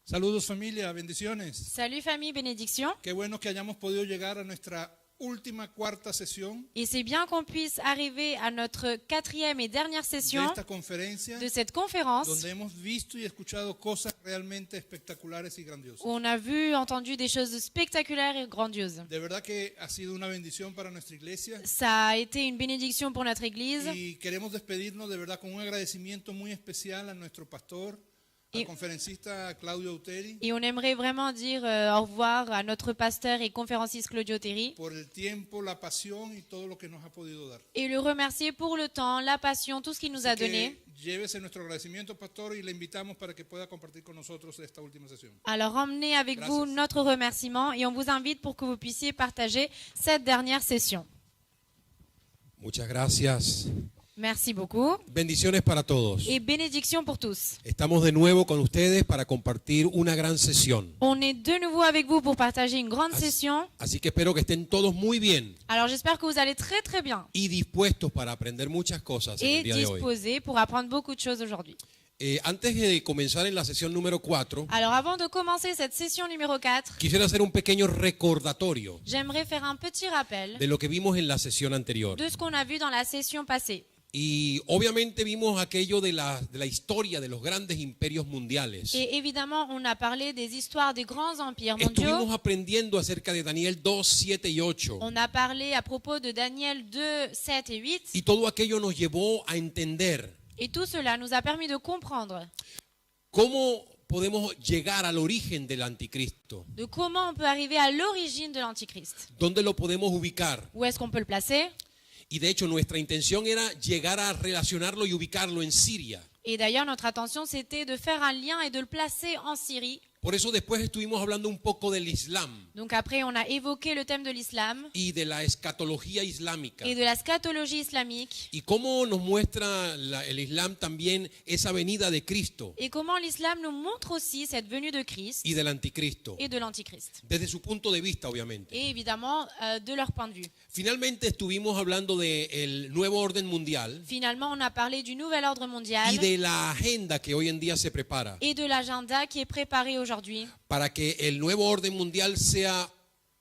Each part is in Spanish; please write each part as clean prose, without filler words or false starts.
Saludos familia, bendiciones. Salut famille, bénédiction. Qué bueno que hayamos podido llegar a nuestra última cuarta sesión Et c'est bien qu'on puisse arriver à notre quatrième et dernière de session esta conferencia de cette conférence donde hemos visto y escuchado cosas realmente espectaculares y grandiosas. où on a vu, entendu des choses spectaculaires et grandioses. De verdad que ha sido una bendición para nuestra iglesia Ça a été une bénédiction pour notre Église y queremos despedirnos de verdad con un agradecimiento muy especial a nuestro pastor, al Y- conferencista Claudio Uteri, et on aimerait vraiment dire au revoir à notre pasteur et conférenciste Claudio Terry por el tiempo, la pasión y todo lo que nos ha podido dar. et le remercier pour le temps, la passion, tout ce qu'il nous a Así donné. que llévese nuestro agradecimiento, pastor, y le invitamos para que pueda compartir con nosotros esta última sesión. Alors emmenez avec Gracias. vous notre remerciement et on vous invite pour que vous puissiez partager cette dernière session. Muchas gracias. Merci beaucoup Bendiciones para todos. et bénédiction pour tous. Estamos de nuevo con ustedes para compartir una gran sesión. On est de nouveau avec vous pour partager une grande session. Así que espero que estén todos muy bien Alors j'espère que vous allez très très bien y dispuestos para aprender muchas cosas en et el día de hoy. disposés pour apprendre beaucoup de choses aujourd'hui. Antes de comenzar en la sesión número 4, Alors avant de commencer cette session numéro 4, quisiera hacer un pequeño recordatorio j'aimerais faire un petit rappel de lo que vimos en la sesión anterior. de ce qu'on a vu dans la session passée. Y obviamente vimos aquello de la historia de los grandes imperios mundiales. Et évidemment, on a parlé des histoires des grands empires mondiaux. Estuvimos aprendiendo acerca de Daniel 2, 7 y 8. On a parlé à propos de Daniel 2, 7 et 8. Y todo aquello nos llevó a entender Et tout cela nous a permis de comprendre cómo podemos llegar al origen del anticristo, de comment on peut arriver à l'origine de l'Antichrist. dónde lo podemos ubicar. Où est-ce qu'on peut le placer? Y de hecho nuestra intención era llegar a relacionarlo y ubicarlo en Siria. Et d'ailleurs, notre intention, c'était de faire un lien et de le placer en Syrie. Por eso después estuvimos hablando un poco del Islam Donc après, on a évoqué le thème de l'islam y de la escatología islámica. et de la scatologie islamique. Y cómo nos muestra el Islam también esa venida de Cristo Et comment l'islam nous montre aussi cette venue de Christ y del anticristo, et de l'Antichrist. desde su punto de vista obviamente. Et évidemment, de leur point de vue. Finalmente estuvimos hablando del nuevo orden mundial Finalement, on a parlé du nouvel ordre mondial y de la agenda que hoy en día se prepara et de l'agenda qui est préparé aujourd'hui para que el nuevo orden mundial sea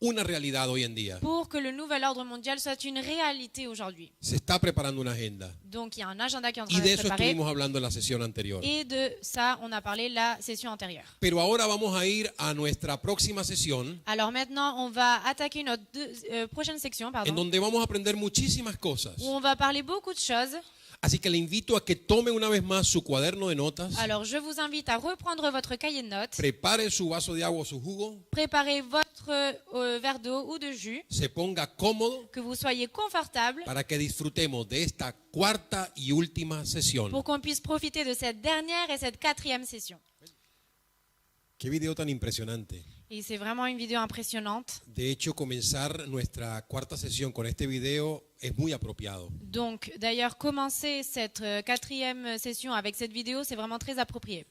una realidad hoy en día. pour que le nouvel ordre mondial soit une réalité aujourd'hui. Se está preparando una agenda Donc il y a un agenda qui est en y train de de se eso préparer estuvimos hablando en la sesión anterior. et de ça, on a parlé la session antérieure. Pero ahora vamos a ir a nuestra próxima sesión Alors maintenant, on va attaquer notre prochaine section, en pardon, donde vamos a aprender muchísimas cosas. où on va parler beaucoup de choses. Así que le invito a que tome una vez más su cuaderno de notas, Alors je vous invite à reprendre votre cahier de notes, prepare su vaso de agua o su jugo, préparez votre verre d'eau ou de jus, se ponga cómodo que vous soyez confortable para que disfrutemos de esta cuarta y última sesión. pour qu'on puisse profiter de cette dernière et cette quatrième session. Qué video tan impresionante. Et c'est vraiment une vidéo impressionnante. De hecho, comenzar nuestra cuarta sesión con este video es muy apropiado. Donc d'ailleurs, commencer cette quatrième session avec cette vidéo, c'est vraiment très approprié.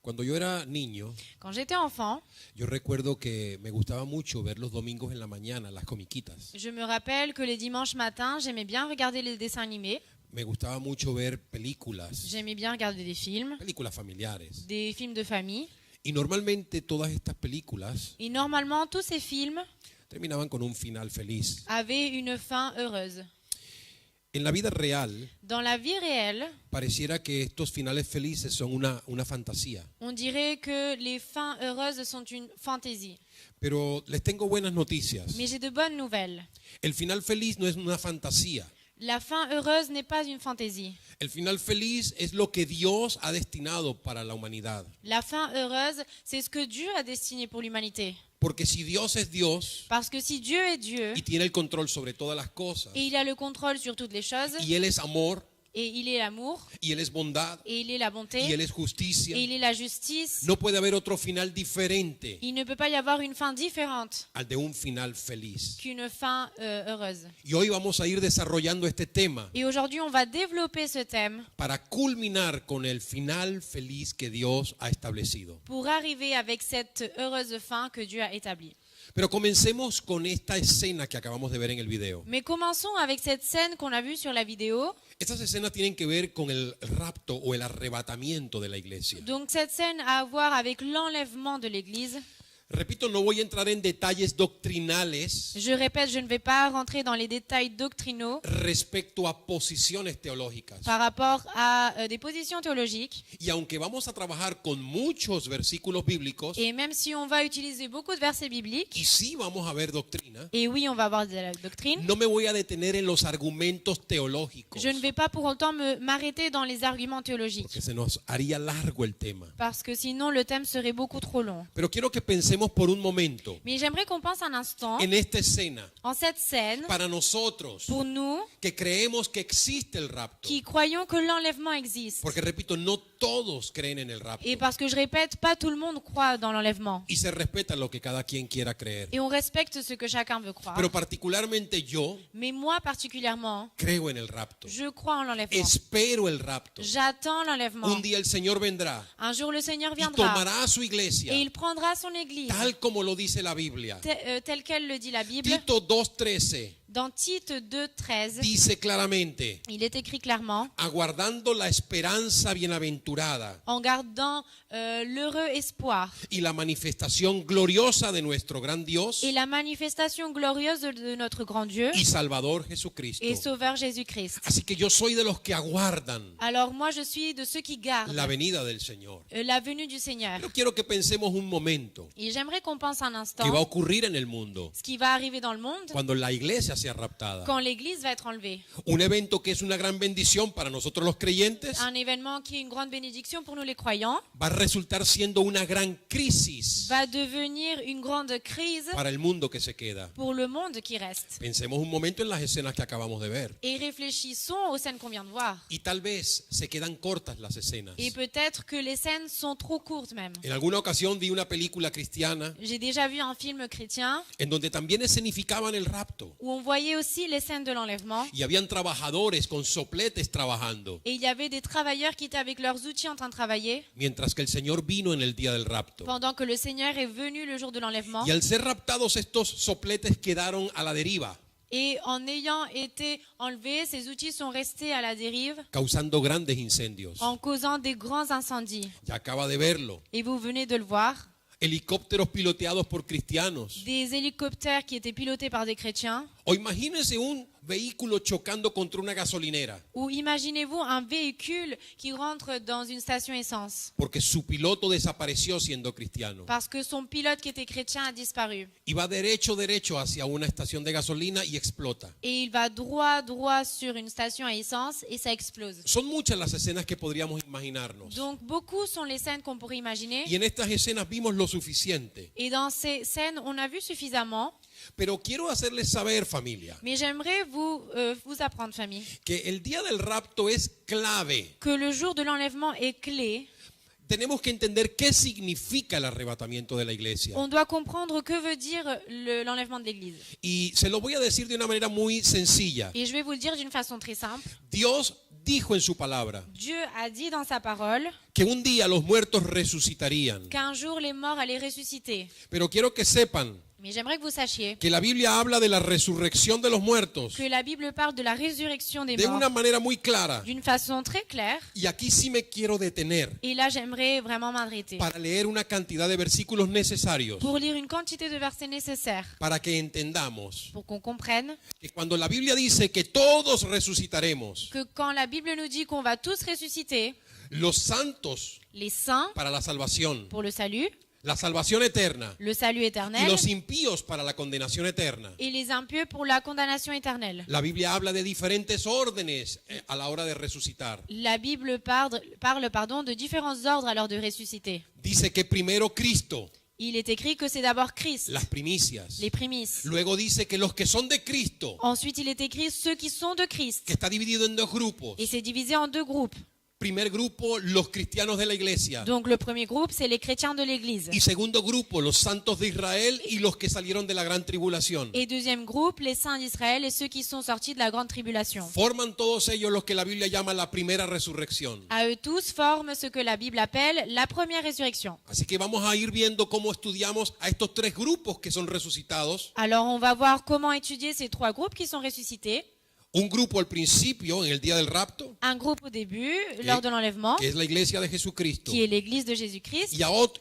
Cuando yo era niño, Quand j'étais enfant, yo recuerdo que me gustaba mucho ver los domingos en la mañana, las comiquitas. je me rappelle que les dimanches matins, j'aimais bien regarder les dessins animés, Me gustaba mucho ver películas, j'aimais bien regarder películas familiares. des films de famille. Y normalmente todas estas películas Et normalement, tous ces films terminaban con un final feliz. avaient une fin heureuse. En la vida real, Dans la vie réelle, pareciera que estos finales felices son una fantasía. on dirait que les fins heureuses sont une fantaisie. Pero les tengo buenas noticias. Mais j'ai de bonnes nouvelles. El final feliz no es una fantasía. La fin heureuse n'est pas une fantaisie. El final feliz es lo que Dios ha destinado para la humanidad. La fin heureuse, c'est ce que Dieu a destiné pour l'humanité. Porque si Dios es Dios Parce que si Dieu est Dieu y tiene el control sobre todas las cosas, et il a le contrôle sur toutes les choses y Él es amor, et il est l'amour y Él es bondad, et il est la bonté y Él es et justicia, il est la justice, no puede haber otro final diferente il ne peut pas y avoir une fin différente al de un final feliz. qu'une fin heureuse. Y hoy vamos a ir desarrollando este tema Et aujourd'hui, on va développer ce thème para culminar con el final feliz que Dios ha establecido. pour arriver avec cette heureuse fin que Dieu a établie. Pero comencemos con esta escena que acabamos de ver en el video. Mais commençons avec cette scène qu'on a vue sur la vidéo. Estas escenas tienen que ver con el rapto o el arrebatamiento de la iglesia. Donc cette scène a à voir avec l'enlèvement de l'Église. Repito, no voy a entrar en detalles doctrinales Je répète, je ne vais pas rentrer dans les détails doctrinaux respecto a posiciones teológicas. par rapport à des positions théologiques. Y aunque vamos a trabajar con muchos versículos bíblicos, Et même si on va utiliser beaucoup de versets bibliques, y sí vamos a ver doctrina, et oui, on va avoir de la doctrine, no me voy a detener en los argumentos teológicos, je ne vais pas pour autant m'arrêter dans les arguments théologiques, porque se nos haría largo el tema. parce que sinon le thème serait beaucoup trop long. Pero quiero que pensemos por un momento Mais j'aimerais qu'on pense un instant en esta escena en cette scène, para nosotros pour nous que creemos que existe el rapto. qui croyons que l'enlèvement existe. Porque repito, no todos creen en el rapto. Et parce que je répète, pas tout le monde croit dans l'enlèvement. Y se respeta lo que cada quien quiera creer. Et on respecte ce que chacun veut croire. Pero particularmente yo Mais moi particulièrement, creo en el rapto. je crois en l'enlèvement. Espero el rapto. J'attends l'enlèvement. Un día el Señor vendrá Un jour le Seigneur y viendra tomará a su iglesia, et il prendra son Église, tal como lo dice la Biblia. tel qu'elle le dit la Bible. Tito 2:13 Dans Tite 2,13, dice claramente, il est écrit clairement, aguardando la esperanza bienaventurada en gardant l'heureux espoir y la manifestación gloriosa de nuestro gran Dios et la manifestation glorieuse de notre grand Dieu y Salvador Jesucristo. et Sauveur Jésus-Christ. Así que yo soy de los que aguardan Alors moi je suis de ceux qui gardent la venida del Señor. la venue du Seigneur. Pero quiero que pensemos un momento Et j'aimerais qu'on pense un instant que va a ocurrir en el mundo ce qui va arriver dans le monde cuando la iglesia sea raptada. quand l'Église va être enlevée. Un evento que es una gran bendición para nosotros los creyentes Un événement qui est une grande bénédiction pour nous les croyants va a resultar siendo una gran crisis va devenir une grande crise para el mundo que se queda. pour le monde qui reste. Pensemos un momento en las escenas que acabamos de ver. Et réfléchissons aux scènes qu'on vient de voir. Y tal vez se quedan cortas las escenas. Et peut-être que les scènes sont trop courtes même. En alguna ocasión vi una película cristiana J'ai déjà vu un film chrétien en donde también escenificaban el rapto. où on voyait aussi les scènes de l'enlèvement. Y habían trabajadores con sopletes trabajando, Et il y avait des travailleurs qui étaient avec leurs outils en train de travailler mientras que el Señor vino en el día del rapto. pendant que le Seigneur est venu le jour de l'enlèvement. Y al ser raptados, estos sopletes quedaron a la deriva, Et en ayant été enlevés, ces outils sont restés à la dérive causando grandes incendios. en causant des grands incendies. Ya acaba de verlo. Et vous venez de le voir, Helicópteros piloteados por cristianos. des hélicoptères qui étaient pilotés par des chrétiens. O imagínense un vehículo chocando contra una gasolinera, Ou imaginez-vous un véhicule qui rentre dans une station essence porque su piloto desapareció siendo cristiano. parce que son pilote qui était chrétien a disparu. Y va derecho hacia una estación de gasolina y explota. Et il va droit sur une station à essence et ça explose. Son muchas las escenas que podríamos imaginarnos. Donc beaucoup sont les scènes qu'on pourrait imaginer. Y en estas escenas vimos lo suficiente. Et dans ces scènes, on a vu suffisamment. Pero quiero hacerles saber, familia, Mais j'aimerais vous apprendre, famille, que el día del rapto es clave. que le jour de l'enlèvement est clé. Tenemos que entender qué significa el arrebatamiento de la iglesia. On doit comprendre que veut dire l'enlèvement de l'Église. Y se lo voy a decir de una manera muy sencilla. Et je vais vous le dire d'une façon très simple. Dios dijo en su palabra Dieu a dit dans sa parole que un día los muertos resucitarían. qu'un jour les morts allaient ressusciter. Pero quiero que sepan Mais j'aimerais que vous sachiez que la Biblia habla de la resurrección de los muertos que la Bible parle de la résurrection des de una morts manera muy clara. d'une façon très claire. Y aquí sí me quiero detener Et là, j'aimerais vraiment m'arrêter para leer una cantidad de versículos necesarios pour lire une quantité de versets nécessaires para que entendamos pour qu'on comprenne que cuando la Biblia dice que todos resucitaremos, que quand la Bible nous dit qu'on va tous ressusciter, los santos les saints para la salvación, pour le salut eterna, le salut y éternel, los impíos para la condenación eterna. et les impieux pour la condamnation éternelle. La Biblia habla de diferentes órdenes a la hora de resucitar. La Bible parle de différents ordres à l'heure de ressusciter. Dice que primero Cristo, Il est écrit que c'est d'abord Christ, las primicias. les prémices. Luego dice que los que son de Cristo, Ensuite, il est écrit ceux qui sont de Christ. que está dividido en dos grupos. Et c'est divisé en deux groupes. Primer grupo, los cristianos de la iglesia. Donc le premier groupe, c'est les chrétiens de l'Église. Y segundo grupo, los santos de Israel y los que salieron de la gran tribulación. Et deuxième groupe, les saints d'Israël et ceux qui sont sortis de la grande tribulation. Forman todos ellos los que la Biblia llama la primera resurrección. À eux tous forment ce que la Bible appelle la première résurrection. Así que vamos a ir viendo cómo estudiamos a estos tres grupos que son resucitados. Alors on va voir comment étudier ces trois groupes qui sont ressuscités. Un grupo al principio, en el día del rapto, Un groupe au début, lors de l'enlèvement, que es la iglesia de Jesucristo. qui est l'Église de Jésus-Christ.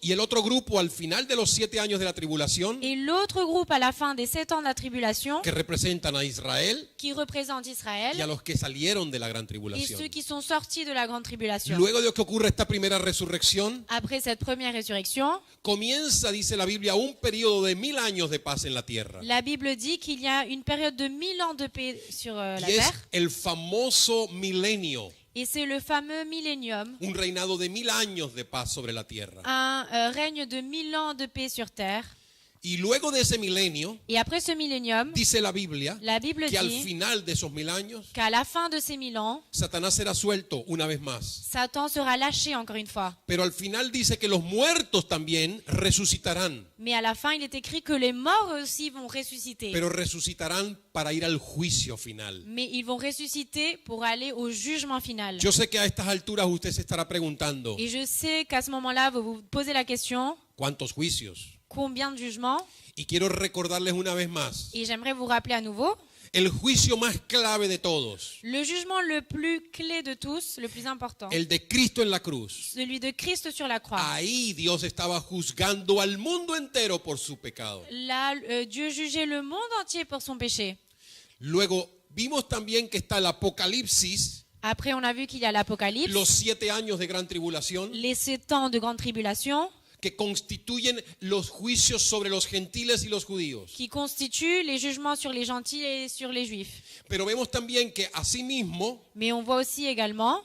Y el otro grupo al final de los 7 años de la tribulación, Et l'autre groupe à la fin des 7 ans de la tribulation, que representan a Israel qui représente y a Israël los que salieron de la gran et tribulación. ceux qui sont sortis de la grande tribulation. Luego de que ocurra esta primera resurrección, Après cette première résurrection, comienza, dice la Biblia, un periodo de 1000 años de paz en la tierra. la Bible dit qu'il y a une période de 1000 ans de paix sur la Y es terre. el famoso milenio, Et c'est le fameux millénium, un reinado de 1000 años de paz sobre la tierra. un règne de 1000 ans de paix sur terre. Y luego de ese milenio, Et après ce millénium, dice la Biblia, la Bible que al dit final de esos 1000 años, qu'à la fin de ces 1000 ans, Satanás será suelto una vez más. Satan sera lâché encore une fois. Pero al final dice que los muertos también resucitarán, Mais à la fin, il est écrit que les morts aussi vont ressusciter. pero resucitarán para ir al juicio final. Mais ils vont ressusciter pour aller au jugement final. Yo sé que a estas alturas usted se estará preguntando, Et je sais qu'à ce moment-là, vous vous posez la question, ¿cuántos juicios? combien de jugements? Y quiero recordarles una vez más, Et j'aimerais vous rappeler à nouveau, el juicio más clave de todos, le jugement le plus clé de tous, le plus important, el de Cristo en la cruz. celui de Christ sur la croix. Ahí Dios estaba juzgando al mundo entero por su pecado. Là, Dieu jugeait le monde entier pour son péché. Luego vimos también que está el Apocalipsis, Après, on a vu qu'il y a l'Apocalypse, los 7 años de gran tribulación, les 7 ans de grande tribulation, que constituyen los juicios sobre los gentiles y los judíos. qui constituent les jugements sur les gentils et sur les juifs. Pero vemos también que asimismo, Mais on voit aussi également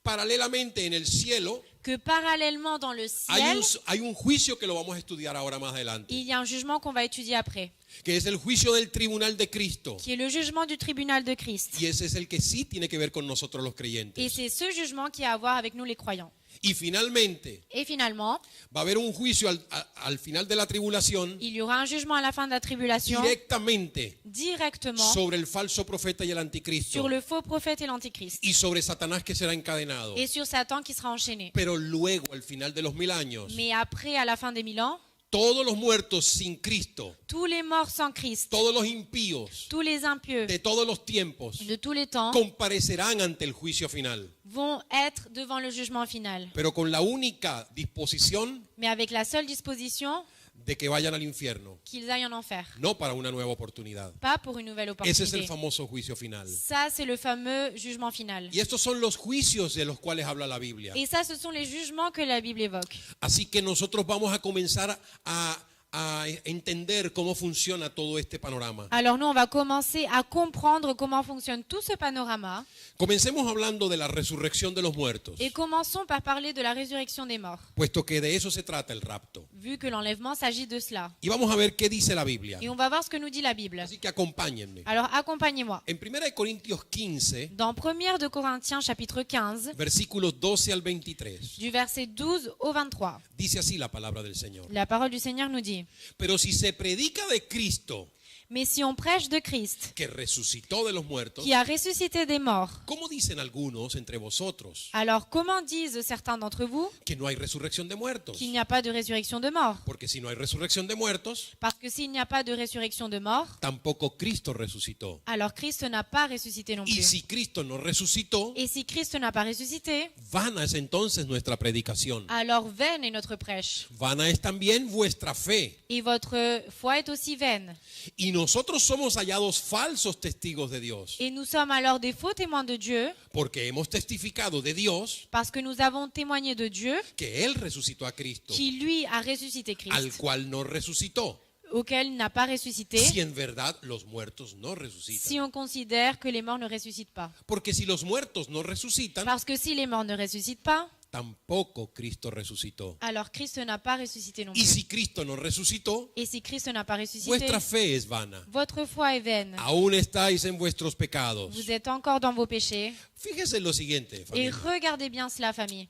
paralelamente en el cielo, que parallèlement dans le ciel, hay un juicio que lo vamos a estudiar ahora más adelante, il y a un jugement qu'on va étudier après, que es el juicio del tribunal de Cristo. qui est le jugement du tribunal de Christ. Y ese es el que sí tiene que ver con nosotros los Et creyentes. c'est ce jugement qui a à voir avec nous les croyants. Y finalmente, Et finalement, va a haber un juicio al final de la tribulación il y aura un jugement à la fin de la tribulation directamente directement sobre el falso profeta y el anticristo sur le faux prophète et l'antichrist y sobre Satanás que será encadenado. et sur Satan qui sera enchaîné. Pero luego, al final de los 1000 años, Mais après, à la fin des 1000 ans, todos los muertos sin Cristo, tous les morts sans Christ, todos los impíos tous les impieux de todos los tiempos, de tous les temps comparecerán ante el juicio final, vont être devant le jugement final. pero con la única disposición Mais avec la seule disposition de que vayan al infierno, qu'ils aillent en enfer, no para una nueva oportunidad. pas pour une nouvelle Ese es el opportunité. famoso juicio final. Ça, c'est le fameux jugement final. Y estos son los juicios de los cuales habla la Biblia. Et ça, ce sont les jugements que la Bible évoque. Así que nosotros vamos a comenzar a entender cómo funciona todo este panorama. Alors nous, on va commencer à comprendre comment fonctionne tout ce panorama Comencemos hablando de la resurrección de los muertos, et commençons par parler de la résurrection des morts, puesto que de eso se trata el rapto. vu que l'enlèvement s'agit de cela. Y vamos a ver qué dice la Biblia. Et on va voir ce que nous dit la Bible. Así que acompáñenme. Alors accompagnez-moi. En 1 Corintios 15, Dans 1 de Corinthiens chapitre 15, versículos 12 al 23, du verset 12 au 23, dice así la palabra del Señor. la parole du Seigneur nous dit: Pero si se predica de Cristo, Mais si on prêche de Christ, que resucitó de los muertos, qui a ressuscité des morts, ¿cómo dicen algunos entre vosotros alors comment disent certains d'entre vous que no hay resurrección de muertos? qu'il n'y a pas de résurrection de morts? Porque si no hay resurrección de muertos, Parce que s'il n'y a pas de résurrection de morts, tampoco Cristo resucitó. alors Christ n'a pas ressuscité non Y plus. si Cristo no resucitó, Et si Christ n'a pas ressuscité, vana es entonces nuestra predicación. alors vaine est notre prêche. Vana es también vuestra fe. Et votre foi est aussi vaine. Y nosotros somos hallados falsos testigos de Dios, Et nous sommes alors des faux témoins de Dieu, porque hemos testificado de Dios parce que nous avons témoigné de Dieu, que Él resucitó a Cristo, qui lui a ressuscité al Christ, cual no resucitó, auquel il n'a pas ressuscité, si en verdad los muertos no resucitan. si on considère que les morts ne ressuscitent pas. Porque si los muertos no resucitan, Parce que si les morts ne ressuscitent pas, tampoco Cristo resucitó. alors Christ n'a pas ressuscité non Y plus. si Cristo no resucitó, Et si Christ n'a pas ressuscité, vuestra fe es vana. votre foi est vaine. Aún estáis en vuestros pecados. Vous êtes encore dans vos péchés. Fíjese en lo siguiente, Et familia. regardez bien cela, famille.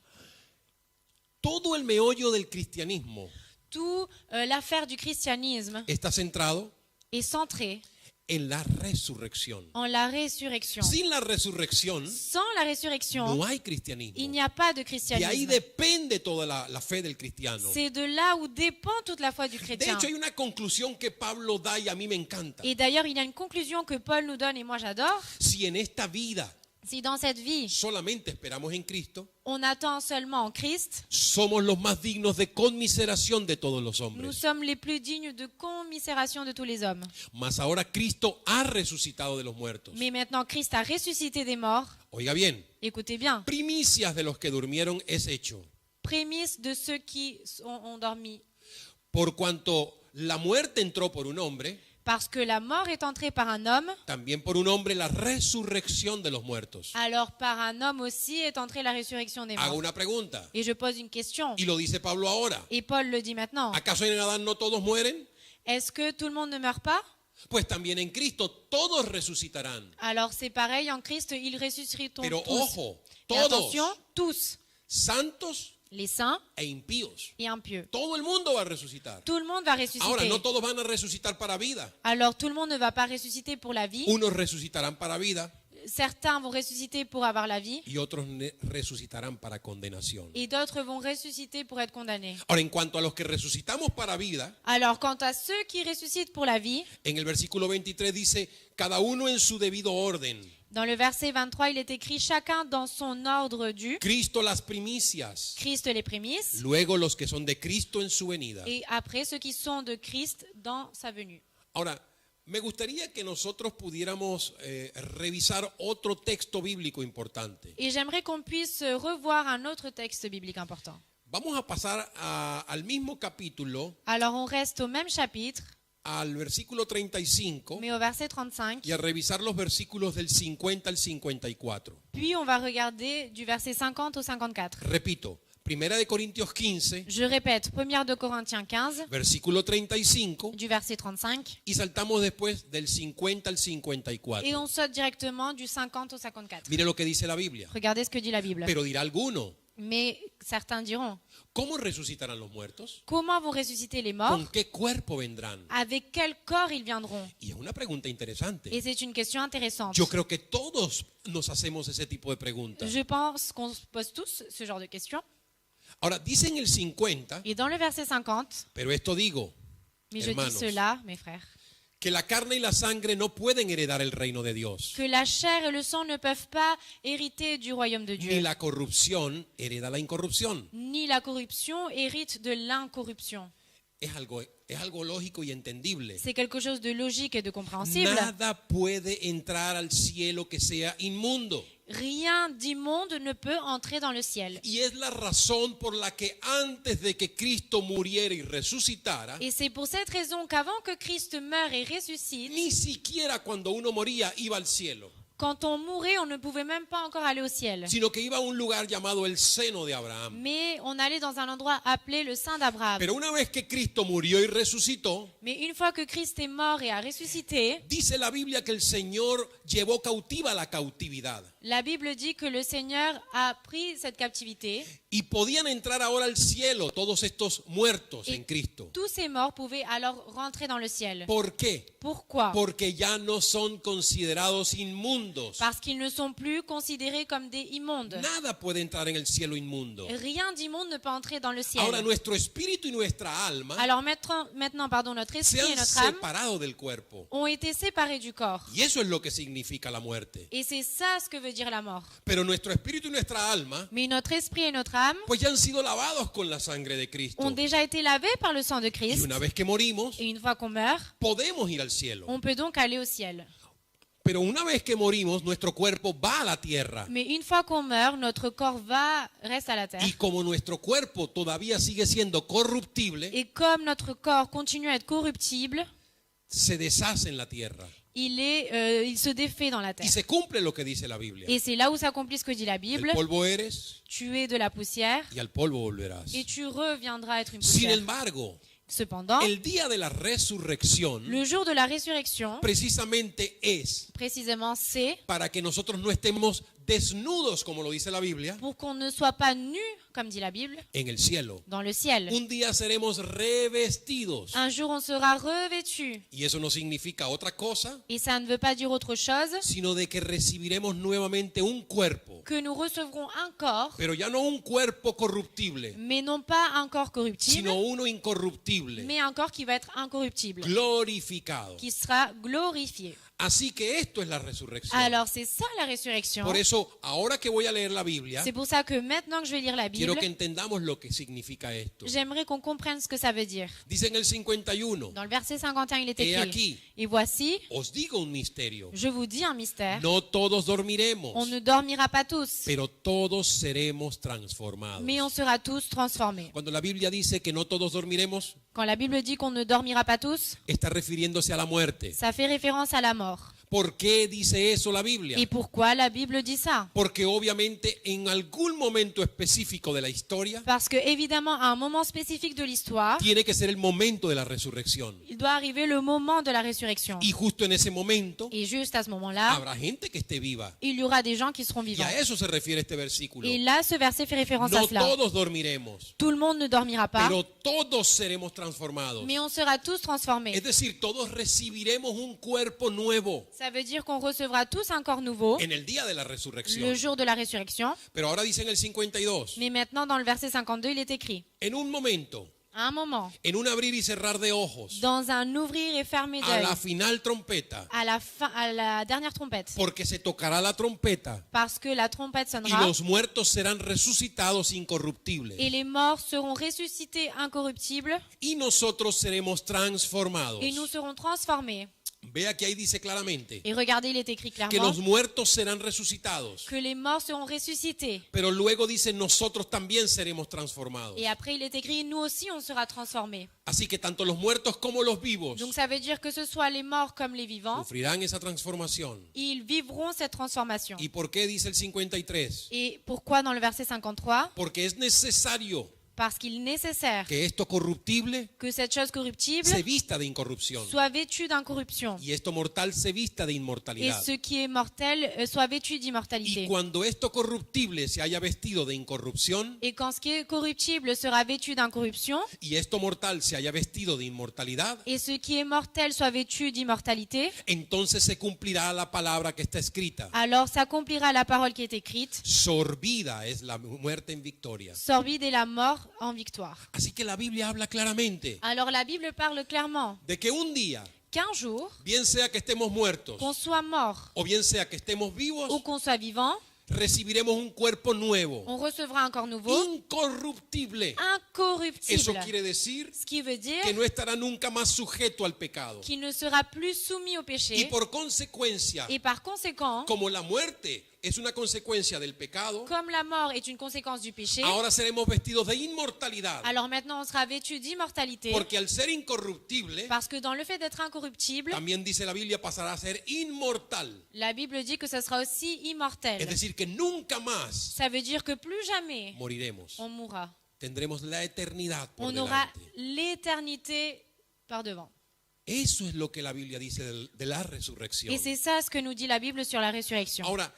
Todo el meollo del cristianismo Tout l'affaire du christianisme está centrado est centrée en la resurrección. en la résurrection. Sin la resurrección Sans la résurrection, no hay il cristianismo. n'y a pas de Y ahí christianisme. depende toda la fe del cristiano. C'est de là où dépend toute la foi du De chrétien. hecho, hay una conclusión que Pablo da y a mí me encanta. Et d'ailleurs, il y a une conclusion que Paul nous donne et moi j'adore. Si en esta vida Si dans cette vie, solamente esperamos en Cristo, on attend seulement en Christ, somos los más dignos de conmiseración de todos los nous hombres. sommes les plus dignes de commisération de tous les hommes. Mas ahora Cristo ha resucitado de los muertos. Mais maintenant, Christ a ressuscité des morts. Oiga bien, Écoutez bien, primicias de los que durmieron es hecho. prémisse de ceux qui ont dormi. Por cuanto la muerte entró por un hombre, Parce que la mort est entrée par un homme, también por un hombre la resurrección de los muertos. alors par un homme aussi est entrée la résurrection des Hago morts. una pregunta, Et je pose une question. y lo dice Pablo ahora. Et Paul le dit maintenant. ¿Acaso en Adán no todos mueren? Est-ce que tout le monde ne meurt pas? Pues también en Cristo todos resucitarán. Alors c'est pareil, en Christ, ils ressusciteront Pero tous. ojo, Et todos, attention, tous, santos les saints e impíos. et impieux. Todo el mundo va a resucitar. Tout le monde va ressusciter. Ahora, no todos van a resucitar para vida. Alors tout le monde ne va pas ressusciter pour la vie. Unos resucitarán para vida Certains vont ressusciter pour avoir la vie. y otros resucitarán para condenación. Et d'autres vont ressusciter pour être condamnés. Ahora, en cuanto a los que resucitamos para vida, Alors quant à ceux qui ressuscitent pour la vie, en el versículo 23 dice, cada uno en su debido orden. dans le verset 23, il est écrit chacun dans son ordre dû. Cristo las primicias, Christ les prémices. luego los que son de Cristo en su venida. Et après ceux qui sont de Christ dans sa venue. Ahora, me gustaría que nosotros pudiéramos revisar otro texto bíblico importante. Et j'aimerais qu'on puisse revoir un autre texte biblique important. Vamos a pasar al mismo capítulo, Alors on reste au même chapitre, al versículo 35, mais au verset 35. y a revisar los versículos del 50 al 54. Puis on va regarder du verset 50 au 54. Repito, Primera de Corintios 15, Je répète, 1 de Corinthiens 15, versículo 35, du verset 35, y saltamos después del 50 al et 54. on saute directement du 50 au 54. Mire lo que dice la Biblia. Regardez ce que dit la Bible. Pero dirá alguno, Mais certains diront, ¿cómo resucitarán los muertos? comment vont ressusciter les morts? ¿Con qué cuerpo vendrán? Avec quel corps ils viendront? Y es una pregunta interesante. Et c'est une question intéressante. Yo creo que todos nos hacemos ese tipo de preguntas. Je pense qu'on se pose tous ce genre de questions. Ahora, dice en el 50, Et dans le verset 50, pero esto digo, mais je dis hermanos, cela, mes frères, que la carne y la sangre no pueden heredar el reino de Dios. que la chair et le sang ne peuvent pas hériter du royaume de Ni Dieu, la corrupción hereda la incorrupción. ni la corruption hérite de l'incorruption. Es algo lógico y entendible. C'est quelque chose de logique et de compréhensible. Nada puede entrar al cielo que sea inmundo. Rien d'immonde ne peut entrer dans le ciel. Y es la razón por la que antes de que Cristo muriera y resucitara, Et c'est pour cette raison qu'avant que Christ meure et ressuscite, ni siquiera cuando uno moría iba al cielo, quand on mourait, on ne pouvait même pas encore aller au ciel. sino que iba a un lugar llamado el seno de Abraham. Mais on allait dans un endroit appelé le sein d'Abraham. Pero una vez que Cristo murió y resucitó, Mais une fois que Christ est mort et a ressuscité, dice la Biblia que el Señor llevó cautiva la cautividad. la Bible dit que le Seigneur a pris cette captivité Y podían entrar ahora al cielo todos estos muertos et en Cristo. tous ces morts pouvaient alors rentrer dans le ciel. ¿Por qué? Pourquoi? Porque ya no son considerados inmundos. Parce qu'ils ne sont plus considérés comme des immondes. Nada puede entrar en el cielo inmundo. Rien d'immonde ne peut entrer dans le ciel. Ahora nuestro espíritu y nuestra alma Alors maintenant, notre se esprit et han notre âme separado del cuerpo. ont été séparés du corps. Y eso es lo que significa la muerte. Et c'est ça ce que veut dire la mort. Pero nuestro espíritu y nuestra alma Mais notre esprit et notre âme pues ya han sido lavados con la sangre de Cristo. ont déjà été lavés par le sang de Y Christ. una vez que morimos, Et une fois qu'on meurt, podemos ir al cielo. on peut donc aller au ciel. Pero una vez que morimos, nuestro cuerpo va a la tierra. Mais une fois qu'on meurt, notre corps reste à la terre. Y como nuestro cuerpo todavía sigue siendo corruptible, Et comme notre corps continue à être corruptible, se deshace en la tierra. il se défait dans la y terre. se cumple lo que dice la Biblia. Et c'est là où s'accomplit ce que dit la Del Bible. polvo eres Tu es de la poussière y al polvo volverás. et tu reviendras à être une Sin poussière. embargo, Cependant, el día de la resurrección le jour de la résurrection, precisamente es précisément, c'est para que nosotros no estemos desnudos, como lo dice la Biblia, pour qu'on ne soit pas nus, comme dit la Bible, en el cielo. dans le ciel. Un día seremos revestidos. Un jour, on sera revêtus. Y eso no significa otra cosa, Et ça ne veut pas dire autre chose sino de que recibiremos nuevamente un cuerpo, que nous recevrons un corps, pero ya no un cuerpo corruptible, mais non pas un corps corruptible, sino uno incorruptible, mais un corps qui va être incorruptible, glorificado. qui sera glorifié. Así que esto es la resurrección. Alors, c'est ça la résurrection. Por eso, ahora que voy a leer la Biblia, C'est pour ça que maintenant que je vais lire la quiero Bible, que entendamos lo que significa esto. j'aimerais qu'on comprenne ce que ça veut dire. Dice en el 51, Dans le verset 51, il est He écrit aquí. « Et voici, os digo un misterio, je vous dis un mystère, no todos dormiremos, on ne dormira pas tous, pero todos seremos transformados. mais on sera tous transformés. Cuando la Biblia dice que no todos dormiremos, Quand la Bible dit qu'on ne dormira pas tous, está refiriéndose a la muerte. ça fait référence à la mort. ¿Por qué dice eso la Biblia? Et pourquoi la Bible dit ça? Porque obviamente en algún momento específico de la historia Parce que, évidemment, à un moment spécifique de l'histoire, tiene que ser el momento de la resurrección. il doit arriver le moment de la résurrection. Y justo en ese momento Et juste à ce moment-là, habrá gente que esté viva. il y aura des gens qui seront Y vivants. a eso se refiere este versículo. Et là, ce verset fait référence à No cela. todos dormiremos, Tout le monde ne dormira pas, pero todos seremos transformados. mais on sera tous transformés. Es decir, todos recibiremos un cuerpo nuevo Ça veut dire qu'on recevra tous un corps nouveau en el día de la le resurrección. jour de la résurrection. Pero ahora dice en el 52, Mais maintenant, dans le verset 52, il est écrit en un momento, à un moment, en un abrir y cerrar de ojos, dans un ouvrir et fermer a d'œil, la final trompeta, à la dernière trompette, porque se tocará la trompeta parce que la trompette y sonnera los muertos serán resucitados incorruptibles et les morts seront ressuscités incorruptibles y nosotros seremos transformados. et nous serons transformés. Vea que ahí dice claramente Et regardez, il est écrit que clairement los muertos serán resucitados, que les morts seront ressuscités. pero luego dice nosotros también seremos transformados. Et après, il est écrit, nous aussi, on sera transformés. Así que tanto los muertos como los vivos Donc ça veut dire que ce soit les morts comme les vivants, sufrirán esa transformación. ils vivront cette transformation. ¿Y por qué dice el 53? Et pourquoi dans le verset 53? Porque es necesario Parce qu'il est nécessaire que esto corruptible que cette chose corruptible se vista de incorrupción soit vêtue d'incorruption y esto mortal se vista de et inmortalidad. ce qui est mortel soit vêtu Y d'immortalité. cuando esto corruptible se haya vestido de incorrupción Et quand ce qui est corruptible sera vêtu d'incorruption y esto mortal se haya vestido de inmortalidad, et ce qui est mortel soit vêtu d'immortalité, entonces se cumplirá la palabra que está escrita. alors s'accomplira la parole qui est écrite. Sorbida es la muerte en victoria. Sorbide est la mort en victoire. Así que la Biblia habla claramente Alors la Bible parle clairement de que un día, qu'un jour, bien sea que estemos muertos qu'on soit mort o bien sea que estemos vivos, ou qu'on soit vivant, recibiremos un cuerpo nuevo, on recevra un corps nouveau, incorruptible. Eso incorruptible. quiere decir Ce qui veut dire que no estará nunca más sujeto al pecado. qu'il ne sera plus soumis au Y péché. por consecuencia, Et par conséquent, como la muerte es una consecuencia del pecado, comme la mort est une conséquence du péché, ahora seremos vestidos de inmortalidad. alors maintenant on sera vêtu d'immortalité. Porque al ser incorruptible, Parce que dans le fait d'être incorruptible, también dice la Biblia, pasará a ser inmortal. la Bible dit que ça sera aussi immortel. Es decir, que nunca más Ça veut dire que plus jamais moriremos. on mourra. Tendremos la eternidad por On aura delante. l'éternité par devant. Eso es lo que la Biblia dice de la resurrección. Et c'est ça ce que nous dit la Bible sur la résurrection. Ahora,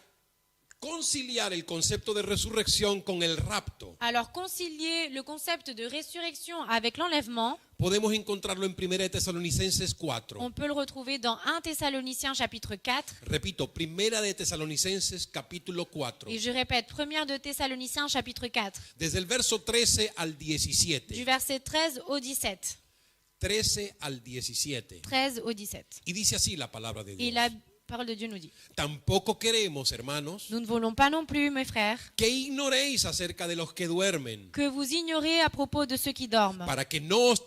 conciliar el concepto de resurrección con el rapto, Alors concilier le concept de résurrection avec l'enlèvement, podemos encontrarlo en 1 de Tesalonicenses 4. on peut le retrouver dans 1 Thessaloniciens chapitre 4. Repito, 1 de Tesalonicenses capítulo 4. Et je répète, 1 de Thessaloniciens chapitre 4, Desde el verso 13 al du 17. verset 13 au 17. 13 al 17. 13 au 17. Y dice así la palabra de Et Dios. la parole de Dieu nous dit, Tampoco queremos, hermanos, nous ne voulons pas non plus, mes frères, que ignoréis acerca de los que duermen, que vous ignorez à propos de ceux qui dorment, para que no os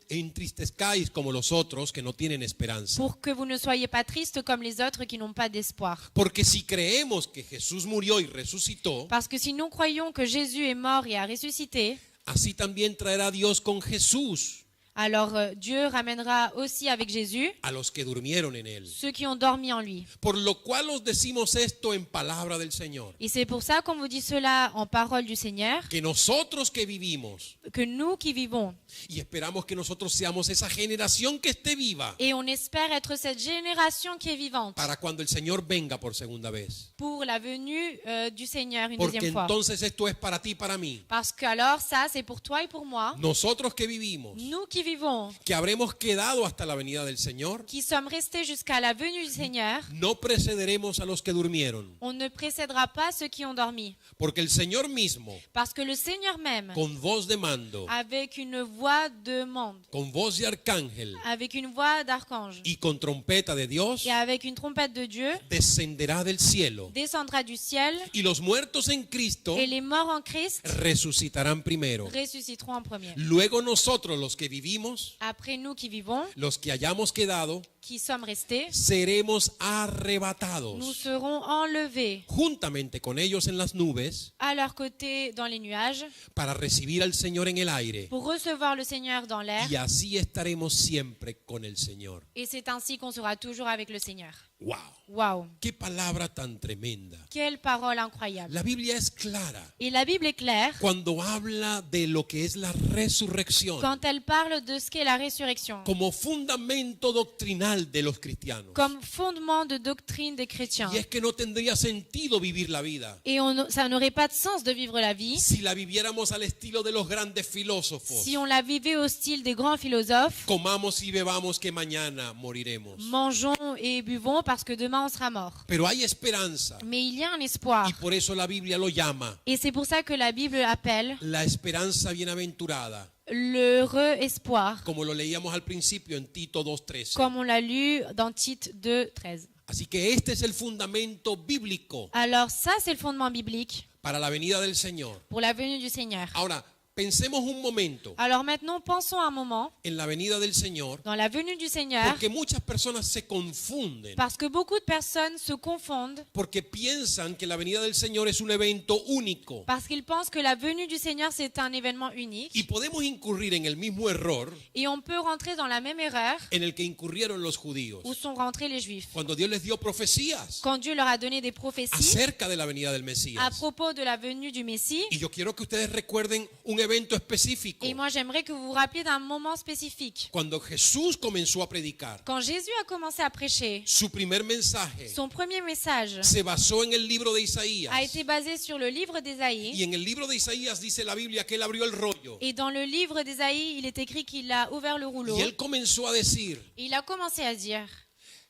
entristezcáis como los otros que no tienen esperanza. pour que vous ne soyez pas tristes comme les autres qui n'ont pas d'espoir. Porque si creemos que Jesús murió y resucitó, Parce que si nous croyons que Jésus est mort et a ressuscité, así también traerá Dios con Jesús Alors Dieu ramènera aussi avec Jésus a los que durmieron en él. ceux qui ont dormi en lui. Por lo cual os decimos esto en palabra del Señor, Et c'est pour ça qu'on vous dit cela en parole du Seigneur, que nosotros que vivimos, que nous qui vivons, y esperamos que nosotros seamos esa generación que esté viva et on espère être cette génération qui est vivante para cuando el Señor venga por segunda vez. pour la venue du Seigneur une Porque deuxième fois. entonces esto es para ti y para mí. Parce que alors ça, c'est pour toi et pour moi, Nosotros que vivimos, nous qui vivons, que habremos quedado hasta la venida del Señor, qui sommes restés jusqu'à la venue du Seigneur, no precederemos a los que durmieron, on ne précédera pas ceux qui ont dormi. porque el Señor mismo, Parce que le Seigneur même, con voz de mando, avec une voix de monde, con voz de arcángel avec une voix d'archange y con trompeta de Dios, et avec une trompette de Dieu, descenderá del cielo, descendra du ciel y los muertos en Cristo et les morts en Christ resucitarán primero. ressusciteront en premier. Luego nosotros los que vivimos, Après nous qui vivons, los que hayamos quedado, qui sommes restés, seremos nous arrebatados serons enlevés juntamente con ellos en las nubes à leur côté dans les nuages para recibir al Señor en el aire. pour recevoir le Seigneur dans l'air. Y así estaremos siempre con el Señor. Et c'est ainsi qu'on sera toujours avec le Seigneur. ¡Wow! Waouh! ¡Qué palabra tan tremenda! Quelle parole incroyable. La Biblia es clara Et la Bible est claire cuando habla de lo que es la resurrección quand elle parle de ce qu'est la résurrection, como fundamento doctrinal de los cristianos. comme fondement de doctrine des chrétiens. Y es que no tendría sentido vivir la vida Et ça n'aurait pas de sens de vivre la vie si la viviéramos al estilo de los grandes filósofos. si on la vivait au style des grands philosophes. Comamos y bebamos que mañana moriremos. Mangeons et buvons parce que demain on sera mort. Pero hay esperanza Mais il y a un espoir. y por eso la Biblia lo llama Et c'est pour ça que la Bible appelle la esperanza bienaventurada, l'heureux espoir, como lo leíamos al principio en Tito 2:13. comme on l'a lu dans Tite 2:13. Así que este es el fundamento bíblico Alors ça, c'est le fondement biblique para la venida del Señor. pour la venue du Seigneur. Ahora, pensemos un momento Alors maintenant, pensons un moment en la venida del Señor, dans la venue du Seigneur, porque muchas personas se confunden, parce que beaucoup de personnes se confondent, porque piensan que la venida del Señor es un evento único. parce qu'ils pensent que la venue du Seigneur, c'est un événement unique. Y podemos incurrir en el mismo error Et on peut rentrer dans la même erreur en el que incurrieron los judíos, où sont rentrés les Juifs. cuando Dios les dio profecías Quand Dieu leur a donné des prophéties acerca de la venida del à Mesías. propos de la venue du Messie. Y yo quiero que ustedes recuerden un evento específico. Et moi, j'aimerais que vous vous rappeliez d'un moment spécifique. Cuando Jesús comenzó a predicar, Quand Jésus a commencé à prêcher, su primer mensaje son premier message se basó en el libro de a Isaías. été basé sur le livre Y d'Ésaïe. en el libro de Isaías dice la Biblia que él abrió el rollo. Et dans le livre d'Ésaïe, il est écrit qu'il a ouvert le rouleau. Y él comenzó a decir Et il a commencé à dire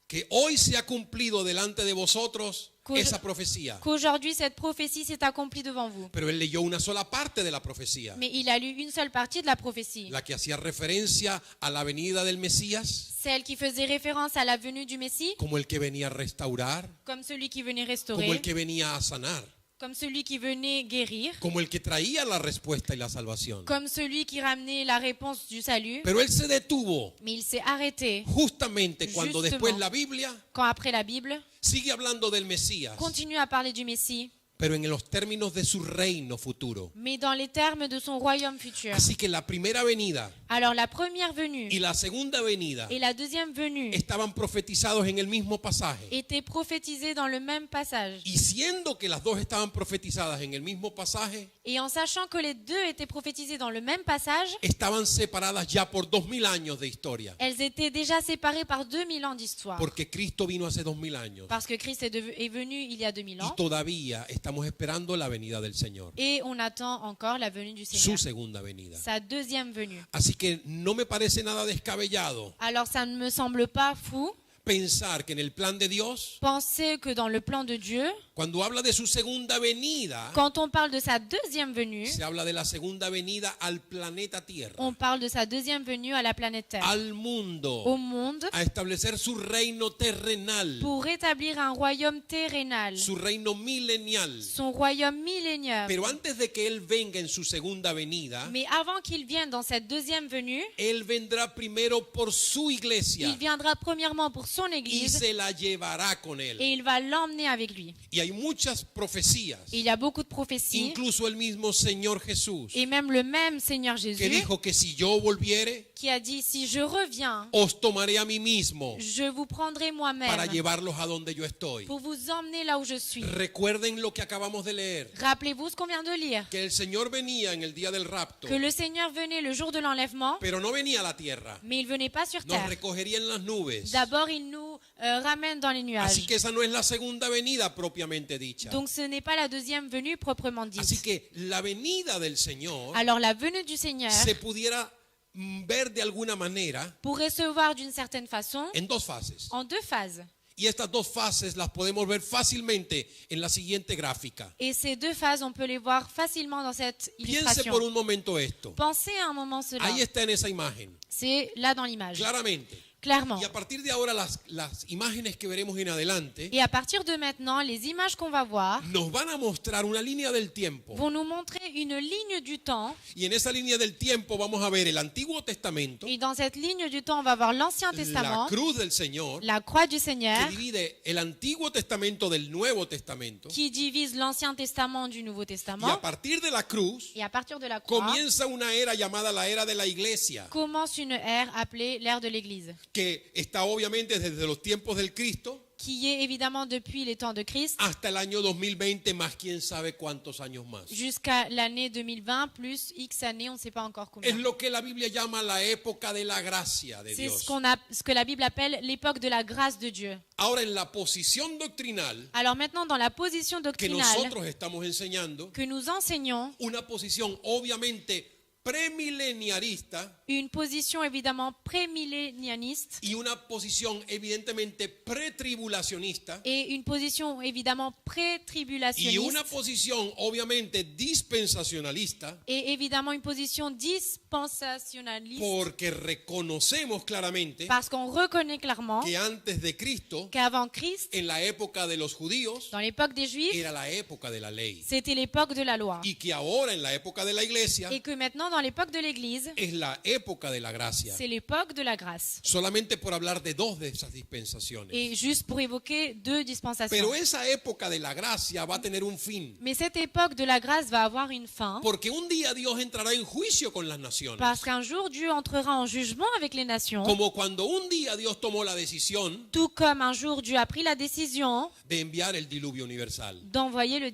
que hoy se ha cumplido delante de vosotros Que- esa profecía. qu'aujourd'hui, cette prophétie s'est accomplie devant vous. Pero él leyó una sola parte de la profecía, Mais il a lu une seule partie de la prophétie, la que hacía referencia a la venida del Mesías celle qui faisait référence à la venue du Messie, como el que venía a restaurar, comme celui qui venait como restaurer, el que venía a sanar, comme celui qui venait guérir, como el que traía la respuesta y la salvación. comme celui qui ramenait la réponse du salut. Pero él se detuvo Mais il s'est arrêté justamente cuando Justement. después la Biblia quand après la Bible sigue hablando del Mesías, continue à parler du Messie, pero en los términos de su reino futuro. mais dans les termes de son royaume futur. Así que la primera venida Alors la première venue y la segunda venida et la deuxième venue estaban profetizados en el mismo pasaje. étaient prophétisées dans le même passage. Y siendo que las dos estaban profetizadas en el mismo pasaje, Et en sachant que les deux étaient prophétisées dans le même passage, estaban separadas ya por 2000 años de historia. elles étaient déjà séparées par 2000 ans d'histoire. Porque Cristo vino hace 2000 años. Parce que Christ est venu il y a 2000 Y ans. todavía estamos esperando la venida del Señor. Et on attend encore la venue du Su Seigneur, segunda venida. sa deuxième venue. Así que no me parece nada descabellado Alors ça ne me semble pas fou pensar que en el plan de Dios, penser que dans le plan de Dieu, cuando habla de su segunda venida, quand on parle de sa deuxième venue, se habla de la segunda venida al planeta Tierra, on parle de sa deuxième venue à la planète Terre, al mundo, au monde, a establecer su reino terrenal, pour rétablir un royaume terrénal, su reino milenial. son royaume millénaire. Pero antes de que Él venga en su segunda venida, Mais avant qu'il vienne dans cette deuxième venue, Él vendrá primero por su iglesia, il viendra premièrement pour son y église se la llevará con él. et il va l'emmener avec lui. Y hay muchas profecías, Et il y a beaucoup de prophéties incluso el mismo Señor Jesús, et même le même Seigneur que Jésus dijo que si yo volviere, qui a dit si je reviens, os tomaré a mí mismo je vous prendrai para moi-même llevarlos a donde yo estoy. pour vous emmener là où je suis. Recuerden lo que acabamos de leer, Rappelez-vous ce qu'on vient de lire, que el Señor venía en el día del rapto, que le Seigneur venait le jour de l'enlèvement, pero no venía a la tierra, mais il venait pas sur nos terre. recogería en las nubes. D'abord, il nous ramène dans les nuages. Así que esa no es la segunda venida propiamente dicha. Donc ce n'est pas la deuxième venue proprement Así dite. que la venida del Señor Alors la venue du Seigneur se pudiera ver de alguna manera pourrait se voir d'une certaine façon en dos fases. en deux phases. Y estas dos fases las podemos ver fácilmente en la siguiente gráfica. Et ces deux phases, on peut les voir facilement dans cette Piense illustration. por un momento esto. Pensez à un moment cela. Ahí está en esa imagen, C'est là dans l'image, claramente. clairement. Y a partir de ahora las imágenes que veremos en adelante Et à partir de maintenant, les images qu'on va voir nos van a mostrar una línea del tiempo. vont nous montrer une ligne du temps. Y en esa línea del tiempo vamos a ver el Antiguo Testamento, Et dans cette ligne du temps, on va voir l'Ancien la Testament, cruz del Señor, la croix du que Seigneur, divide el Antiguo Testamento del Nuevo Testamento. qui divise l'Ancien Testament du Nouveau Y a Testament. partir de la cruz Et à partir de la croix, comienza una era llamada la era de la iglesia, commence une ère appelée l'ère de l'Église, que está obviamente desde los tiempos del Cristo qui est évidemment depuis les temps de Christ hasta el año 2020, más quién sabe cuántos años más. jusqu'à l'année 2020, plus X années, on ne sait pas encore Es combien. lo que la Biblia llama la época de la gracia de C'est Dios. ce que la Bible appelle l'époque de la grâce de Dieu. Ahora, en la posición doctrinal Alors maintenant, dans la position que doctrinale nosotros estamos enseñando, que nous enseignons, una posición obviamente premileniarista une position évidemment prémillénialiste y una posición evidentemente pretribulacionista et une position évidemment y pré-tribulationniste una posición obviamente dispensacionalista, et évidemment une position dispensationaliste porque reconocemos claramente parce qu'on reconnaît clairement que antes de Cristo, qu'avant Christ, en la época de los judíos, dans l'époque des Juifs, era la época de la ley, c'était l'époque de la loi y que ahora en la época de la iglesia et que maintenant dans l'époque de l'Église, es la época de la gracia. c'est l'époque de la grâce. Solamente por hablar de dos de esas dispensaciones. Et juste pour évoquer deux dispensations. Pero esa época de la gracia va a tener un fin, Mais cette époque de la grâce va avoir une fin porque un día Dios entrará en juicio con las naciones. parce qu'un jour Dieu entrera en jugement avec les nations, Como cuando un día Dios tomó la decisión tout comme un jour Dieu a pris la décision de enviar el diluvio universal. d'envoyer le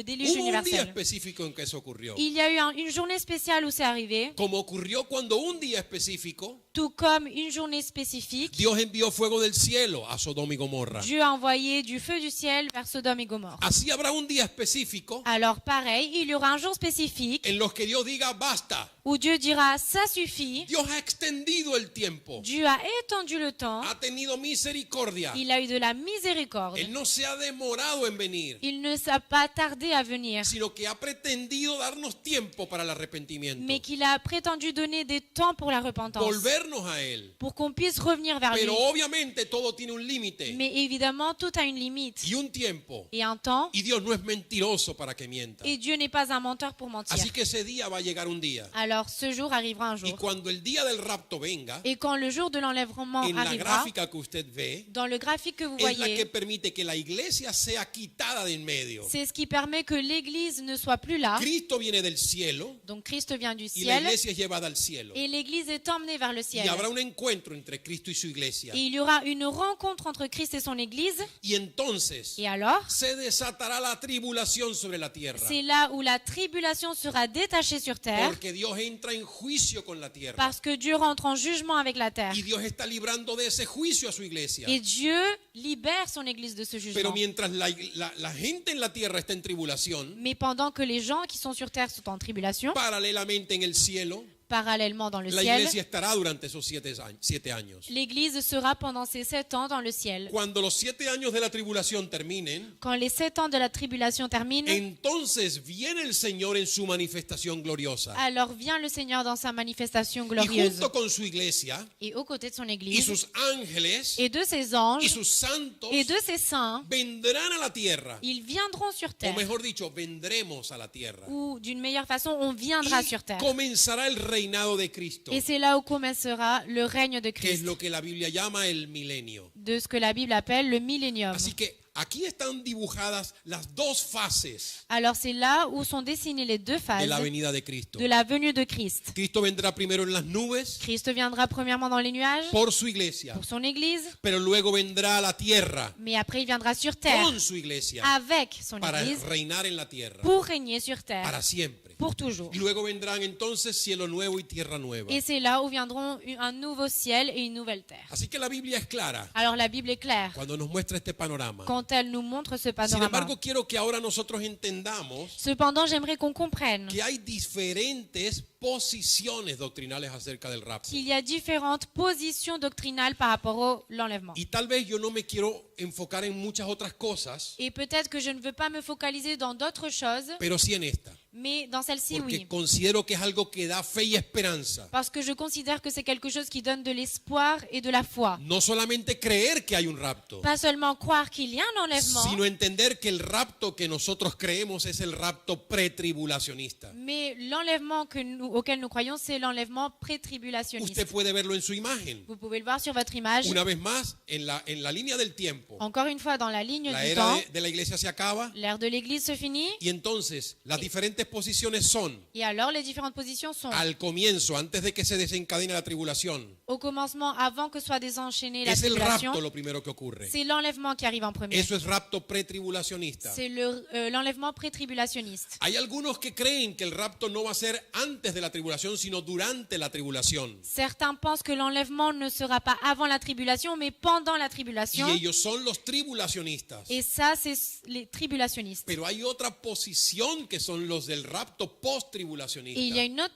déluge Hubo un día universel. específico en que eso ocurrió. Il y a eu une journée spéciale où c'est arrivé, Como ocurrió cuando un día específico tout comme une journée spécifique, Dios envió fuego del cielo a Sodoma y Gomorra. Dieu a envoyé du feu du ciel vers Sodome et Gomorre. Así habrá un día específico Alors pareil, il y aura un jour spécifique en los que Dios diga basta. où Dieu dira ça suffit. Dios ha extendido el tiempo, Dieu a étendu le temps, ha tenido misericordia. il a eu de la miséricorde. Él no se ha demorado en venir, Il ne s'est pas tardé à venir, sino que ha pretendido darnos tiempo para el arrepentimiento, mais qu'il a prétendu donner des temps pour la repentance, volvernos a Él. pour qu'on puisse revenir vers lui. Pero obviamente todo tiene un límite Mais évidemment, tout a une limite y un tiempo. et un temps, Y Dios no es mentiroso para que mienta. et Dieu n'est pas un menteur pour mentir. Así que ese día va a llegar un día. Alors ce jour arrivera un Y jour. cuando el día del rapto venga, Et quand le jour de l'enlèvement en la arrivera, gráfica que usted ve, dans le graphique que vous es la que voyez, permite que la iglesia sea quitada de en medio. c'est ce qui permet que l'Église ne soit plus là. Cristo viene del cielo Donc Christ vient du y la ciel iglesia es llevada al cielo. et l'Église est emmenée vers le Y ciel. habrá un encuentro entre Cristo y su iglesia. Et il y aura une rencontre entre Christ et son Église. Y entonces Et alors, se desatará la tribulación sobre la tierra. c'est là où la tribulation sera détachée sur terre Porque Dios entra en juicio con la tierra. parce que Dieu rentre en jugement avec la terre. Y Dios está librando de ese juicio a su iglesia. Et Dieu libère son Église de ce Pero jugement. mientras la gente en la tierra está en tribulación, Mais pendant que les gens qui sont sur terre sont en tribulation, paralelamente en el cielo, parallèlement dans le la ciel, iglesia estará durante esos 7 años. l'Église sera pendant ces 7 ans dans le ciel. Cuando los 7 años de la tribulación terminen, Quand les 7 ans de la tribulation terminent, entonces viene el Señor en su manifestación gloriosa. alors vient le Seigneur dans sa manifestation Y glorieuse. junto con su iglesia Et aux côtés de son y Église, sus ángeles et de ses y anges, sus santos et de ses saints, vendrán a la tierra. ils viendront sur O terre. mejor dicho, vendremos a la tierra. Ou d'une meilleure façon, on viendra Y sur terre. comenzará el reinado de Cristo, Et c'est là où commencera le règne de que es Christ, lo que la Biblia llama el milenio. de ce que la Bible appelle le millénium. Así que aquí están dibujadas las dos fases Alors c'est là où sont dessinées les deux de phases la venida de Cristo. de la venue de Christ. Cristo vendrá primero en las nubes Christ viendra premièrement dans les nuages por su iglesia, pour son Église, pero luego vendrá a la tierra mais après il viendra sur terre con su iglesia avec son para Église reinar en la tierra pour régner sur terre, para siempre. pour toujours. Y luego vendrán entonces cielo nuevo y tierra nueva. Et c'est là où viendront un nouveau ciel et une nouvelle terre. Así que la Biblia es clara Alors la Bible est claire cuando nos muestra este panorama. quand elle nous montre ce Sin panorama. embargo, quiero que ahora nosotros entendamos Cependant, j'aimerais qu'on comprenne que hay diferentes posiciones doctrinales acerca del rapto. qu'il y a différentes positions doctrinales par rapport à l'enlèvement. Y tal vez yo no me quiero enfocar en muchas otras cosas, Et peut-être que je ne veux pas me focaliser dans d'autres choses, pero sí en esta, mais dans celle-ci, porque oui. considero que es algo que da fe y esperanza. Parce que je considère que c'est quelque chose qui donne de l'espoir et de la foi. No solamente creer que hay un rapto, Pas seulement croire qu'il y a un enlèvement, sino entender que el rapto que nosotros creemos es el rapto pretribulacionista. mais l'enlèvement auquel nous croyons, c'est l'enlèvement pré-tribulationniste. Usted puede verlo en su imagen. Vous pouvez le voir sur votre image. Una vez más, en la línea del tiempo, Encore une fois, dans la ligne la du era temps, de la iglesia se acaba l'ère de l'Église se finit. y entonces las diferentes posiciones son Et alors, les différentes positions sont al comienzo, antes de que se desencadene la tribulación, au commencement, avant que soit désenchaînée la es el tribulation. rapto lo primero que ocurre. C'est l'enlèvement qui arrive en premier. Eso es rapto pretribulacionista. C'est l'enlèvement pré-tribulationniste. Hay algunos que creen que el rapto no va a ser antes de la tribulación, sino durante la tribulación. Certains pensent que l'enlèvement ne sera pas avant la tribulation, mais pendant la Y tribulation. ellos son los tribulacionistas. Et ça, c'est les tribulationnistes. Pero hay otra posición que son los del rapto Et il y a post-tribulacionista, une autre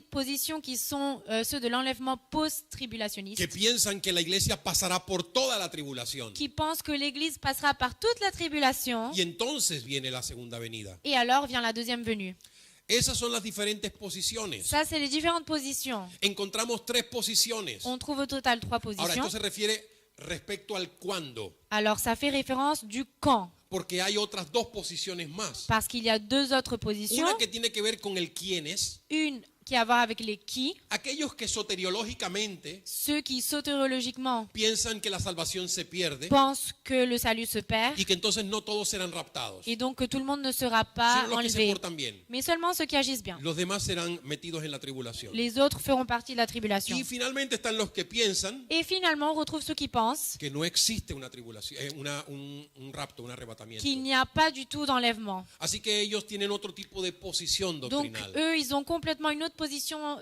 position qui sont ceux de l'enlèvement post-tribulationniste, que piensan que la iglesia pasará por toda la tribulación. qui pensent que l'Église passera par toute la tribulation, Y entonces viene la segunda venida. et alors vient la deuxième venue. Esas son las diferentes posiciones. Ça, c'est les différentes positions. Encontramos tres posiciones. On trouve au total 3 Ahora, positions. esto se refiere respecto al cuándo, Alors, ça fait référence du quand, porque hay otras dos posiciones más. parce qu'il y a deux autres positions. Una que tiene que ver con el quiénes, Une qui a à voir avec les qui, aquellos que soteriológicamente ceux qui soteriologiquement piensan que la salvación se pierde pensent que le salut se perd, y que entonces no todos serán raptados, et donc que tout le monde ne sera pas sino los que se enlevé, portan bien. mais seulement ceux qui agissent bien. Los demás serán metidos en la tribulación. Les autres feront partie de la tribulation. Y finalmente están los que piensan Et finalement, on retrouve ceux qui pensent que no existe una tribulación, un rapto, un arrebatamiento. qu'il n'y a pas du tout d'enlèvement. Así que ellos tienen otro tipo de posición Donc, doctrinal. eux, ils ont complètement une autre position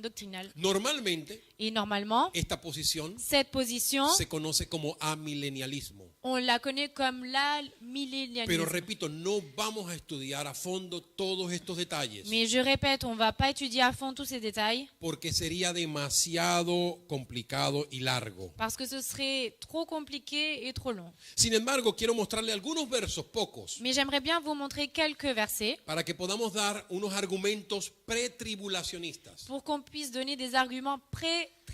doctrinale. Normalmente, Et normalement, esta posición cette position, se conoce como amilenialismo. on la connaît comme la Pero millénialisme. repito, no vamos a estudiar a fondo todos estos detalles Mais je répète, on ne va pas étudier à fond tous ces détails porque sería demasiado complicado y largo. parce que ce serait trop compliqué et trop long. Sin embargo, quiero mostrarle algunos versos, pocos, Mais j'aimerais bien vous montrer quelques versets para que podamos dar unos argumentos pretribulacionistas. pour qu'on puisse donner des arguments Y me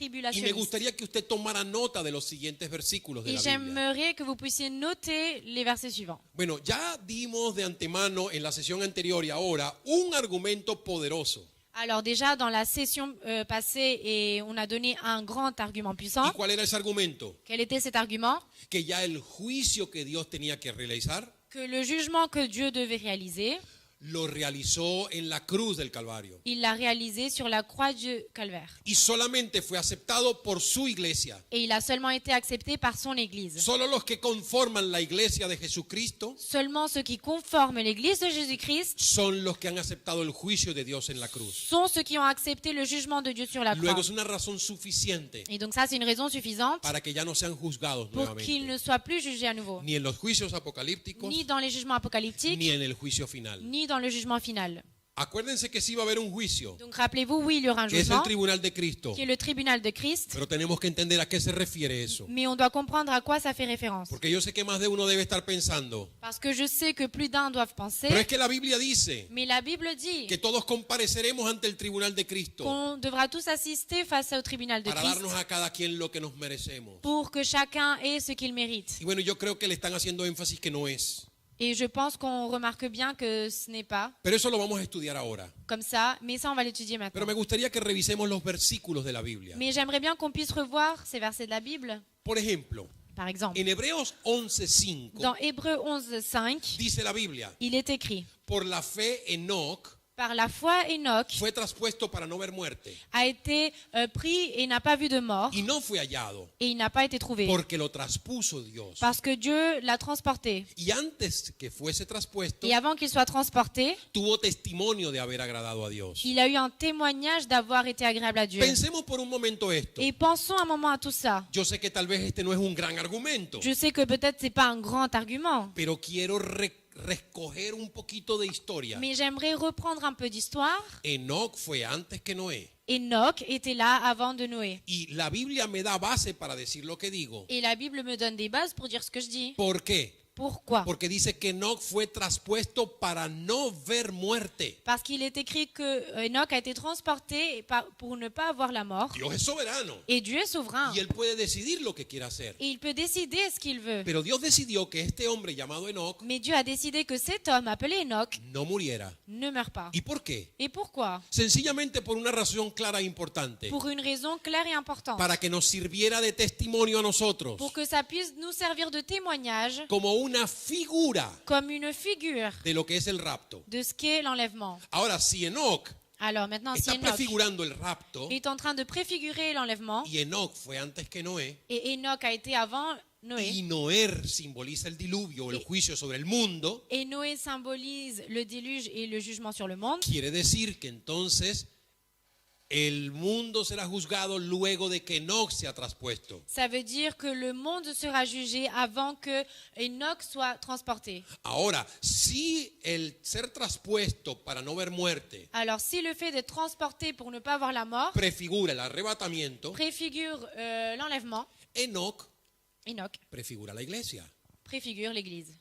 pré-tribulationnistes. gustaría que usted tomara nota de los siguientes versículos de Et la Biblia. j'aimerais que vous puissiez noter les versets suivants. Bueno, ya dimos de antemano en la sesión anterior y ahora un argumento poderoso. Alors déjà, dans la session passée, et on a donné un grand argument puissant. ¿Y cuál era ese argumento? Quel était cet argument? Que ya el juicio que Dios tenía que realizar Que le jugement que Dieu devait réaliser, lo realizó en la cruz del Calvario. il l'a réalisé sur la croix du calvaire. Y solamente fue aceptado por su iglesia. Et il a seulement été accepté par son Église. Solo los que conforman la iglesia de Jesucristo Seulement ceux qui conforment l'Église de Jésus-Christ son los que han aceptado el juicio de Dios en la cruz. sont ceux qui ont accepté le jugement de Dieu sur la croix. Luego es una razón suficiente Et donc ça, c'est une raison suffisante para que ya no sean juzgados pour qu'ils nuevamente, ne soient plus jugés à nouveau. ni en los juicios apocalípticos, Ni dans les jugements apocalyptiques, ni en el juicio final. ni dans le jugement final. Acuérdense que sí va a haber un juicio, Donc rappelez-vous, oui, il y aura un que es el jugement, tribunal de Cristo, qui est le tribunal de Christ, pero tenemos que entender a qué se refiere eso. mais on doit comprendre à quoi ça fait référence. Porque yo sé que más de uno debe estar pensando, Parce que je sais que plus d'un doivent penser, pero es que la Biblia dice mais la Bible dit que todos compareceremos ante el tribunal de Cristo qu'on devra tous assister face au tribunal de para Christ darnos a cada quien lo que nos merecemos. pour que chacun ait ce qu'il mérite. Y bueno, yo creo que le están haciendo énfasis que no es. Et je pense qu'on remarque bien que ce n'est pas Pero eso lo vamos a estudiar ahora. comme ça, mais ça, on va l'étudier Pero maintenant. me gustaría que revisemos los versículos de la Biblia. Mais j'aimerais bien qu'on puisse revoir ces versets de la Bible. Por ejemplo, Par exemple, en Hebreos 11:5 dans Hébreux 11:5, dice la Biblia, il est écrit: por la fe Enoc par la foi, Enoch fue traspuesto para no ver muerte a été pris et n'a pas vu de mort, y no fue hallado et il n'a pas été trouvé, porque lo traspuso Dios. parce que Dieu l'a transporté. Y antes que fuese traspuesto, Et avant qu'il soit transporté, tuvo testimonio de haber agradado a Dios. il a eu un témoignage d'avoir été agréable à Dieu. Pensemos por un momento esto. Et pensons un moment à tout ça. Yo sé que tal vez este no es un gran argumento, Je sais que peut-être c'est pas un grand argument, pero quiero recoger un poquito de historia. mais j'aimerais reprendre un peu d'histoire. Enoc fue antes que Noé. Enoch était là avant de Noé. Y la Biblia me da base para decir lo que digo. Et la Bible me donne des bases pour dire ce que je dis. ¿Por qué? Pourquoi? Porque dice que Enoc fue traspuesto para no ver muerte. Parce qu'il est écrit que Enoch a été transporté pour ne pas avoir la mort. Dios es soberano Et Dieu est souverain. y él puede decidir lo que quiere hacer. Et il peut décider ce qu'il veut. Pero Dios decidió que este hombre llamado Enoc Mais Dieu a décidé que cet homme appelé Enoch no muriera. ne meurt pas. ¿Y por qué? Et pourquoi? Sencillamente por una razón clara e importante. Pour une raison claire et importante. Para que nos sirviera de testimonio a nosotros. Pour que ça puisse nous servir de témoignage, Como una figura comme une figure de lo que es el rapto. de ce qu'est l'enlèvement. Ahora, si Enoc Alors maintenant, si está Enoch prefigurando el rapto est en train de préfigurer l'enlèvement, y Enoc fue antes que Noé, et Enoch a été avant Noé, y Noé simboliza el diluvio o el juicio sobre el mundo, et Noé symbolise le déluge et le jugement sur le monde, quiere decir que entonces el mundo será juzgado luego de que Enoc sea traspuesto. ça veut dire que le monde sera jugé avant que Enoch soit transporté. Ahora, si el ser traspuesto para no ver muerte Alors si le fait d'être transporté pour ne pas voir la mort prefigura el arrebatamiento, préfigure l'enlèvement, Enoc Enoch prefigura la iglesia. préfigure l'Église.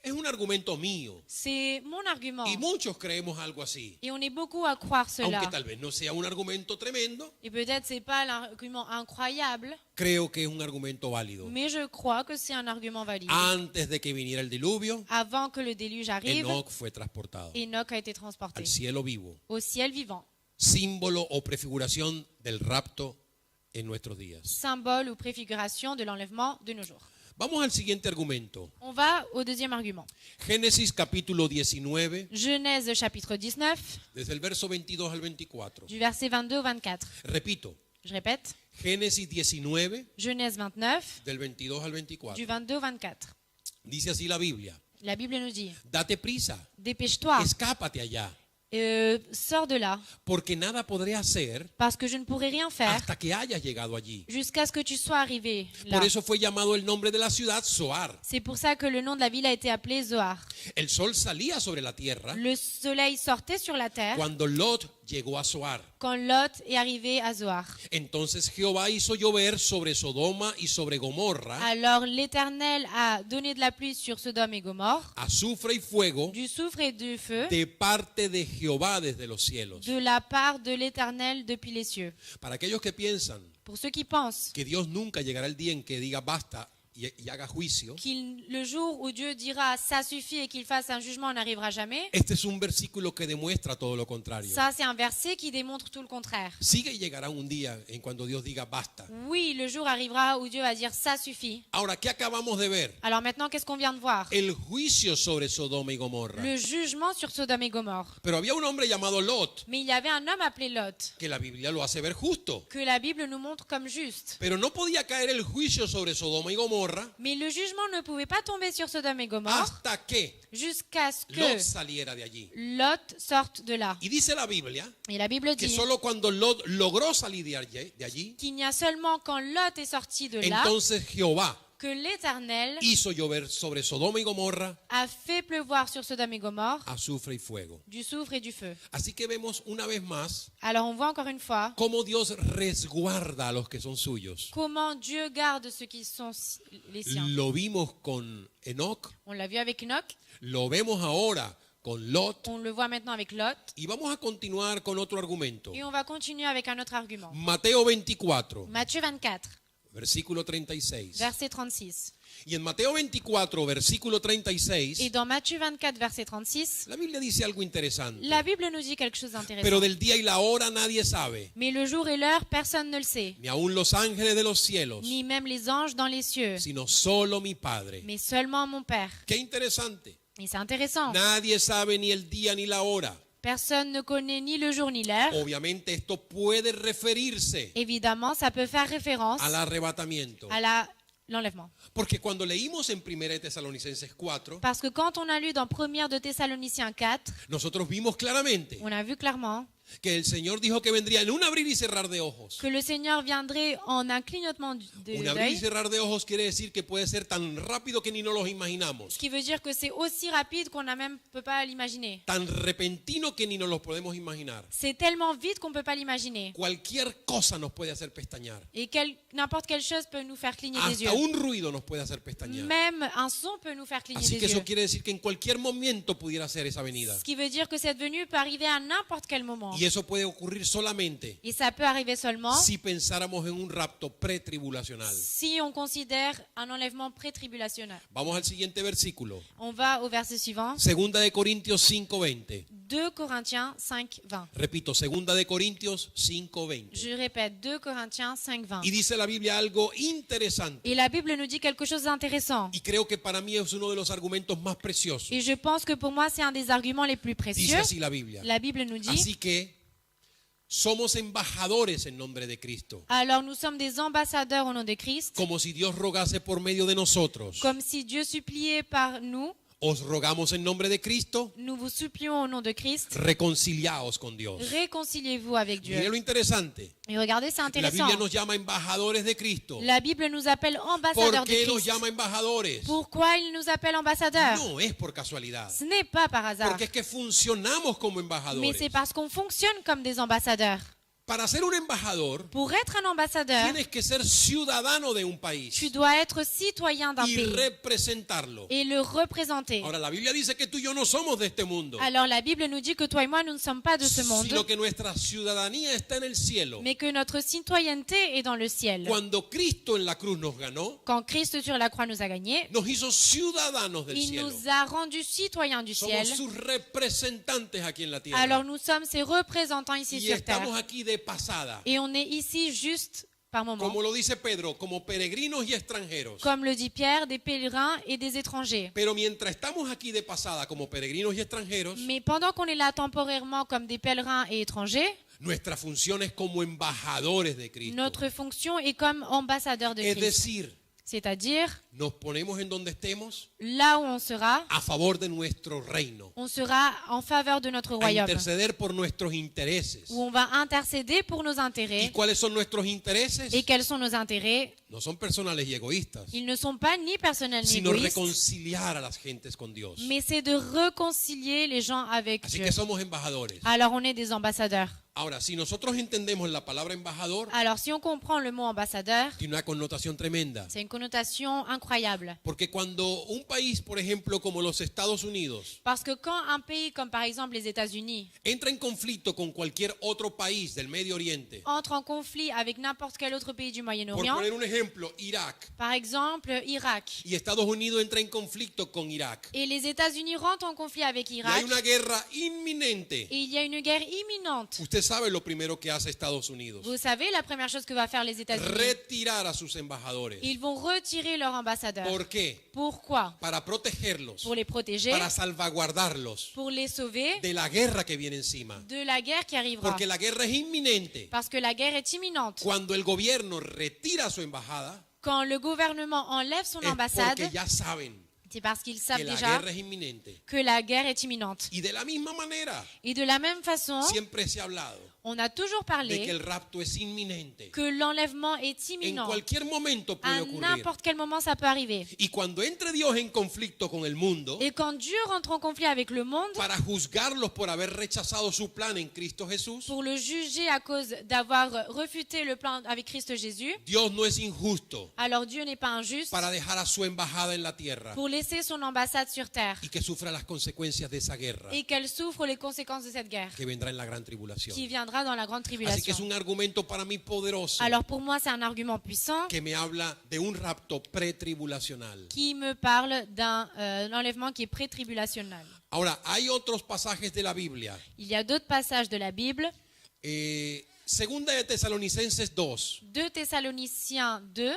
Es un argumento mío C'est mon argument. y muchos creemos algo así. Et on est beaucoup à croire cela. Aunque tal vez no sea un argumento tremendo, Et peut-être c'est pas l'argument incroyable, creo que es un argumento válido. mais je crois que c'est un argument valide. Antes de que viniera el diluvio, Avant que le déluge arrive, Enoc fue transportado Enoch a été transporté al cielo vivo, au ciel vivant, símbolo o prefiguración del rapto en nuestros días. symbole ou préfiguration de l'enlèvement de nos jours. Vamos al siguiente argumento. On va au deuxième argument. Génesis capítulo 19, Genèse chapitre 19, desde el verso 22 al 24. du verset 22 au 24. Repito, Je répète, Génesis 19, Genèse 29, del 22 al 24. du 22 au 24. Dice así la Biblia, La Bible nous dit, date prisa, dépêche-toi, escápate allá, sors de là, porque nada podré hacer parce que je ne pourrai rien faire hasta que hayas llegado allí. jusqu'à ce que tu sois arrivé là. Por eso fue llamado el nombre de la ciudad Zoar. C'est pour ça que le nom de la ville a été appelé Zoar. El sol salía sobre la tierra Le soleil sortait sur la terre cuando Lot llegó a Zoar. quand Lot est arrivé à Zoar. Entonces Jehová hizo llover sobre Sodoma y sobre Gomorra Alors l'Éternel a donné de la pluie sur Sodome et Gomorre, azufre y fuego du soufre et du feu, de parte de Jehová desde los cielos. de la part de l'Éternel depuis les cieux. Para aquellos que piensan Pour ceux qui pensent que Dios nunca llegará el día en que diga basta y haga juicio, le jour où Dieu dira ça suffit et qu'il fasse un jugement n'arrivera jamais, este es un versículo que demuestra todo lo contrario. ça c'est un verset qui démontre tout le contraire. Sigue y llegará un día en cuando Dios diga basta. Oui, le jour arrivera où Dieu va dire ça suffit. Ahora, ¿qué acabamos de ver? Alors maintenant, qu'est-ce qu'on vient de voir? El juicio sobre Sodoma y Gomorra. Le jugement sur Sodome et Gomorre. Pero había un hombre llamado Lot, Mais il y avait un homme appelé Lot, que la Biblia lo hace ver justo. que la Bible nous montre comme juste. Pero no podía caer el juicio sobre Sodoma y Gomorra Mais le jugement ne pouvait pas tomber sur Sodome et Gomorre hasta que jusqu'à ce Lot que saliera de allí. Lot sorte de là. Y dice la Biblia Et la Bible que dit solo cuando Lot logró salir de allí, qu'il n'y a seulement quand Lot est sorti de là entonces Jehová que l'Éternel hizo llover sobre Sodoma y Gomorra a fait pleuvoir sur Sodome et Gomorre azufre y fuego. du soufre et du feu. Así que vemos una vez más Alors on voit encore une fois cómo Dios resguarda a los que son suyos. comment Dieu garde ceux qui sont les siens. Lo vimos con Enoc, On l'a vu avec Enoch, lo vemos ahora con Lot on le voit maintenant avec Lot, y vamos a continuar con otro argumento. et on va continuer avec un autre argument. Mateo 24, Matthieu 24, versículo 36. verset 36. Y en Mateo 24, versículo 36, Et dans Matthieu 24, verset 36, la Biblia dice algo interesante. la Bible nous dit quelque chose Pero d'intéressant. del día y la hora nadie sabe, Mais le jour et l'heure, personne ne le sait, ni aun los ángeles de los cielos, ni même les anges dans les cieux, sino solo mi Padre. mais seulement mon Père. Qué interesante. Et c'est intéressant. Nadie sabe ni el día ni la hora. Personne ne connaît ni le jour ni l'heure. Obviamente esto puede referirse Évidemment, ça peut faire référence al arrebatamiento. à l'enlèvement. Porque cuando leímos en 1 de Tesalonicenses 4, Parce que quand on a lu dans 1 de Thessaloniciens 4, nosotros vimos claramente on a vu clairement que el Señor dijo que vendría en un abrir y cerrar de ojos. que le Seigneur viendrait en un clignotement Un abrir y d'œil, cerrar de ojos quiere decir que puede ser tan rápido que ni nos los imaginamos. ce qui veut dire que c'est aussi rapide qu'on ne même peut pas l'imaginer. Tan repentino que ni nos los podemos imaginar. C'est tellement vite qu'on ne peut pas l'imaginer. Cualquier cosa nos puede hacer pestañear. Et n'importe quelle chose peut nous faire cligner des yeux. Hasta un ruido nos puede hacer pestañear. Même un son peut nous faire cligner Así des que eso yeux. quiere decir que en cualquier momento pudiera ser esa venida. Ce qui veut dire que cette venue peut arriver à n'importe quel moment. Y eso puede ocurrir solamente Et ça peut arriver seulement si pensáramos en un rapto pretribulacional. si on considère un enlèvement pré-tribulationnel. Vamos al siguiente versículo. On va au verset suivant. Segunda de Corintios 5:20. 2 Corinthiens 5, 20. Repito, Segunda de Corintios 5:20. Je répète, 2 Corinthiens 5, 20. Y dice la Biblia algo interesante. Et la Bible nous dit quelque chose d'intéressant. Y creo que para mí es uno de los argumentos más preciosos. Et je pense que pour moi, c'est un des arguments les plus Dice précieux. así la Biblia. La Bible nous dit, Así que somos embajadores en nombre de Cristo. alors nous sommes des ambassadeurs au nom de Christ, Como si Dios rogase por medio de nosotros. comme si Dieu suppliait par nous. Os rogamos en nombre de Cristo, Nous vous supplions au nom de Christ, reconciliaos con Dios. réconciliez-vous avec Mire Dieu. lo interesante. Et regardez, c'est La intéressant. Biblia nos llama embajadores de Cristo. La Bible nous appelle ¿Por ambassadeurs de qué nos Christ. llama embajadores? Pourquoi il nous appelle ambassadeurs? No es por casualidad. Ce n'est pas par hasard, Porque es que funcionamos como mais embajadores. c'est parce qu'on fonctionne comme des ambassadeurs. Para ser un embajador, Pour être un ambassadeur, tienes que ser ciudadano de un país tu dois être citoyen d'un y pays representarlo. et le représenter. Ahora, la Biblia dice que tú y yo no somos de este mundo, Alors la Bible nous dit que toi et moi, nous ne sommes pas de ce monde, sino que nuestra ciudadanía está en el cielo. mais que notre citoyenneté est dans le ciel. Cuando Cristo en la cruz nos ganó, Quand Christ sur la croix nous a gagnés, nos hizo ciudadanos del il cielo. nous a rendus citoyens du ciel. Somos sus representantes aquí en la tierra. Alors nous sommes ses représentants ici Y sur terre. estamos aquí de pasada. Et on est ici juste par moment. Como lo dice Pedro, como peregrinos y extranjeros. Comme le dit Pierre, des pèlerins et des étrangers. Pero mientras estamos aquí de pasada como peregrinos y extranjeros, Mais pendant qu'on est là temporairement comme des pèlerins et étrangers, nuestra función es como embajadores de Cristo. notre fonction est comme ambassadeur de Es Christ. decir, C'est-à-dire, nos ponemos en donde estemos là où on sera a favor de nuestro reino, en faveur de notre a royaume, interceder por nuestros intereses. où on va intercéder pour nos ¿Y intérêts. cuáles son nuestros intereses? Et quels sont nos intérêts? No son personales y egoístas, Ils ne sont pas ni personnels ni sino égoïstes, reconciliar a las gentes con Dios. mais c'est de réconcilier les gens avec Así Dieu. que somos embajadores. Alors on est des ambassadeurs. Ahora, si nosotros entendemos la palabra embajador, Alors si on comprend le mot ambassadeur, tiene una connotación tremenda. c'est une connotation incroyable. Porque cuando un país, por ejemplo, como los Estados Unidos, Parce que quand un pays comme par exemple les États-Unis entra en conflicto con cualquier otro país del Medio Oriente, entre en conflit avec n'importe quel autre pays du por Moyen-Orient, poner un ejemplo, Irak, par exemple Irak, y Estados Unidos entra en conflicto con Irak, et les États-Unis rentrent en conflit avec y Irak, hay una guerra inminente, et il y a une guerre imminente. usted sabe lo primero que hace Estados Unidos: Vous savez, la première chose que va faire les États-Unis, retirar a sus embajadores. ils vont retirer leur ambassadeur. ¿Por qué? Pourquoi? Para protegerlos, Pour les protéger, para salvaguardarlos pour les sauver de la guerra que viene encima. de la guerre qui arrivera. Porque la guerra es inminente. Parce que la guerre est imminente. Cuando el gobierno retira su embajada, Quand le gouvernement enlève son es ambassade, porque ya saben c'est parce qu'ils que savent la déjà guerra es inminente. que la guerre est imminente. Y de la misma manera, Et de la même façon, siempre se ha hablado on a toujours de que parlé el rapto es inminente. que l'enlèvement est En imminent. cualquier momento puede À ocurrir. n'importe quel moment, ça peut arriver. Y cuando entre Dios en conflicto con el mundo, Et quand Dieu rentre en conflit avec le monde, para juzgarlos por haber rechazado su plan en Cristo Jesús, pour le juger à cause d'avoir refuté le plan avec Christ Jésus, Dios no es injusto alors Dieu n'est pas injuste para dejar a su embajada en la tierra pour laisser son ambassade sur terre y que sufra las consecuencias de esa guerra et qu'elle souffre les conséquences de cette guerre que vendrá en la gran tribulación. qui viendra sera dans la grande Así que es tribulation. un argumento para mí poderoso Alors pour moi, c'est un argument puissant que me habla de un rapto pretribulacional. qui me parle d'un enlèvement qui est pré-tribulationnel. Ahora, hay otros pasajes de la Biblia. Il y a d'autres passages de la Bible. Segunda de Tesalonicenses 2. 2 Thessaloniciens 2.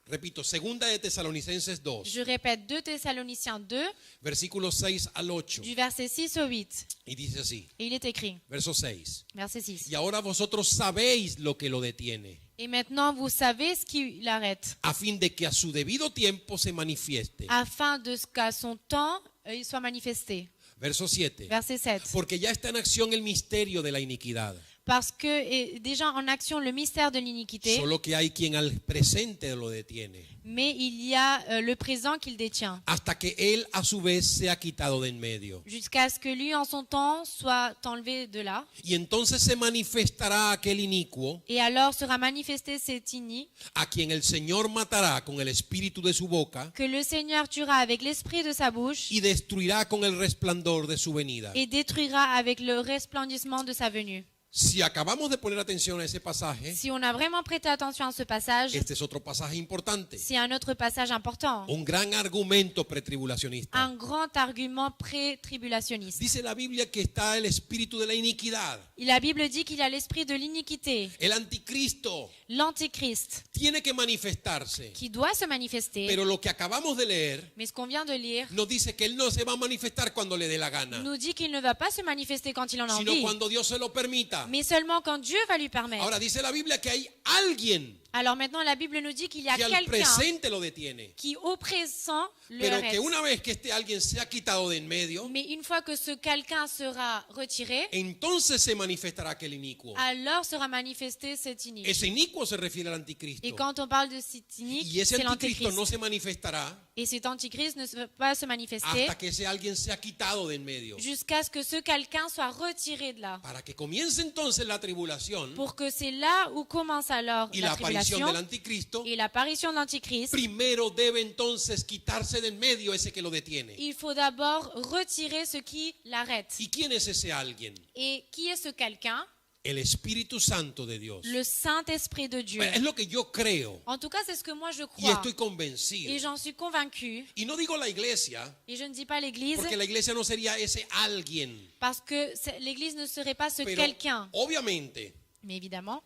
Repito, segunda de Tesalonicenses 2, Je répète, 2 Thessaloniciens 2, versículos 6 al 8. du verset 6 au 8. Y dice así, Et il est écrit, verso 6. verset 6. Y ahora vosotros sabéis lo que lo detiene, Et maintenant, vous savez ce qui l'arrête, a fin de que a su debido tiempo se manifieste. afin de ce qu'à son temps, il soit manifesté. Verso 7. Verset 7. Porque ya está en acción el misterio de la iniquidad, Parce que est déjà en action le mystère de l'iniquité, solo que hay quien al presente lo detiene, mais il y a le présent qu'il détient, hasta que él a su vez sea quitado de en medio. jusqu'à ce que lui, en son temps, soit enlevé de là. Y entonces se manifestará aquel inicuo, Et alors sera manifesté cet inique a quien el Señor matará con el espíritu de su boca que le Seigneur tuera avec l'esprit de sa bouche y destruirá con el resplandor de su venida. et détruira avec le resplendissement de sa venue. Si acabamos de poner atención a ese pasaje, Si on a vraiment prêté attention à ce passage, este es otro pasaje importante, c'est un autre passage important, un gran argumento pretribulacionista. un grand argument pré-tribulationniste. Dice la Biblia que está el espíritu de la iniquidad. La Bible dit qu'il y a l'esprit de l'iniquité, El anticristo l'antichrist, tiene que manifestarse, qui doit se manifester. pero lo que acabamos de leer Mais ce qu'on vient de lire nos dice que él no se va a manifestar cuando le dé la gana, nous dit qu'il ne va pas se manifester quand il en a sino envie, cuando Dios se lo permita. mais seulement quand Dieu va lui permettre. Ahora dice la Biblia que hay alguien Alors maintenant, la Bible nous dit qu'il y a que al quelqu'un presente lo detiene, qui au présent le pero que arrête. una vez que este alguien sea quitado de en medio, Mais une fois que ce quelqu'un sera retiré, entonces se manifestará aquel inicuo. alors sera manifesté cet inique. Ese inicuo se refiere al anticristo. Et quand on parle de cet inique, Y ese c'est anticristo l'antéchrist. no se manifestará Et cet antichrist ne va pas se manifester hasta que ese alguien sea quitado de en medio. jusqu'à ce que ce quelqu'un soit retiré de là. Para que comience entonces la tribulación Pour que c'est là où commence alors y la la aparición tribulation del anticristo, et l'apparition de l'antichrist. primero debe entonces quitarse de en medio ese que lo detiene. Il faut d'abord retirer ce qui l'arrête. ¿Y quién es ese alguien? Et qui est ce quelqu'un? El Espíritu Santo de Dios. Le Saint-Esprit de Dieu. Es lo que yo creo En tout cas, c'est ce que moi je y crois. estoy convencido. Et j'en suis convaincue. Y no digo la iglesia, Et je ne dis pas l'Église, porque la iglesia no sería ese alguien. parce que l'Église ne serait pas ce Pero quelqu'un. obviamente, Mais évidemment,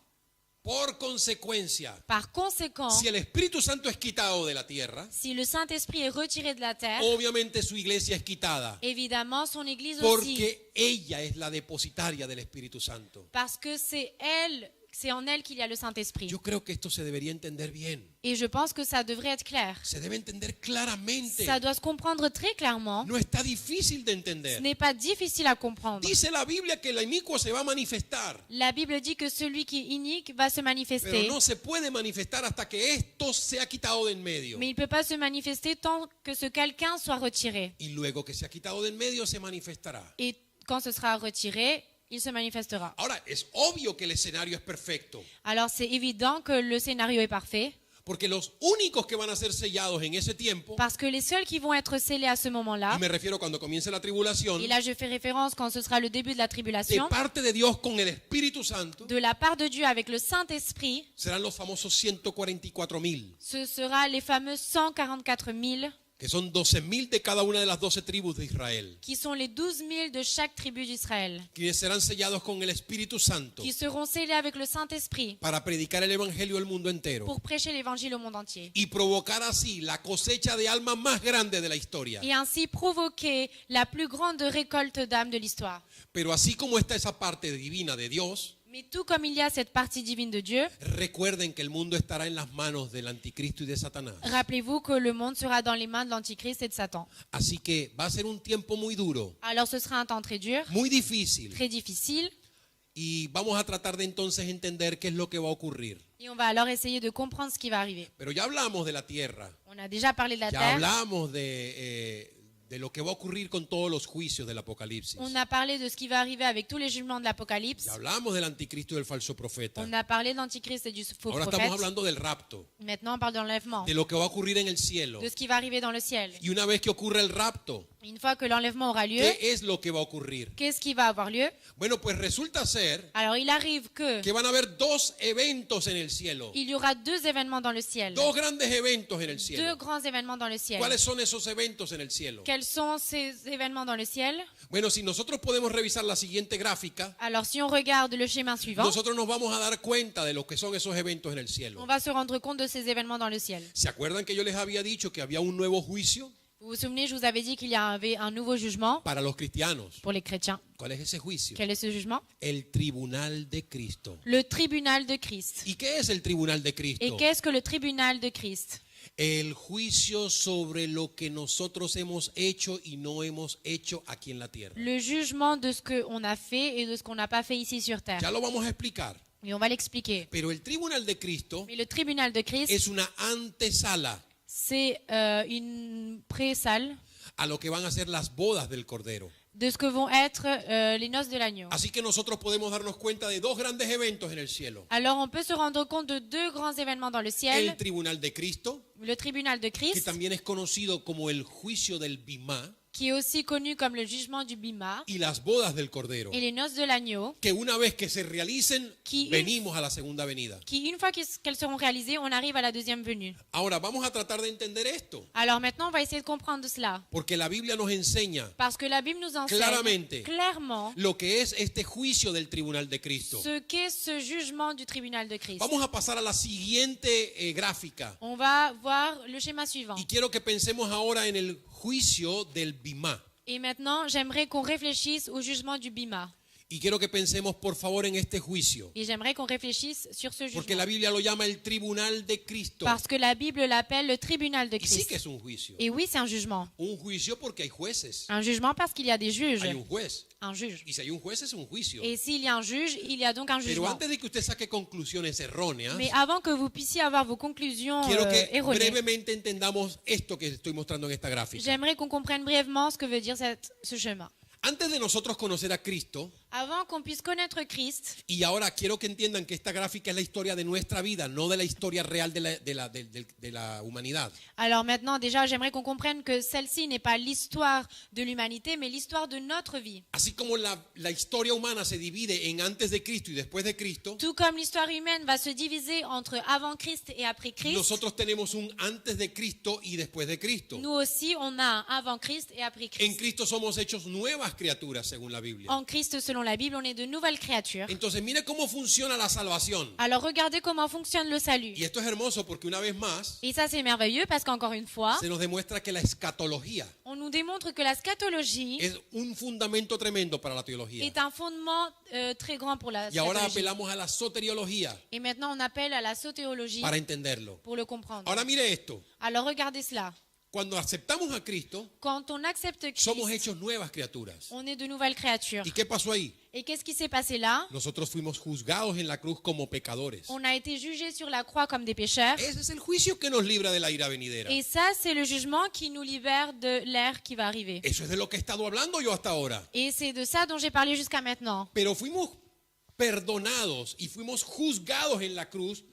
por consecuencia, par conséquent, si el Espíritu Santo es quitado de la tierra, si le Saint-Esprit est retiré de la terre, obviamente su iglesia es quitada, évidemment son Église aussi. porque ella es la depositaria del Espíritu Santo. Parce que c'est elle, c'est en elle qu'il y a le Saint-Esprit. Yo creo que esto se debería entender bien. Et je pense que ça devrait être clair. Se debe entender claramente. Ça doit se comprendre très clairement. No está difícil de Ce entender. n'est pas difficile à comprendre. Dice la Biblia que el inicuo se va a manifestar, La Bible dit que celui qui est inique va se pero manifester. no se puede manifestar hasta que esto sea quitado de en medio. Mais il ne peut pas se manifester tant que ce quelqu'un soit retiré. Y luego que sea quitado de en medio se manifestará. Et quand ce sera retiré, il se manifestera. Ahora, es obvio que el escenario es perfecto, Alors c'est évident que le scénario est parfait, porque los únicos que van a ser sellados en ese tiempo, parce que les seuls qui vont être scellés à ce moment-là, y me refiero cuando comience la tribulación, et là je fais référence quand ce sera le début de la de tribulation, parte de Dios con el Espíritu Santo, de la part de Dieu avec le Saint-Esprit, serán los famosos 144,000, ce sera les fameux 144 000 que son 12,000 de cada una de las 12 tribus de Israel, qui sont les 12 000 de chaque tribu d'Israël, quienes serán sellados con el Espíritu Santo qui seront scellés avec le Saint-Esprit para predicar el Evangelio al mundo entero pour prêcher l'évangile au monde entier. y provocar así la cosecha de almas más grande de la historia. Et ainsi provoquer la plus grande récolte d'âmes de l'histoire. Pero así como está esa parte divina de Dios, Mais tout comme il y a cette partie divine de Dieu, recuerden que el mundo estará en las manos del anticristo y de Satanás. rappelez-vous que le monde sera dans les mains de l'Antichrist et de Satan. Así que va a ser un tiempo muy duro, Alors ce sera un temps très dur, muy difícil, très difficile, y vamos a tratar de entonces entender qué es lo que va a ocurrir. et on va alors essayer de comprendre ce qui va arriver. Pero ya hablamos de la tierra, On a déjà parlé de la ya terre, hablamos de lo que va a ocurrir con todos los juicios del Apocalipsis. on a parlé de ce qui va arriver avec tous les jugements de l'Apocalypse, Ya hablamos del anticristo y del falso profeta. on a parlé de l'Antichrist et du faux Ahora prophète. estamos hablando del rapto, Maintenant on parle d'enlèvement, de lo que va a ocurrir en el cielo. de ce qui va arriver dans le ciel. Y una vez que ocurra el rapto, Une fois que l'enlèvement aura lieu, ¿qué es lo que va a ocurrir? qu'est-ce qui va avoir lieu? Bueno, pues resulta ser Alors il arrive que que van a haber dos eventos en el cielo. il y aura deux événements dans le ciel. Dos grandes eventos en el Deux cielo. grands événements dans le ciel. ¿Cuáles son esos eventos en el cielo? Quels sont ces événements dans le ciel? Bueno, si nosotros podemos revisar la siguiente gráfica, Alors si on regarde le schéma suivant, nosotros nos vamos a dar cuenta de lo que son esos eventos en el cielo. on va se rendre compte de ces événements dans le ciel. ¿Se acuerdan que yo les había dicho que había un nuevo juicio Vous vous souvenez, je vous avais dit qu'il y avait un nouveau jugement para los cristianos? pour les chrétiens. ¿Cuál es ese juicio? Quel est ce jugement? El tribunal de Cristo. Le tribunal de Christ. ¿Y qué es el tribunal de Et Cristo? qu'est-ce que le tribunal de Christ? El juicio sobre lo que nosotros hemos hecho y no hemos hecho aquí en la tierra. Le jugement de ce qu'on a fait et de ce qu'on n'a pas fait ici sur terre. Ya lo vamos a explicar. Et on va l'expliquer. Pero el tribunal de Cristo Mais le tribunal de Christ, es una antesala c'est une pré-salle a lo que van a ser las bodas del Cordero. de ce que vont être les noces de l'agneau. Así que nosotros podemos darnos cuenta de dos grandes eventos en el cielo. Alors on peut se rendre compte de deux grands événements dans le El ciel. tribunal de Cristo, Le tribunal de que Christ, también es conocido como el juicio del Bimá, qui est aussi connu comme le jugement du Bima, y las bodas del Cordero, et les noces de l'agneau, que una vez que se realicen, Qui- venimos a la segunda venida. qui une fois qu'elles seront réalisées, on arrive à la deuxième venue. Ahora vamos a tratar de entender esto, Alors maintenant, on va essayer de comprendre cela. porque la Biblia nos enseña Parce que la Bible nous enseigne Claramente. clairement lo que es este juicio del tribunal de Cristo. ce qu'est ce jugement du tribunal de Christ. Vamos a pasar a la siguiente gráfica, On va voir le schéma suivant. y quiero que pensemos ahora en el juicio del Bimá. Et maintenant, j'aimerais qu'on réfléchisse au jugement du Bima. Y quiero que pensemos, por favor, en este juicio, Et j'aimerais qu'on réfléchisse sur ce porque la jugement. Biblia lo llama el tribunal de Cristo. Parce que la Bible l'appelle le tribunal de Y sí que Christ. es un juicio. Et oui, c'est un jugement. Un juicio porque hay jueces, Un jugement parce qu'il y a des juges. hay un juez. Un juge. Y si hay un juez es un juicio. Et s'il y a un juge, il y a donc un Pero jugement. antes de que usted saque conclusiones erróneas, Mais avant que vous puissiez avoir vos conclusions quiero que erronées, brevemente entendamos esto que estoy mostrando en esta gráfica. j'aimerais qu'on comprenne brièvement ce que veut dire ce chemin. Antes de nosotros conocer a Cristo, Avant qu'on puisse connaître Christ, y ahora quiero que entiendan que esta gráfica es la historia de nuestra vida, no de la historia real de la humanidad. alors maintenant déjà j'aimerais qu'on comprenne que celle-ci n'est pas l'histoire de l'humanité, mais l'histoire de notre vie. Así como la historia humana se divide en antes de Cristo y después de Cristo, Tout comme l'histoire humaine va se diviser entre avant Christ et après Christ, nosotros tenemos un antes de Cristo y después de Cristo. nous aussi on a un avant Christ et après En Christ. Cristo somos hechos nuevas criaturas, según la Biblia. En Christ, selon la Bible, on est de nouvelles créatures. Entonces, mire cómo funciona la salvación. Alors regardez comment fonctionne le salut. Y esto es hermoso porque una vez más Et ça c'est merveilleux parce qu'encore une fois, se nos demuestra que la escatología on nous démontre que la scatologie es un fundamento tremendo para la teología. est un fondement très grand pour la Y ahora scatologie. apelamos a la soteriología Et maintenant on appelle à la sotéologie para entenderlo. pour le comprendre. Ahora mire esto. Alors regardez cela. Cuando aceptamos a Cristo, Quand on accepte somos Christ, hechos nuevas criaturas. on est de nouvelles créatures. ¿Y qué pasó ahí? Et qu'est-ce qui s'est passé là? Nosotros fuimos juzgados en la cruz como pecadores. On a été jugés sur la croix comme des pécheurs. Ese es el juicio que nos libra de la ira venidera. Et ça, c'est le jugement qui nous libère de l'ère qui va arriver. Eso es de lo que he estado hablando yo hasta ahora. Et c'est de ça dont j'ai parlé jusqu'à maintenant. Pero fuimos perdonados y fuimos juzgados en la cruz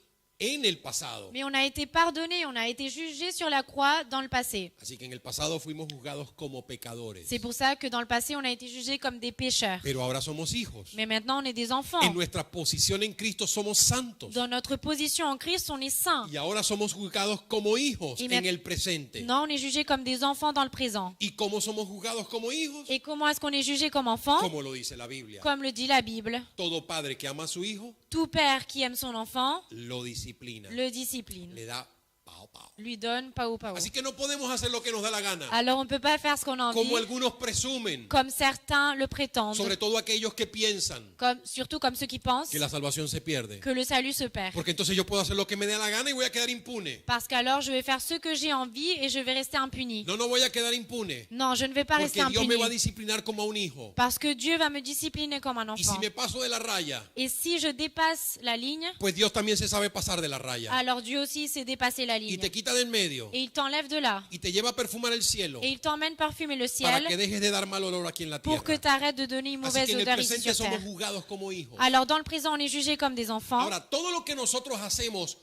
en el pasado. Mais on a été pardonné, on a été jugé sur la croix dans le passé. Así que en el pasado fuimos juzgados como pecadores. C'est pour ça que dans le passé, on a été jugé comme des pécheurs. Pero ahora somos hijos. Mais maintenant, on est des enfants. En nuestra posición en Cristo somos santos. Dans notre position en Christ, on est saints. Y ahora somos juzgados como hijos Y en el presente. Non, on est jugé comme des enfants dans le présent. ¿Y cómo somos juzgados como hijos? Et comment est-ce qu'on est jugé comme enfant? Como lo dice la Biblia. Comme le dit la Bible. Todo padre que ama a su hijo Tout père qui aime son enfant lo disciplina. le discipline, Le da pao pao. lui donne pao pao. Así que no podemos hacer lo que nos da la gana. Alors on ne peut pas faire ce qu'on a envie, Como algunos presumen. comme certains le prétendent, Sobre todo aquellos que piensan surtout comme ceux qui pensent que la salvación se pierde. que le salut se perd. Porque entonces yo puedo hacer lo que me dé la gana y voy a quedar impune. Parce qu'alors je vais faire ce que j'ai envie et je vais rester impuni. No, no voy a quedar impune. Non, je ne vais pas rester Porque Dios me impuni. va a disciplinar como a un hijo. Parce que Dieu va me discipliner comme un Y enfant. si me paso de la raya, Et si je dépasse la ligne, pues Dios también se sabe pasar de la raya. alors Dieu aussi sait dépasser la Y ligne. te quita del medio. Et il t'enlève de là. Y te lleva a perfumar el cielo. Et il t'emmène parfumer le Para que ciel dejes de dar mal olor aquí en la pour que tierra. tu arrêtes de donner une Así mauvaise que en el odeur ici presente sur somos terre. juzgados como hijos. Alors dans le présent, on est jugé comme des enfants. Ahora, todo lo que nosotros hacemos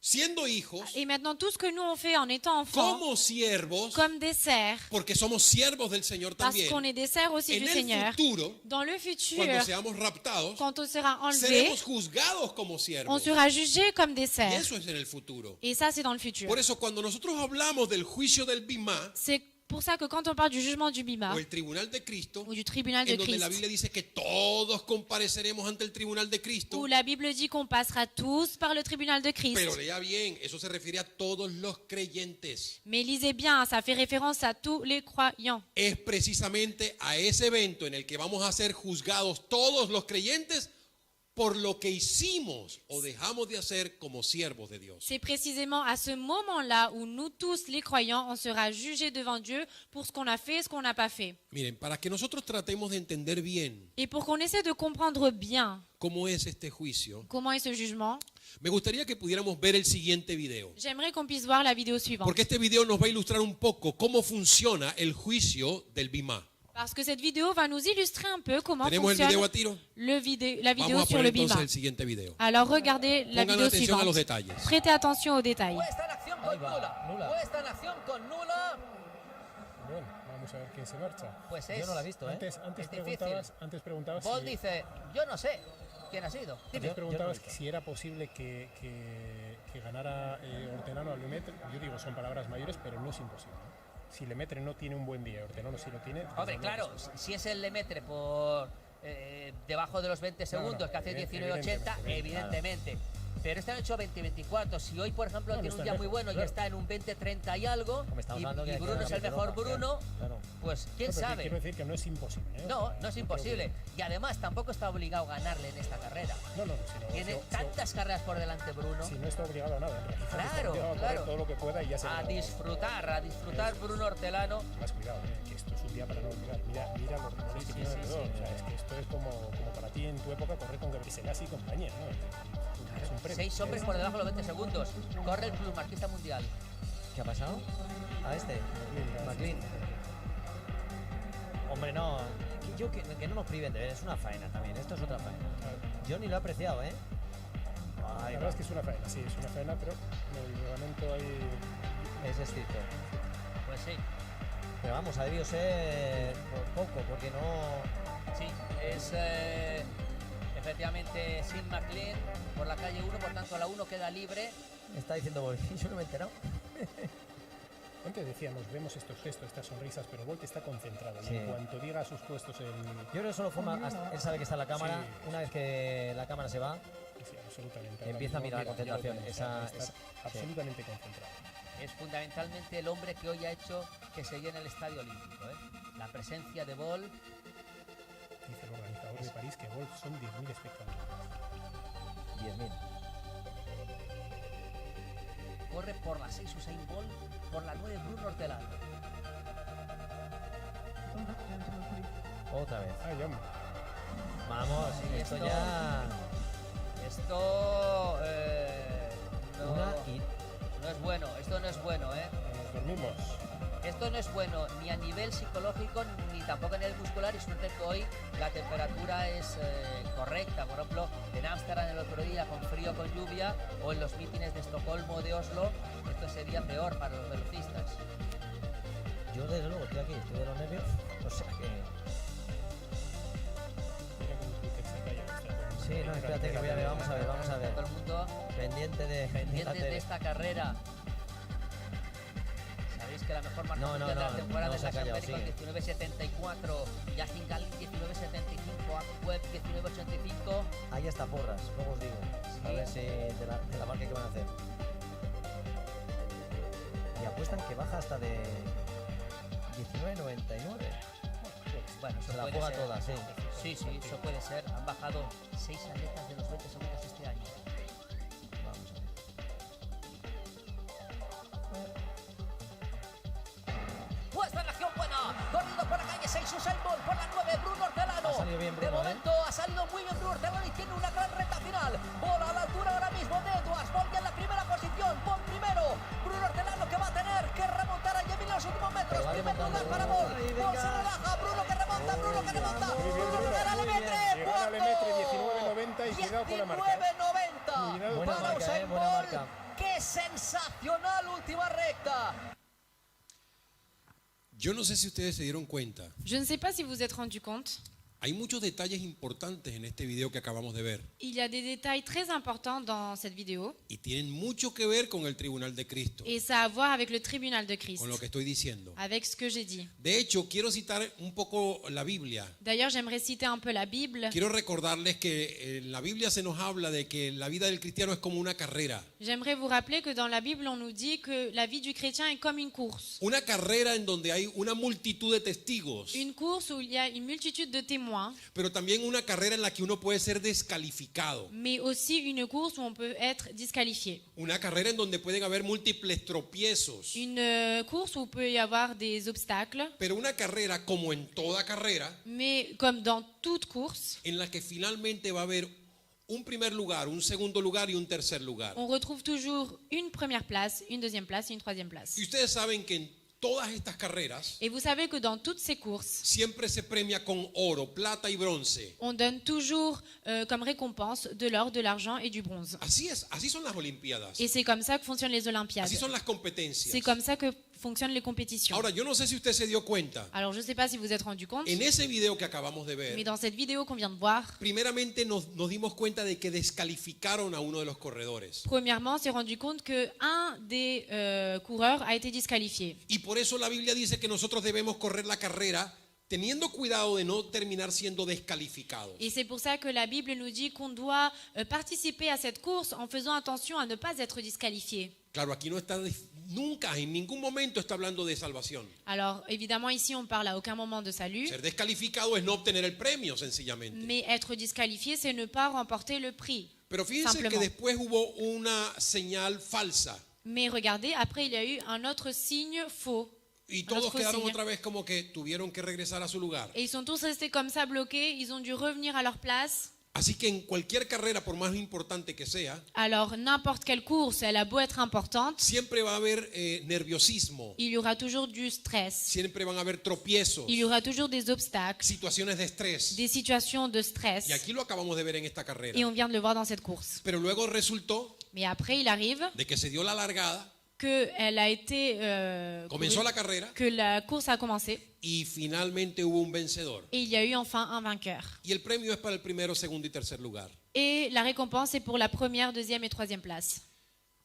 siendo hijos, Et maintenant, tout ce que nous on fait en étant enfants, como siervos, comme des serfs, porque somos siervos del Señor parce también, qu'on est des serfs aussi en du el Seigneur, futuro, dans le futur, cuando seamos raptados, quand on sera enlevé, seremos juzgados como on siervos. sera jugé comme des Y serfs. eso es en el futuro. Et ça, c'est dans le futur. Por eso cuando nosotros hablamos del juicio del Bimá C'est pour ça que quand on parle du jugement du Bima o el tribunal de Cristo, ou du tribunal de en donde la Christ, Biblia dice que todos compareceremos ante el tribunal de Cristo, où la Bible dit qu'on passera tous par le tribunal de Christ. pero lea bien, eso se refiere a todos los creyentes. Mais lisez bien, ça fait référence à tous les croyants. Es precisamente a ese evento en el que vamos a ser juzgados todos los creyentes por lo que hicimos o dejamos de hacer como siervos de Dios. C'est précisément à ce moment-là où nous tous, les croyants, on sera jugés devant Dieu pour ce qu'on a fait et ce qu'on n'a pas fait. Miren, para que nosotros tratemos de entender bien Et pour qu'on essaie de comprendre bien cómo es este juicio, comment est ce jugement, me gustaría que pudiéramos ver el siguiente video. j'aimerais qu'on puisse voir la vidéo suivante. Porque este video nos va a ilustrar un poco cómo funciona el juicio del Bimá. Parce que cette vidéo va nous illustrer un peu comment ¿Tenemos el fonctionne video a tiro? la vidéo Vamos a sur poner le entonces Bima. el siguiente video. Alors regardez la Pongan vidéo atención a los suivante. detalles. Prêtez attention aux détails. Puesta en acción con nula. Puesta en acción con nula. Bueno, vamos a ver quién se marcha. Pues es. Yo no la he visto, ¿eh? Antes es preguntabas Paul si, dice, yo no sé quién ha sido. antes Yo preguntabas no lo he visto. si era posible que ganara Hortelano a Lemaitre. Yo digo, son palabras mayores, pero no es imposible, ¿no? Si Lemaitre no tiene un buen día, Hortelano sí lo tiene. Hombre, desde claro, luego, si es el Lemaitre por debajo de los 20 segundos, que hace 19.80, evidentemente. Pero este han hecho 20-24. Si hoy, por ejemplo, No, tiene un está día muy lejos, bueno y claro. está en un 20-30 y algo, Como estamos hablando y que Bruno es el queda mejor Europa, Bruno, claro. pues quién No, pero sabe. Quiero decir que no es imposible, ¿eh? No, O sea, no es yo imposible. creo Y además tampoco está obligado a ganarle en esta carrera. que- No, si no, Tiene tantas carreras por delante Bruno. si no está obligado a nada. En realidad, Claro, está obligado a correr claro. todo lo que pueda y ya se A disfrutar Bruno Hortelano. Más cuidado, que esto es un día para no olvidar. Mira los rumores que tiene alrededor. O sea, es que esto es como para ti en tu época correr con Gabriel Selassie y compañía, ¿no? Es un premio. 6 hombres por debajo de los 20 segundos. Corre el plusmarquista mundial. ¿Qué ha pasado? ¿A este? McLean. Hombre, no. Que no nos priven de ver, es una faena también. Esto es otra faena. Yo ni lo he apreciado, ¿eh? La Ay, verdad es que es una faena, sí, es una faena, pero en el reglamento hay... es estricto. Pues sí, Pero vamos, ha debido ser por poco, porque no. sí. Es efectivamente Sin McLean por la calle 1, por tanto la 1 queda libre. Está diciendo Bolt. Yo no me he enterado. Antes decíamos, vemos estos gestos, estas sonrisas, pero Bolt está concentrado. Y Sí. en cuanto diga a sus puestos en... Yo creo que solo forma. Él sabe que está la cámara. Sí. Una vez que la cámara se va, Sí, absolutamente. Ahora Empieza a mismo, mirar la mira, ya lo concentración, vemos, esa- o sea, está sí. absolutamente concentrado. Es fundamentalmente el hombre que hoy ha hecho que se llene el Estadio Olímpico. La presencia de Bolt. Dice el organizador de París que Bolt son 10.000 espectadores. 10.000. Corre por la 6 Usain Bolt, por la 9 Bruno Hortelano. Otra vez. Ay, hombre. Vamos, Sí, esto esto- ya. Esto no, Una y. no es bueno, esto no es bueno, Nos dormimos. Esto no es bueno ni a nivel psicológico ni tampoco a nivel muscular y suerte que hoy la temperatura es correcta. Por ejemplo, en Ámsterdam el otro día con frío, con lluvia, o en los mítines de Estocolmo o de Oslo, esto sería peor para los velocistas. Yo, desde luego, estoy aquí, estoy de los nervios. O sea que. Mira cómo Twitter se calla. Está Sí, no, espérate que voy a ver, vamos a ver, vamos a ver. Todo el mundo Pendiente de. pendientes la de tele. esta carrera. Sabéis que la mejor marca No, mundial no, de la no, temporada no es se ha la callado, América sigue. 1974, Justin Gatlin 1975, Web 1985. Ahí está Porras, luego os digo. A Sí. ver si de la marca que van a hacer. Y apuestan que baja hasta de 19.99. Bueno, eso Se la puede juega ser. toda, sí. Sí, sí, eso puede ser. Han bajado 6 atletas de los 20 segundos este año. Vamos a ver. Puesta en acción buena. Corrido por la calle 6 Usain Bolt, por la 9 Bruno Hortelano. Ha salido bien de Bruno, momento ha salido muy bien Bruno Hortelano y tiene una gran recta final. Bola a la altura ahora mismo de Edwards. Bolt ya en la primera posición. Bolt primero. Bruno Hortelano que va a tener que remontar a Yemil en los últimos metros. Pero va Primer lugar remontando. para Bolt. Ay, Bolt se venga. relaja. Bruno que remonta. Bruno que remonta. Muy bien, Bruno Bruno. gana Muy bien. Lemaitre. Llegó a Cuarto. Lemaitre 19.90 y cuidado con la marca. 19.90. Cuidado. Buena Para marca, Usain buena Bolt. marca. ¡Qué sensacional última recta! Yo no sé si ustedes se dieron cuenta. Je ne sais pas si vous vous êtes rendu compte, Hay muchos detalles importantes en este video que acabamos de ver il y a des détails très importants dans cette vidéo y tienen mucho que ver con el tribunal de Cristo, et ça a à voir avec le tribunal de Christ, con lo que estoy diciendo. avec ce que j'ai dit. De hecho, quiero citar un poco la Biblia. D'ailleurs, j'aimerais citer un peu la Bible. Quiero recordarles que en la Biblia se nos habla de que la vida del cristiano es como una carrera. J'aimerais vous rappeler que dans la Bible, on nous dit que la vie du chrétien est comme une course. Una carrera en donde hay una multitud de testigos, Une course où il y a une multitude de témoins, pero también una carrera en la que uno puede ser descalificado. mais aussi une course où on peut être disqualifié. Una carrera en donde pueden haber múltiples tropiezos. Une course où il peut y avoir des obstacles, Pero una carrera, como en toda carrera, mais comme dans toute course, en la que finalmente va a haber un primer lugar, un segundo lugar y un tercer lugar. on retrouve toujours une première place, une deuxième place et une troisième place. Y ustedes saben que en todas estas carreras Et vous savez que dans toutes ces courses, siempre se premia con oro, plata y bronce. on donne toujours comme récompense de l'or, de l'argent et du bronze. Así es, así son las Olimpiadas. Et c'est comme ça que fonctionnent les Olympiades. Así son las competencias. C'est comme ça que fonctionnent les compétitions. Ahora, yo no sé si usted se dio cuenta. Alors je ne sais pas si vous êtes rendu compte, En ese video que acabamos de mais ver, dans cette vidéo qu'on vient de voir, primeramente nos dimos cuenta de que descalificaron a uno de los corredores. premièrement, on s'est rendu compte que un des coureurs a été disqualifié. Y por eso la Biblia dice que nosotros debemos correr la carrera teniendo cuidado de no terminar siendo descalificados. Et c'est pour ça que la Bible nous dit qu'on doit participer à cette course en faisant attention à ne pas être disqualifié. Claro, aquí no está nunca, en ningún momento está hablando de salvación. Alors évidemment ici on parle à aucun moment de salut, Ser descalificado es no obtener el premio, sencillamente. mais être disqualifié c'est ne pas remporter le prix. Pero fíjense que Simplement. después hubo una señal falsa Mais regardez, après il y a eu un autre signe faux. y Un todos autre quedaron signe. otra vez como que tuvieron que regresar a su lugar. Et ils sont tous restés comme ça bloqués, ils ont dû revenir à leur place. Así que en cualquier carrera, por más importante que sea, Alors n'importe quelle course, elle a beau être importante, siempre va a haber nerviosismo, il y aura toujours du stress, siempre van a haber tropiezos, il y aura toujours des obstacles, situaciones de estrés. des situations de stress. Y aquí lo acabamos de ver en esta carrera. Et on vient de le voir dans cette course. Pero luego resultó Mais après, il arrive de que se dio la largada, qu'elle a été... comenzó la carrera que la course a commencé y finalmente hubo un vencedor. et il y a eu enfin un vainqueur. Y el premio es para el primero, segundo y tercer lugar. Et la récompense est pour la première, deuxième et troisième place.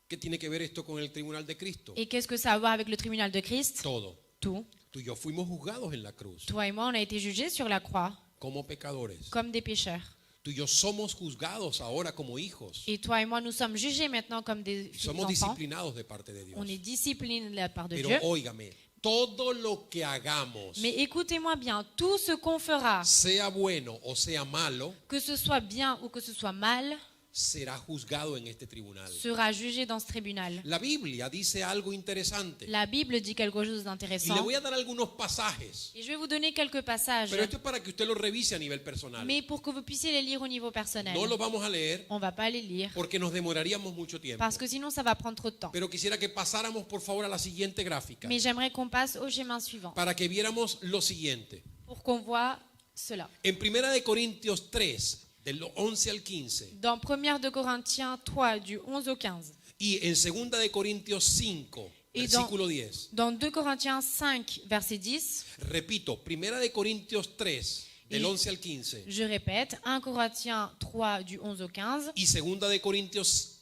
¿Qué tiene que ver esto con el tribunal de Cristo? Et qu'est-ce que ça a à voir avec le tribunal de Christ? Todo. Tout. Tú y yo fuimos juzgados en la cruz Toi et moi, on a été jugés sur la croix como pecadores. comme des pécheurs. Tú y yo somos juzgados ahora como hijos. Et toi et moi, nous sommes jugés maintenant comme des Somos enfants. disciplinados de parte de Dios. On est disciplinés de la part de Pero Dieu. óigame, todo lo que hagamos, Mais écoutez-moi bien, tout ce qu'on fera, sea bueno o sea malo, que ce soit bien ou que ce soit mal, será juzgado en este tribunal. sera jugé dans ce tribunal. La Biblia dice algo interesante. La Bible dit quelque chose Y le d'intéressant. voy a dar algunos pasajes, Et je vais vous donner quelques passages, pero esto es para que usted lo revise a nivel personal. mais pour que vous puissiez les lire au niveau personnel. No lo vamos a leer On va pas les lire, porque nos demoraríamos mucho tiempo. parce que sinon ça va prendre trop de temps. Pero quisiera que pasáramos por favor a la siguiente gráfica Mais j'aimerais qu'on passe au schéma suivant, para que viéramos lo siguiente. pour qu'on voit cela. En 1 de Corintios 3, del 11 al 15, Dans 1 de Corinthiens 3, du 11 au 15, y en 2 de Corintios 5, Y versículo 10. dans 2 Corinthiens 5, verset 10, Repito, 1 de Corintios 3, del Y- 11 al 15, je répète, 1 Corinthiens 3, du 11 au 15, y 2 de Corintios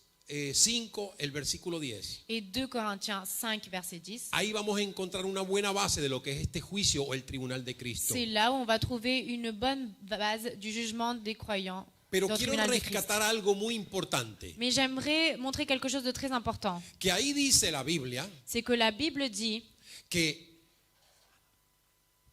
5, el versículo 10. et 2 Corinthiens 5, verset 10. Ahí vamos a encontrar una buena base de lo que es este juicio o el tribunal de Cristo. C'est là où on va trouver une bonne base du jugement des croyants. Pero dans le quiero tribunal de Christ. rescatar algo muy importante, Mais j'aimerais montrer quelque chose de très important. que ahí dice la Biblia C'est que la Bible dit que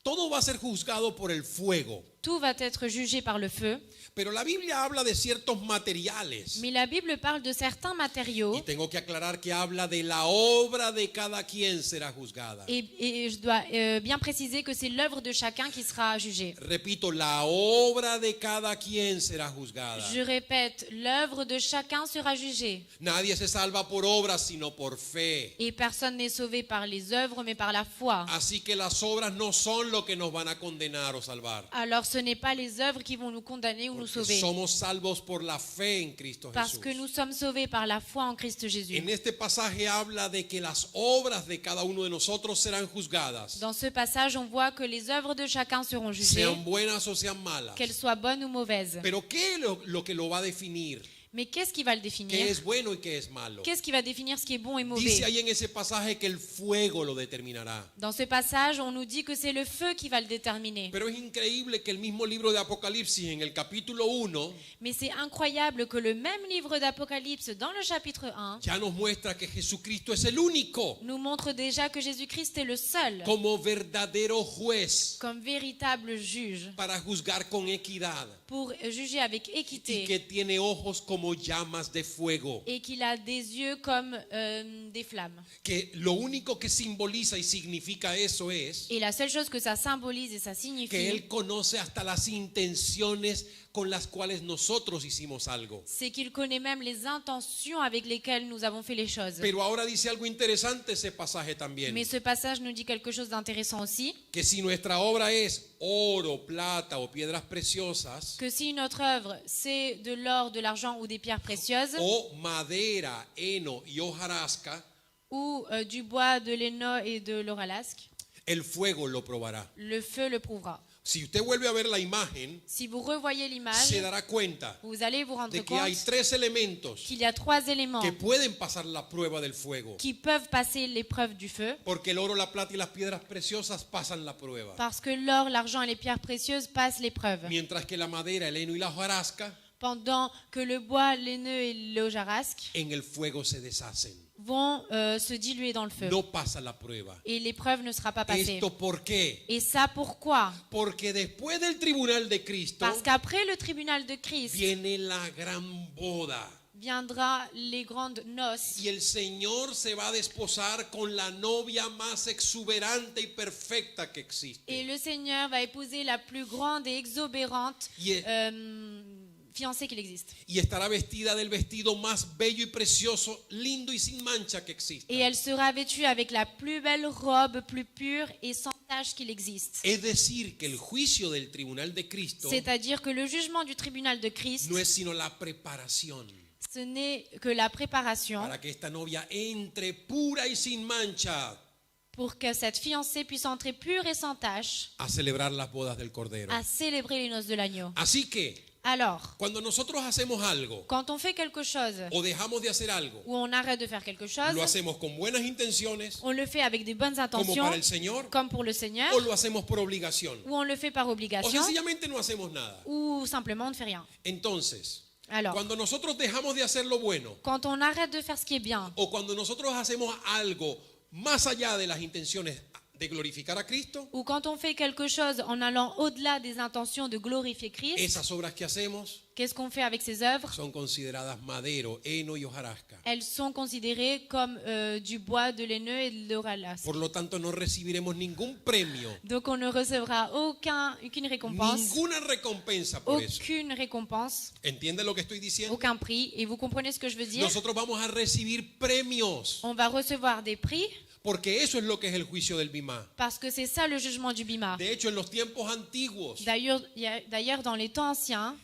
todo va a ser juzgado por el fuego. tout va être jugé par le feu. Pero la Biblia habla de ciertos materiales. Mais la Bible parle de certains matériaux. Y tengo que aclarar que habla de la obra de cada quien será juzgada. Et je dois bien préciser que c'est l'œuvre de chacun qui sera jugée. Repito, la obra de cada quien será juzgada. Je répète, l'œuvre de chacun sera jugée. Nadie se salva por obras, sino por fe. Et personne n'est sauvé par les œuvres, mais par la foi. Así que las obras no son lo que nos van a condenar o salvar. Alors ce n'est pas les œuvres qui vont nous condamner ou nous Porque sauver. somos salvos por la fe en Cristo Parce Jesús. que nous sommes sauvés par la foi en Christ Jésus. En este pasaje habla de que las obras de cada uno de nosotros serán juzgadas, Dans ce passage, on voit que les œuvres de chacun seront jugées, sean buenas o sean malas. qu'elles soient bonnes ou mauvaises. Pero ¿qué es lo que lo va a definir? Mais qu'est-ce qui va le ¿Qué définir? es bueno y qué es malo? Qu'est-ce qui va définir ce qui est bon et Dice mauvais? ahí en ese pasaje que el fuego lo determinará. Dans ce passage, on nous dit que c'est le feu qui va le déterminer. Pero es increíble que el mismo libro de Apocalipsis en el capítulo 1 Mais c'est incroyable que le même livre d'Apocalypse, dans le chapitre 1, ya nos muestra que Jesucristo es el único nous montre déjà que Jésus-Christ est le seul, como verdadero juez comme véritable juge, para juzgar con equidad pour juger avec y équité, que tiene ojos como llamas de fuego. et qu'il a des yeux comme des flammes. Que lo único que simboliza y significa eso es Et la seule chose que ça symbolise et ça que signifie, Él conoce hasta las intenciones con las cuales nosotros hicimos algo. c'est qu'il connaît même les intentions avec lesquelles nous avons fait les choses. Pero ahora dice algo interesante ese pasaje también. Mais ce passage nous dit quelque chose d'intéressant aussi, Que si nuestra obra es oro, plata o piedras preciosas, que si notre œuvre c'est de l'or, de l'argent ou des pierres précieuses, o madera, heno y hojarasca, ou du bois, de l'héno et de l'oralask, el fuego lo probará. le feu le prouvera. Si usted vuelve a ver la imagen, Si vous revoyez l'image, se dará cuenta vous allez vous rendre de que compte hay tres elementos qu'il y a trois éléments que pueden pasar la prueba del fuego. qui peuvent passer l'épreuve du feu, Porque el oro, la plata y las piedras preciosas pasan la prueba. parce que l'or, l'argent et les pierres précieuses passent l'épreuve, Mientras que la madera, el heno y la hojarasca pendant que le bois, l'héneu et l'hojarasque en el fuego se deshacen. vont se diluer dans le feu. No pasa la prueba. Et l'épreuve ne sera pas passée. ¿Esto por qué? Et ça, pourquoi? Porque después del tribunal de Cristo Parce qu'après le tribunal de Christ viene la gran boda. viendra les grandes noces. Y el Señor se va a desposar con la novia más exuberante y perfecta que Et existe. le Seigneur va épouser la plus grande et exubérante Y, fiancée qu'il existe. y estará vestida del vestido más bello y precioso, lindo y sin mancha que existe. Et elle sera vêtue avec la plus belle robe, plus pure et sans tache qu'il existe. Es decir, que el juicio del tribunal de Cristo C'est-à-dire que le jugement du tribunal de Christ, no es sino la preparación ce n'est que la préparation para que esta novia entre pura y sin mancha pour que cette fiancée puisse entrer pure et sans tache a celebrar las bodas del Cordero. à célébrer les noces de l'agneau. Así que Alors, cuando nosotros hacemos algo quand on fait quelque chose o dejamos de hacer algo, ou on arrête de faire quelque chose, lo hacemos con buenas intenciones, on le fait avec des bonnes como intentions, para el Señor, comme pour le Seigneur, o lo hacemos por obligación, ou on le fait par o obligation, sencillamente no hacemos nada. ou simplement on ne fait rien. Entonces, Alors, cuando nosotros dejamos de hacer lo bueno quand on arrête de faire ce qui est bien, o cuando nosotros hacemos algo más allá de las intenciones de glorificar a Cristo, ou quand on fait quelque chose en allant au-delà des intentions de glorifier Christ, esas obras que hacemos qu'est-ce qu'on fait avec ces œuvres? son consideradas madero, heno y hojarasca. Elles sont considérées comme du bois, de l'héneu et de l'oralask. Por lo tanto, no recibiremos ningún premio, Donc on ne recevra aucune récompense, ninguna recompensa por eso. aucune récompense, ¿Entiende lo que estoy diciendo? aucun prix. Et vous comprenez ce que je veux dire? Nosotros vamos a recibir premios, On va recevoir des prix porque eso es lo que es el juicio del Bimá. parce que c'est ça le jugement du Bima. De hecho, en los tiempos antiguos, D'ailleurs, dans les temps anciens,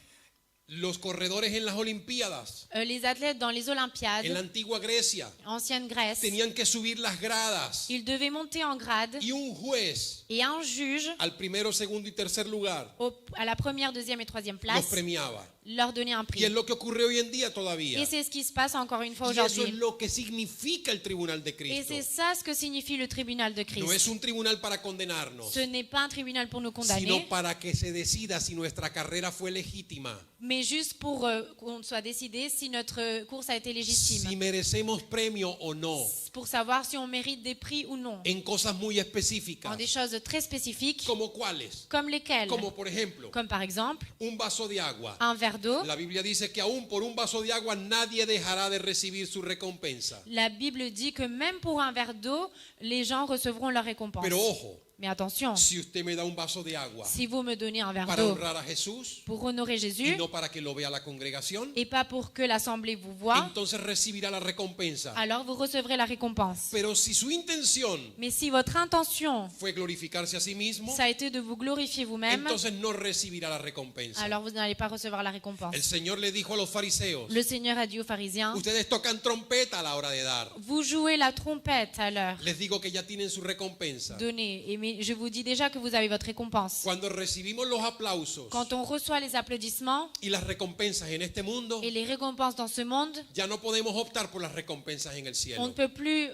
los corredores en las Olimpiadas, les athlètes dans les en la Olympiades, antigua Grecia, ancienne Grèce, tenían que subir las gradas ils devaient monter en grade y un juez et un juge al primero, segundo y tercer lugar à la première, deuxième et troisième los place premiaba. leur donnait un Y prix. es lo que ocurre hoy en día todavía. Et c'est ce qui se passe encore une fois Y eso es aujourd'hui. lo que significa el tribunal de Et Cristo. c'est ça ce que signifie le tribunal de No es Christ. un tribunal para condenarnos, Ce n'est pas un tribunal pour nous sino condamner, para que se decida si nuestra carrera fue legítima, mais juste pour qu'on soit décidé si notre course a été si légitime, merecemos premio o no, pour savoir si on mérite des prix ou non, en cosas muy en específicas, des choses très spécifiques, como cuáles, comme lesquelles, como por ejemplo, comme par exemple un vaso de agua. un verre d'eau. La Biblia dice que aún por un vaso de agua nadie dejará de recibir su recompensa. La Bible dit que même pour un verre d'eau, les gens recevront leur récompense. Pero ojo, Mais attention, si usted me da un vaso de agua si vous me donnez un verre para d'eau honrar a Jesús pour honorer y Jésus no para que lo vea la congregación, et pas pour que l'assemblée vous voie, entonces recibirá la recompensa. alors vous recevrez la récompense. Pero si su intención Mais si votre intention, fue glorificarse a sí mismo, ça a été de vous glorifier vous-même, entonces no recibirá la recompensa. alors vous n'allez pas recevoir la récompense. El Señor le dijo a los fariseos, Le Seigneur a dit aux pharisiens, ustedes tocan trompeta a la hora de dar. vous jouez la trompette à l'heure Les digo que ya tienen su recompensa. donnée. Et mais je vous dis déjà que vous avez votre récompense. Cuando recibimos los aplausos Quand on reçoit les applaudissements y las recompensas en este mundo, et les récompenses dans ce monde, ya no podemos optar por las recompensas en el on ne cielo. peut plus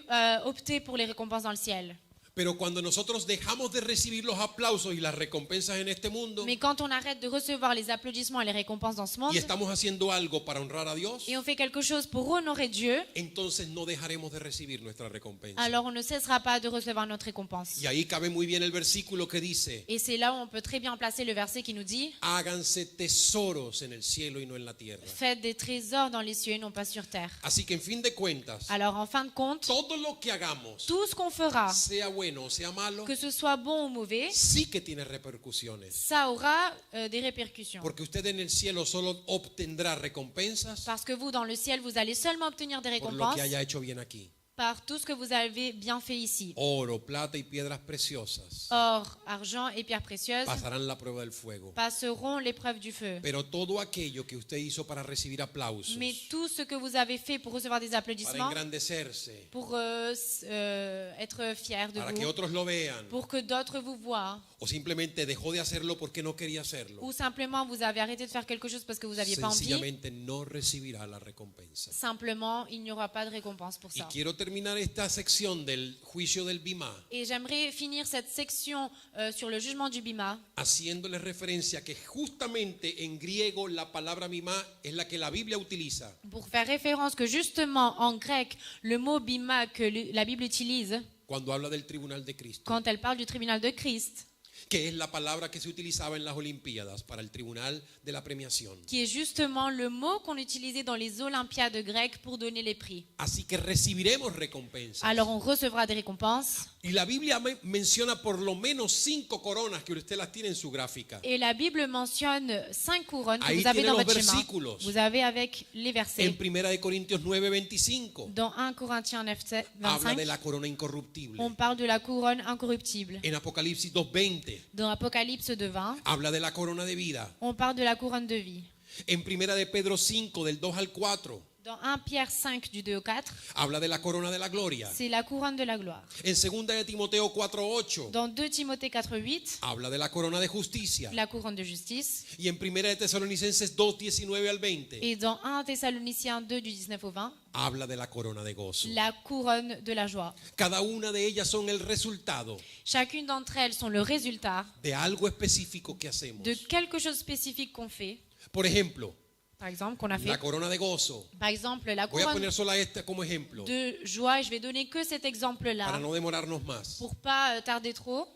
opter pour les récompenses dans le ciel. Pero cuando nosotros dejamos de recibir los aplausos y las recompensas en este mundo Mais quand on arrête de recevoir les applaudissements et les récompenses dans ce monde, y estamos haciendo algo para honrar a Dios, et on fait quelque chose pour honorer Dieu, entonces no dejaremos de recibir nuestra recompensa. alors on ne cessera pas de recevoir notre récompense. Y ahí cabe muy bien el versículo que dice, Et c'est là où on peut très bien placer le verset qui nous dit háganse tesoros en el cielo y no en la tierra. faites des trésors dans les cieux et non pas sur terre. Así que en fin de cuentas, Alors en fin de compte, todo lo que hagamos, tout ce qu'on fera, sea bueno o sea malo, que ce soit bon ou mauvais, sí que tiene repercusiones. ça aura des répercussions. Porque usted en el cielo solo obtendrá recompensas Parce que vous, dans le ciel, vous allez seulement obtenir des por lo récompenses que haya hecho bien aquí. par tout ce que vous avez bien fait ici. Oro, plata y piedras preciosas Or, argent et pierres précieuses pasarán la prueba del fuego. passeront l'épreuve du feu. Pero todo aquello que usted hizo para recibir aplausos, Mais tout ce que vous avez fait pour recevoir des para applaudissements, engrandecerse, pour être fier de para que vous, otros lo vean, pour que d'autres vous voient, o simplemente dejó de hacerlo porque no quería hacerlo, ou simplement vous avez arrêté de faire quelque chose parce que vous n'aviez pas envie, sencillamente no recibirá la recompensa. simplement il n'y aura pas de récompense pour Y ça. quiero terminar esta sección del juicio del Bimá Et j'aimerais finir cette section sur le jugement du Bima haciéndole referencia que justamente en griego la palabra Bimá es la que la Biblia utiliza pour faire référence que justement en grec, le mot Bima que la Bible utilise cuando habla del tribunal de Cristo, quand elle parle du tribunal de Christ, que es la palabra que se utilizaba en las Olimpiadas para el tribunal de la premiación. qui est justement le mot qu'on utilisait dans les Olympiades grecques pour donner les prix. Así que recibiremos recompensas. Alors on recevra des récompenses. Y la Biblia menciona por lo menos 5 coronas que usted las tiene en su gráfica. Et la Bible mentionne 5 couronnes que Ahí vous avez tiene dans los votre schéma. versículos. Vous avez avec les En versets. 1 de Corintios 9:25 Dans 1 Corinthiens 9, habla de 25, la corona incorruptible. on parle de la couronne incorruptible. En Apocalipsis 2:20 Dans Apocalypse de 20, habla de la corona de vida. on parle de la couronne de vie. En 1 de Pedro 5 del 2 al 4 Dans 1 Pierre 5 du 2 au 4, habla de la corona de la gloria. c'est la couronne de la gloire. En 2 de Timoteo 4:8 Dans 2 Timothée 4, 8, habla de la corona de justicia. la couronne de justice. Y en 1 de Tesalonicenses 2:19 al 20 Et dans 1 Thessaloniciens 2 du 19 au 20, habla de la corona de gozo. la couronne de la joie. Cada una de ellas son el resultado Chacune d'entre elles sont le résultat de algo específico que hacemos. de quelque chose spécifique qu'on fait. Por ejemplo, Par exemple, qu'on a fait. la corona de gozo. Par exemple, la Voy a couronne poner sola esta como ejemplo de joie. Et je vais donner que cet para exemple-là no demorarnos más. pour pas tarder trop.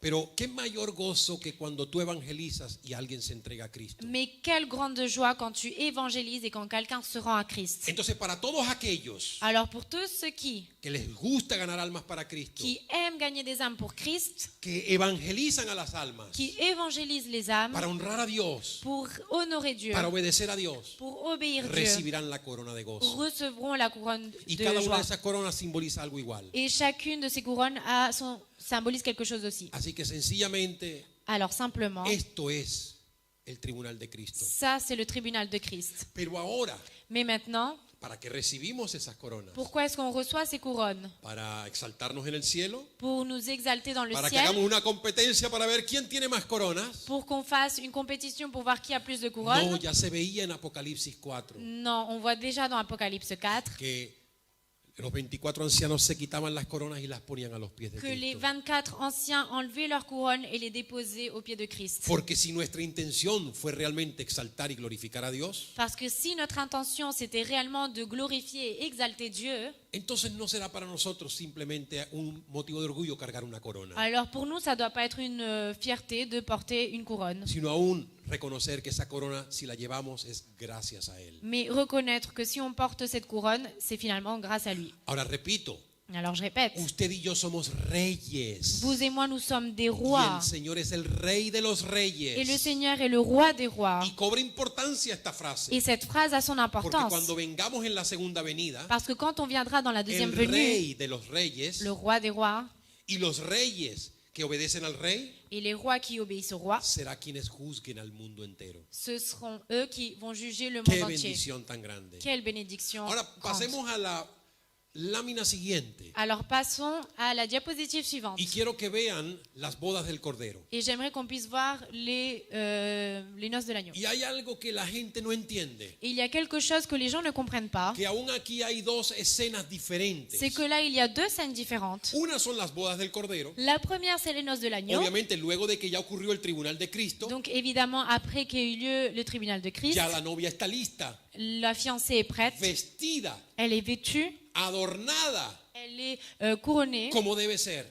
Pero qué mayor gozo que cuando tú evangelizas y alguien se entrega a Cristo. Mais quelle grande joie quand tu évangélises et quand quelqu'un se rend à Christ. Entonces, para todos aquellos Alors pour tous ceux que les gusta ganar almas para Cristo, qui aiment gagner des âmes pour Christ, que evangelizan a las almas qui évangélisent les âmes para honrar a Dios, pour honorer Dieu, para obedecer a Dios, pour obéir Dieu, recibirán la corona de gozo. recevront la couronne Y de cada una joie. de esas coronas simboliza algo igual. Et chacune de ces couronnes symbolise quelque chose aussi. Así que sencillamente Alors simplement, esto es el tribunal de Cristo. ça c'est le tribunal de Christ. Pero ahora, Mais maintenant, ¿para qué recibimos esas coronas? pourquoi est-ce qu'on reçoit ces couronnes? ¿Para exaltarnos en el cielo? Pour nous exalter dans le ¿Para que ciel, hagamos una competencia para ver quién tiene más coronas? pour qu'on fasse une compétition pour voir qui a plus de No, couronnes? ya se veía en Apocalipsis 4 Non, on voit déjà dans Apocalypse 4 que los 24 ancianos se quitaban las coronas y las ponían a los pies de que les Cristo. 24 anciens enlevaient leurs couronnes et les déposaient aux pieds de Christ. Porque si nuestra intención fue realmente exaltar y glorificar a Dios, Parce que si notre intention c'était réellement de glorifier et exalter Dieu, entonces no será para nosotros simplemente un motivo de orgullo cargar una corona, alors pour nous ça ne doit pas être une fierté de porter une couronne, sino aún reconocer que esa corona, si la llevamos, es gracias a Él. mais reconnaître que si on porte cette couronne, c'est finalement grâce à lui. Ahora repito, Alors je répète, Usted y yo somos reyes. vous et moi nous sommes des Y rois. el Señor es el rey de los Et le reyes. Seigneur est le roi des rois. Y cobra importancia esta frase. Et cette phrase a son Porque importance. cuando vengamos en la segunda venida, Parce que quand on viendra dans la deuxième el venue, rey de los reyes le roi des rois y los reyes que obedecen al rey et les rois qui obéissent au roi, será quienes juzguen al mundo entero. ce seront eux qui vont juger le Qué monde entier. bendición tan grande. Quelle bénédiction Ahora grande. pasemos a la lámina siguiente. Alors passons à la diapositive suivante. Y quiero que vean las bodas del Cordero. Et j'aimerais qu'on puisse voir les noces de l'agneau. Y hay algo que la gente no entiende. Et il y a quelque chose que les gens ne comprennent pas, Que aún aquí hay dos escenas diferentes. c'est que là, il y a deux scènes différentes. Una son las bodas del Cordero. La première, c'est les noces de l'agneau. Obviamente, luego de que ya ocurrió el tribunal de Cristo, Donc évidemment, après qu'il y a eu lieu le tribunal de Christ, ya la novia está lista, la fiancée est prête, vestida, elle est vêtue, adornada, elle est couronnée, como debe ser.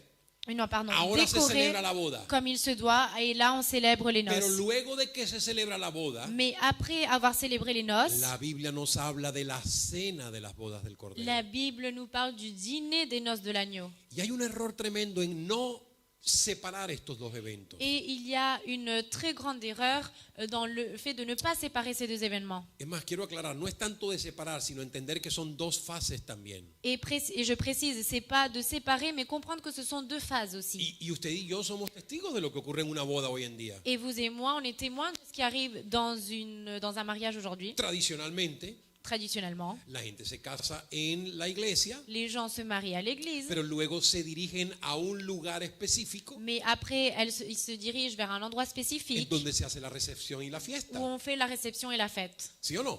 non pardon, Ahora se décorée celebra la boda. comme il se doit, et là on célèbre les Pero noces. luego de que se celebra la boda, Mais après avoir célébré les noces, la Biblia nos habla de la cena de las bodas del Cordero. la Bible nous parle du dîner des noces de l'agneau. Y hay un error tremendo en no separar estos dos eventos. Et il y a une très grande erreur dans le fait de ne pas séparer ces deux événements. Es más, quiero aclarar, no es tanto de separar, sino entender que son dos fases también. Et je précise, c'est pas de séparer, mais comprendre que ce sont deux phases aussi. Y usted y yo somos testigos de lo que ocurre en una boda hoy en día. Et vous et moi, on est témoins de ce qui arrive dans un mariage aujourd'hui. Tradicionalmente, Traditionnellement, la gente se casa en la iglesia, les gens se marient à l'église, pero luego se dirigen a un lugar específico mais après, ils se dirigent vers un endroit en spécifique donde se hace la recepción y la où fiesta. on fait la réception et la fête. ¿Sí o no?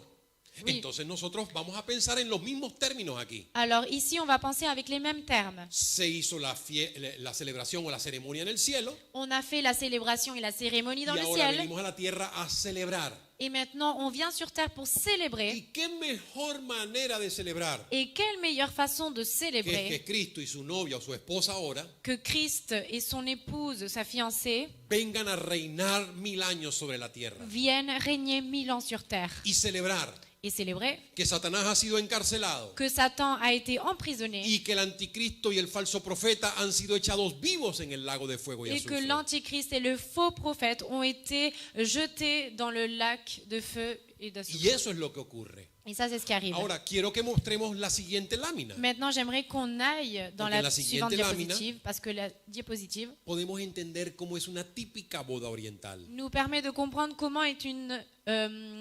Oui. Entonces nosotros vamos a pensar en los mismos términos aquí. Alors ici, on va penser avec les mêmes termes. Se hizo la celebración o la ceremonia en el cielo On a fait la célébration et la cérémonie dans y le ahora ciel, venimos a la tierra a celebrar. et maintenant, on vient sur terre pour célébrer. ¿Y qué mejor manera de celebrar Et quelle meilleure façon de que es célébrer que Cristo y su novia o su esposa ahora que Christ et son épouse, sa fiancée, vengan a reinar 1000 años sobre la tierra viennent régner 1000 ans sur terre y celebrar et célébrer que Satanás ha sido encarcelado que Satan a été emprisonné y que el anticristo y el falso profeta han sido echados vivos en el lago de fuego y et que azufre. l'antichrist et le faux prophète ont été jetés dans le lac de feu et Y d'azufre. eso es lo que ocurre. Et ça, c'est ce qui arrive. Ahora quiero que mostremos la siguiente lámina. Maintenant, j'aimerais qu'on aille dans Donc, en la la suivante siguiente lámina, diapositive, parce que la diapositive Podemos entender cómo es una típica boda oriental. nous permet de comprendre comment est une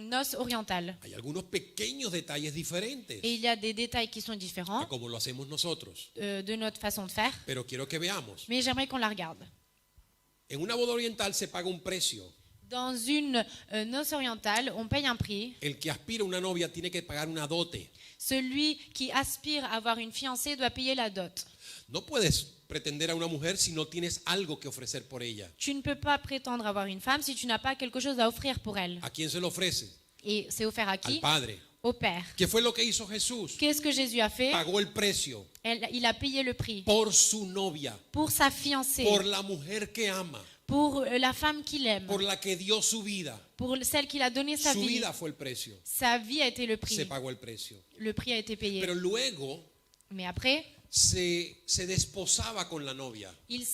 noce orientale. Hay algunos pequeños detalles diferentes Et il y a des détails qui sont a différents como lo hacemos nosotros. de notre façon de faire, Pero quiero que veamos. mais j'aimerais qu'on la regarde. En una boda oriental se paga un precio. Dans une noce orientale, on paye un prix. El que aspira a una novia tiene que pagar una dote. Celui qui aspire à avoir une fiancée doit payer la dot. No puedes pretender a una mujer si no tienes algo que ofrecer por ella. Tu ne peux pas prétendre avoir une femme si tu n'as pas quelque chose à offrir pour elle. ¿A quién se lo ofrece? Et c'est offert à Al qui? Padre. Au Père. ¿Qué fue lo que hizo Jesús? Qu'est-ce que Jésus a fait? Pagó el precio Il a payé le prix por su novia, pour sa fiancée, por la mujer que ama, pour la femme qu'il aime, por la que dio su vida. pour celle qu'il a donné sa Su vie. vida fue el precio. Sa vie a été le Se prix. pagó el precio. Le prix a été payé. Pero luego Mais après, se desposaba con la novia. il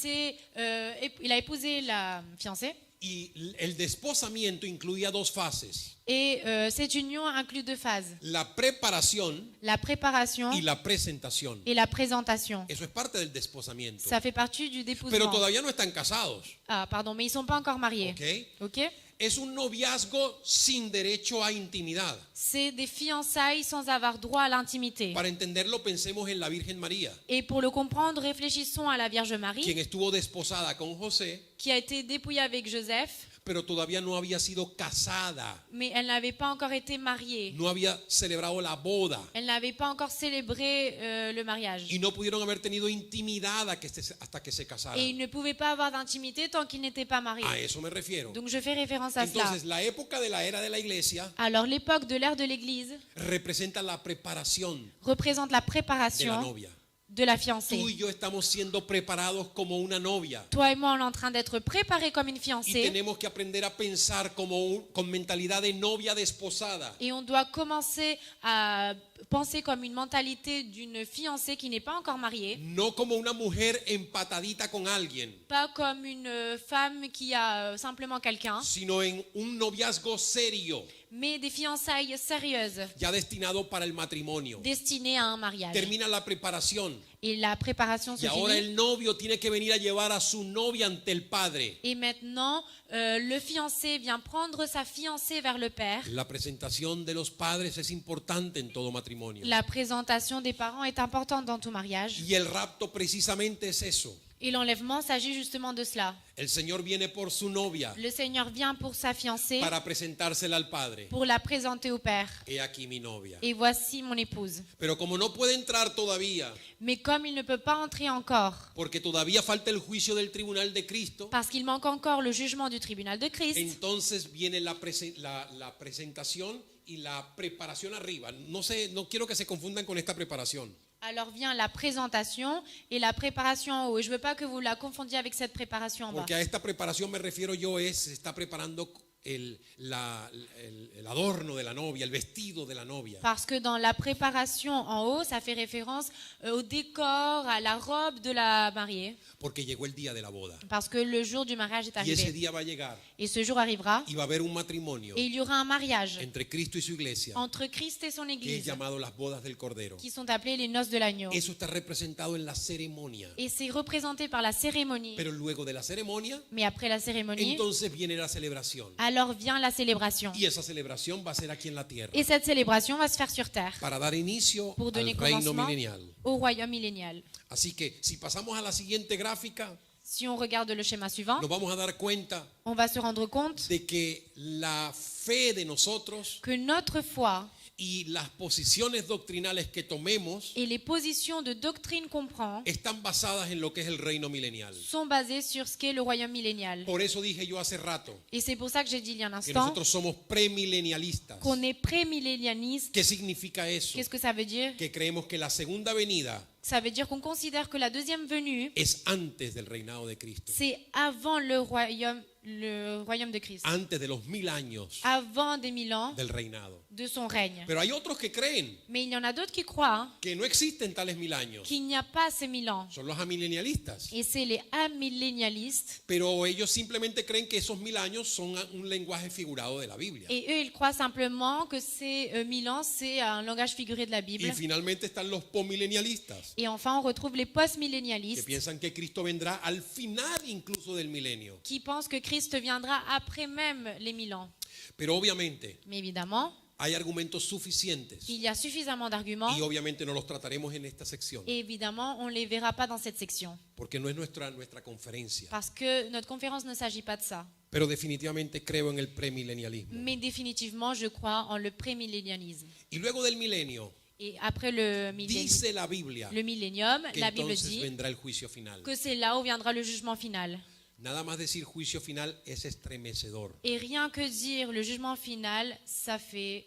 a épousé la fiancée. Y el desposamiento incluía dos fases. Et cette union inclut deux phases. La preparación La préparation y la presentación. et la présentation. Eso es parte del desposamiento. Ça fait partie du Pero déposement. todavía no están casados. Ah, pardon, mais ils sont pas encore mariés. ¿Ok? Ok? Es un noviazgo sin derecho a intimidad. C'est des fiançailles sans avoir droit à l'intimité. Para entenderlo, pensemos en la Virgen María, Et pour le comprendre, réfléchissons à la Vierge Marie, quien estuvo desposada con José, qui a été dépouillée avec Joseph, pero todavía no había sido casada, mais elle n'avait pas encore été mariée. no había celebrado la boda Elle n'avait pas encore célébré le mariage. y no pudieron haber tenido intimidad hasta que se Et il casaran. ne pouvait pas avoir d'intimité tant qu'il n'était pas marié. A eso me refiero. Donc je fais référence à cela. Entonces, la época de la era de la iglesia Alors l'époque de l'ère de l'Église representa la preparación représente la de la préparation novia. de la Tú fiancée. y yo estamos siendo preparados como una novia. Toi et moi, on est en train d'être préparés comme une Y fiancée. tenemos que aprender a pensar con mentalidad de novia desposada. Et on doit commencer à penser comme une mentalité d'une fiancée qui n'est pas encore mariée, no como una mujer empatadita con alguien, pas comme une femme qui a simplement quelqu'un, sino en un noviazgo serio, mais des fiançailles sérieuses, ya destinado para el matrimonio. destinées à un mariage. Termina la preparación Et la préparation se y ahora finit. el novio tiene que venir a llevar a su novia ante el padre. Et maintenant, le fiancé vient prendre sa fiancée vers le père. La presentación de los padres es importante en todo matrimonio. La présentation des parents est importante dans tout mariage. Y el rapto precisamente es eso. Et l'enlèvement s'agit justement de cela. El Señor viene por su novia Le Seigneur vient pour sa fiancée, para presentársela al padre. pour la présenter au père. He aquí mi novia. Et voici mon épouse. Pero como no puede entrar todavía, Mais comme il ne peut pas entrer encore, porque todavía falta el juicio del tribunal de Cristo, parce qu'il manque encore le jugement du tribunal de Christ, entonces viene la presentación y la preparación arriba. No sé, no quiero que se confundan con esta preparación. alors vient la présentation et la préparation en haut. Et je ne veux pas que vous la confondiez avec cette préparation en bas. Porque a esta preparación me refiero yo, se está preparando el adorno de la novia, el vestido de la novia. Parce que dans la préparation en haut, ça fait référence au décor, à la robe de la mariée. Porque llegó el día de la boda. Parce que le jour du mariage est Y ese arrivé. día va a llegar Et ce jour arrivera. y va a haber un matrimonio Et il y aura un mariage entre Cristo y su iglesia, entre Christ et son que es église, llamado las bodas del Cordero. qui sont appelées les noces de l'agneau. Eso está representado en la ceremonia. Et c'est représenté par la cérémonie. Pero luego de la ceremonia, Mais après la cérémonie, entonces viene la celebración. alors vient la célébration. Y esa celebración va a ser aquí en la tierra Et cette célébration va se faire sur terre para dar inicio pour al donner reino commencement milenial. au royaume millénial. Así que si pasamos a la siguiente gráfica, Si on regarde le schéma suivant, nos vamos a dar cuenta on va se rendre compte de que la fe de nosotros que notre foi y las posiciones doctrinales que tomemos et les positions de doctrine qu'on prend están basadas en lo que es el reino milenial. sont basées sur ce qu'est le royaume millénial. Por eso dije yo hace rato Et c'est pour ça que j'ai dit il y a un que instant nosotros somos premilenialistas. qu'on est pré-millénialiste. ¿Qué significa eso? Qu'est-ce que ça veut dire? Que creemos que la segunda venida Ça veut dire qu'on considère que la deuxième venue, es antes del reinado de Cristo, c'est avant le royaume de Christ, antes de los 1000 años avant des 1000 ans del reinado. de son règne. Pero hay otros que creen Mais il y en a d'autres qui croient que no existen tales 1000 años. qu'il n'y a pas ces 1000 ans. Son los amilenialistas. Et c'est les amillénialistes. Pero ellos simplemente creen que esos 1000 años son un lenguaje figurado de la Biblia. Et eux, ils croient simplement que ces 1000 ans, c'est un langage figuré de la Bible. Y finalmente están los pomilenialistas, Et enfin, on retrouve les que post-millénialistes piensan que Cristo vendrá al final incluso del milenio. qui pensent que Christ viendra après même les 1000 ans. Pero obviamente Mais évidemment, hay argumentos suficientes il y a suffisamment d'arguments. y obviamente no los trataremos en esta sección Et évidemment, on ne les verra pas dans cette section. porque no es nuestra conferencia. Parce que notre conférence ne s'agit pas de ça. Pero definitivamente creo en el premilenialismo. Mais définitivement, je crois en le pré-millénialisme. Y luego del milenio, Et après le dice la Biblia millénium, que la Bible entonces dit vendrá el juicio final. que c'est là où viendra le jugement final. Nada más decir juicio final es estremecedor. Et rien que dire le jugement final, ça fait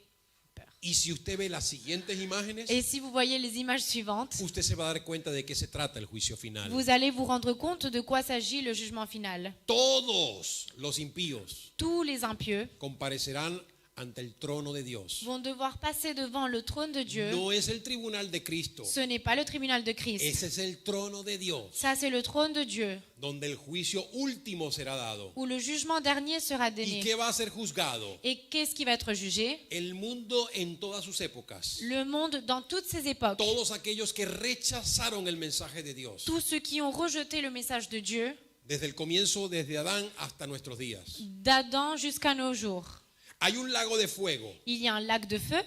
peur. Y si usted ve las siguientes imágenes, Et si vous voyez les images suivantes, usted se va a dar cuenta de qué se trata el juicio final. vous allez vous rendre compte de quoi s'agit le jugement final. Todos los impíos Tous les impieux comparecerán ante el trono de Dios. vont devoir passer devant le trône de Dieu. No es el tribunal de Cristo, Ce n'est pas le tribunal de Christ. ese es el trono de Dios, Ça, c'est le trône de Dieu, donde el juicio último será dado. où le jugement dernier sera ¿Y donné. qué va a ser juzgado? Et qu'est-ce qui va être jugé? El mundo en todas sus épocas. Le monde dans toutes ses époques. Todos aquellos que rechazaron el mensaje de Dios. Tous ceux qui ont rejeté le message de Dieu, Desde el comienzo, desde Adán hasta nuestros días. d'Adam jusqu'à nos jours. Hay un lago de fuego. Il y a un lac de feu,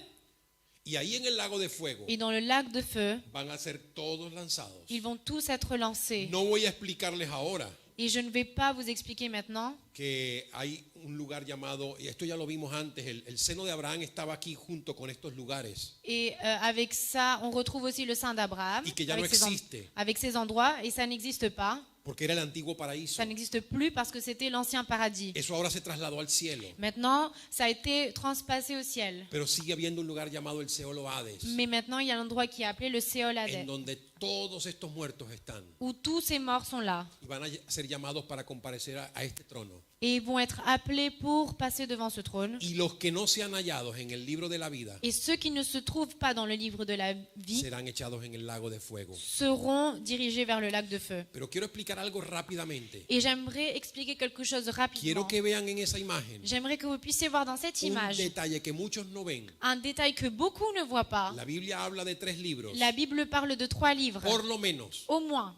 Y ahí en el lago de fuego et dans le lac de feu, van a ser todos lanzados. ils vont tous être lancés. No voy a explicarles ahora Et je ne vais pas vous expliquer maintenant que hay un lugar llamado, y esto ya lo vimos antes, el seno de Abraham estaba aquí junto con estos lugares. Et avec ça, on retrouve aussi le sein d'Abraham, Y que ya no existe. avec ces endroits, et ça n'existe pas. Porque era el antiguo paraíso. Ça n'existe plus parce que c'était l'ancien paradis. Eso ahora se trasladó al cielo. Maintenant, ça a été transpassé au ciel. Pero sigue habiendo un lugar llamado el Seol o Hades, Mais maintenant, il y a l'endroit qui est appelé le Séol en Hadès, donde todos estos muertos están où tous ces morts sont là y van a ser llamados para comparecer a este trono. et vont être appelés pour passer devant ce trône. Y los que no sean hallados en el libro de la vida Et ceux qui ne se trouvent pas dans le livre de la vie serán echados en el lago de fuego. seront dirigés vers le lac de feu. Pero quiero explicar algo rápidamente. Et j'aimerais expliquer quelque chose Quiero rapidement. que vean en esa imagen J'aimerais que vous puissiez voir dans cette un image detalle que muchos no ven. un détail que beaucoup ne voient pas. La Biblia habla de 3 libros, La Bible parle de 3 livres, por lo menos. au moins.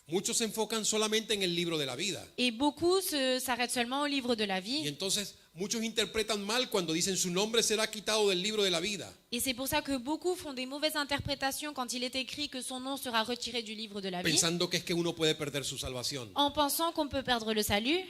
Muchos se enfocan solamente en el libro de la vida. Et beaucoup s'arrêtent seulement au livre de la Y vie. entonces muchos interpretan mal cuando dicen su nombre será quitado del libro de la vida. Et c'est pour ça que beaucoup font des mauvaises interprétations quand il est écrit que son nom sera retiré du livre de la vie, Pensando que es que uno puede perder su salvación. en pensant qu'on peut perdre le salut.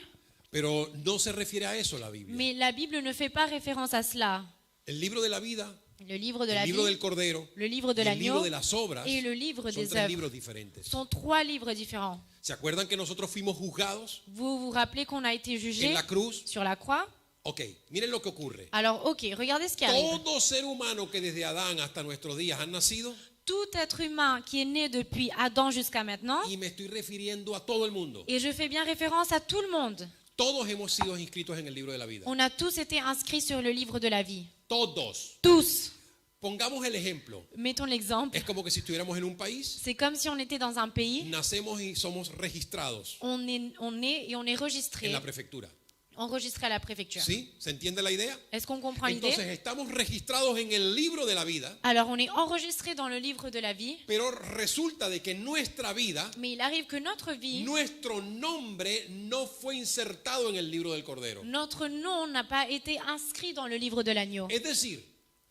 Pero no se refiere a eso la Biblia. Mais la Bible ne fait pas référence à cela. El libro de la vida, Le livre de la el libro del vie, Cordero, le livre de y el libro l'agneau de las obras et le livre son des 3 libros œuvres diferentes. sont 3 livres différents. ¿Se acuerdan que nosotros fuimos juzgados Vous vous rappelez qu'on a été en jugé la cruz? sur la croix? Ok, miren lo que ocurre. Alors, ok, regardez ce qui arrive. Todo ser humano que desde Adán hasta nuestros días han nacido, Tout être humain qui est né depuis Adam jusqu'à maintenant, y me estoy refiriendo a todo el mundo, et je fais bien référence à tout le monde, todos hemos sido inscritos en el libro de la vida. on a tous été inscrits sur le livre de la vie. Todos. Tous. Pongamos el ejemplo. Mettons l'exemple. Es como que si estuviéramos en un país, C'est comme si on était dans un pays, nacemos y somos registrados on est et on est enregistré en la prefectura. à la préfecture. ¿Sí? ¿Se entiende la idea? Est-ce qu'on comprend l'idée? Entonces estamos registrados en el libro de la vida, Alors, on est enregistré dans le livre de la vie, pero resulta de que nuestra vida, mais il arrive que notre vie, nuestro nombre no fue insertado en el libro del Cordero. notre nom n'a pas été inscrit dans le livre de l'agneau. Es decir,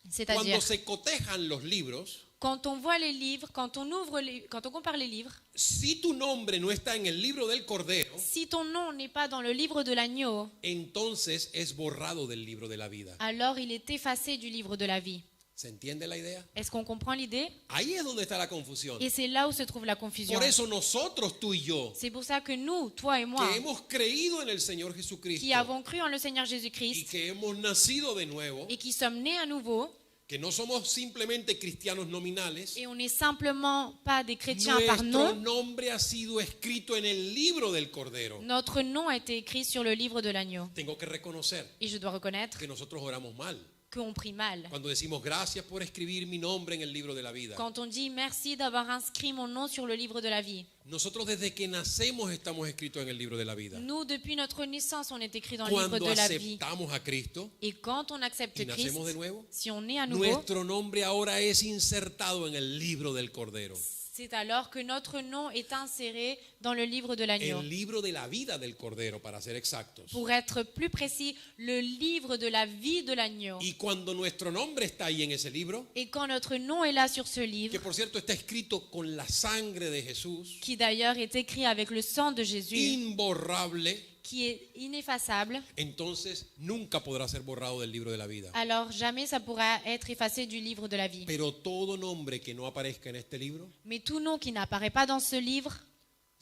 C'est-à-dire, cuando se cotejan los libros, quand on voit les livres, quand on compare les livres, si tu nombre no está en el libro del Cordero, si ton nom n'est pas dans le livre de l'agneau, entonces es borrado del libro de la vida. alors il est effacé du livre de la vie. ¿Se entiende la idea? Est-ce qu'on comprend l'idée? Ahí es donde está la confusión. Et c'est là où se trouve la confusion. Por eso nosotros, tú y yo, C'est pour ça que nous, toi et moi, que hemos creído en el Señor qui Jesucristo avons cru en le Seigneur y Jésus-Christ que hemos nacido de nuevo, et qui sommes nés à nouveau, que no somos simplemente cristianos nominales, et on n'est simplement pas des chrétiens par nuestro nom, nombre ha sido escrito en el libro del Cordero. notre nom a été écrit sur le livre de l'agneau. Tengo que reconocer Et je dois reconnaître que nosotros oramos mal qu'on prie mal. cuando decimos gracias por escribir mi nombre en el libro de la vida. Quand on dit merci d'avoir inscrit mon nom sur le livre de la vie. Nosotros desde que nacemos estamos escritos en el libro de la vida. Nous, depuis notre naissance, on est écrit dans le livre Cuando de la vie. aceptamos a Cristo Et quand on accepte y Christ, nacemos de nuevo, si on est à nouveau, nuestro nombre ahora es insertado en el libro del Cordero. c'est alors que notre nom est inséré dans le livre de l'agneau. El libro de la vida del Cordero, para ser exactos. Pour être plus précis, le livre de la vie de l'agneau. Y cuando nuestro nombre está ahí en ese libro, Et quand notre nom est là sur ce que livre, por cierto está escrito con la sangre de Jesús, qui d'ailleurs est écrit avec le sang de Jésus, imborrable, qui est ineffaçable, entonces nunca podrá ser borrado del libro de la vida. alors jamais ça pourra être effacé du livre de la vie. Pero todo nombre que no aparezca en este libro Mais tout nom qui n'apparaît pas dans ce livre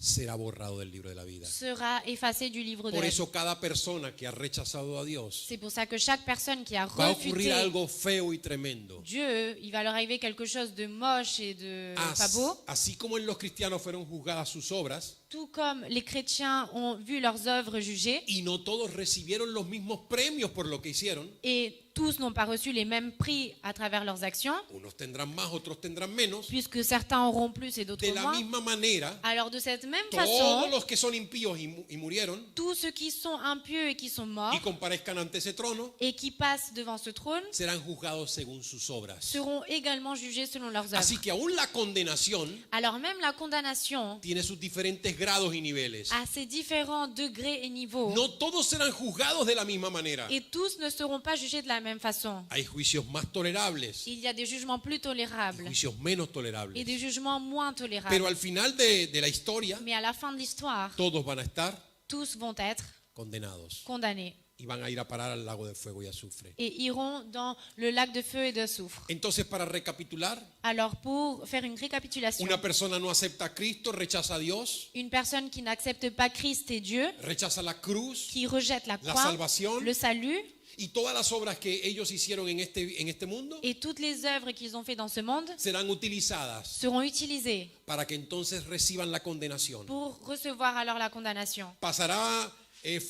será borrado del libro de la vida. sera effacé du livre de Por la vie. eso cada persona que ha rechazado a Dios, C'est pour ça que chaque personne qui a va a ocurrir refuté algo feo y tremendo. Dieu, il va leur arriver quelque chose de moche et de pas beau. Así como en los cristianos fueron juzgadas sus obras, Tout comme les chrétiens ont vu leurs œuvres jugées, y no todos recibieron los mismos premios por lo que hicieron, et tous n'ont pas reçu les mêmes prix à travers leurs actions, unos tendrán más, otros tendrán menos, puisque certains auront plus et d'autres de la moins. misma manera, Alors de cette même todos façon, los que son impíos y murieron tous ceux qui sont impieux et qui sont morts y comparezcan ante ese trono, et qui passent devant ce trône serán juzgados según sus obras. seront également jugés selon leurs Así œuvres. que aún la condenación Alors même la condamnation tiene sus diferentes grados y niveles. a ses différents degrés et niveaux, No todos serán juzgados de la misma manera. et tous ne seront pas jugés de la même façon. Hay juicios más tolerables Il y a des jugements plus y tolérables juicios menos et tolerables. des jugements moins Pero tolérables. al final de la historia, Mais à la fin de l'histoire, todos van a estar tous vont être condenados condamnés y van a ir a parar al lago de fuego y azufre. et iront dans le lac de feu et de soufre. Entonces, para recapitular, Alors pour faire une récapitulation, una persona no acepta a Cristo, rechaza a Dios, une personne qui n'accepte pas Christ et Dieu, rechaza la cruz, qui rejette la la croix, salvación, le salut, Y todas las obras que ellos hicieron en este mundo Et toutes les œuvres qu'ils ont fait dans ce monde serán utilizadas seront utilisées para que entonces reciban la condenación. pour recevoir alors la condamnation. Pasará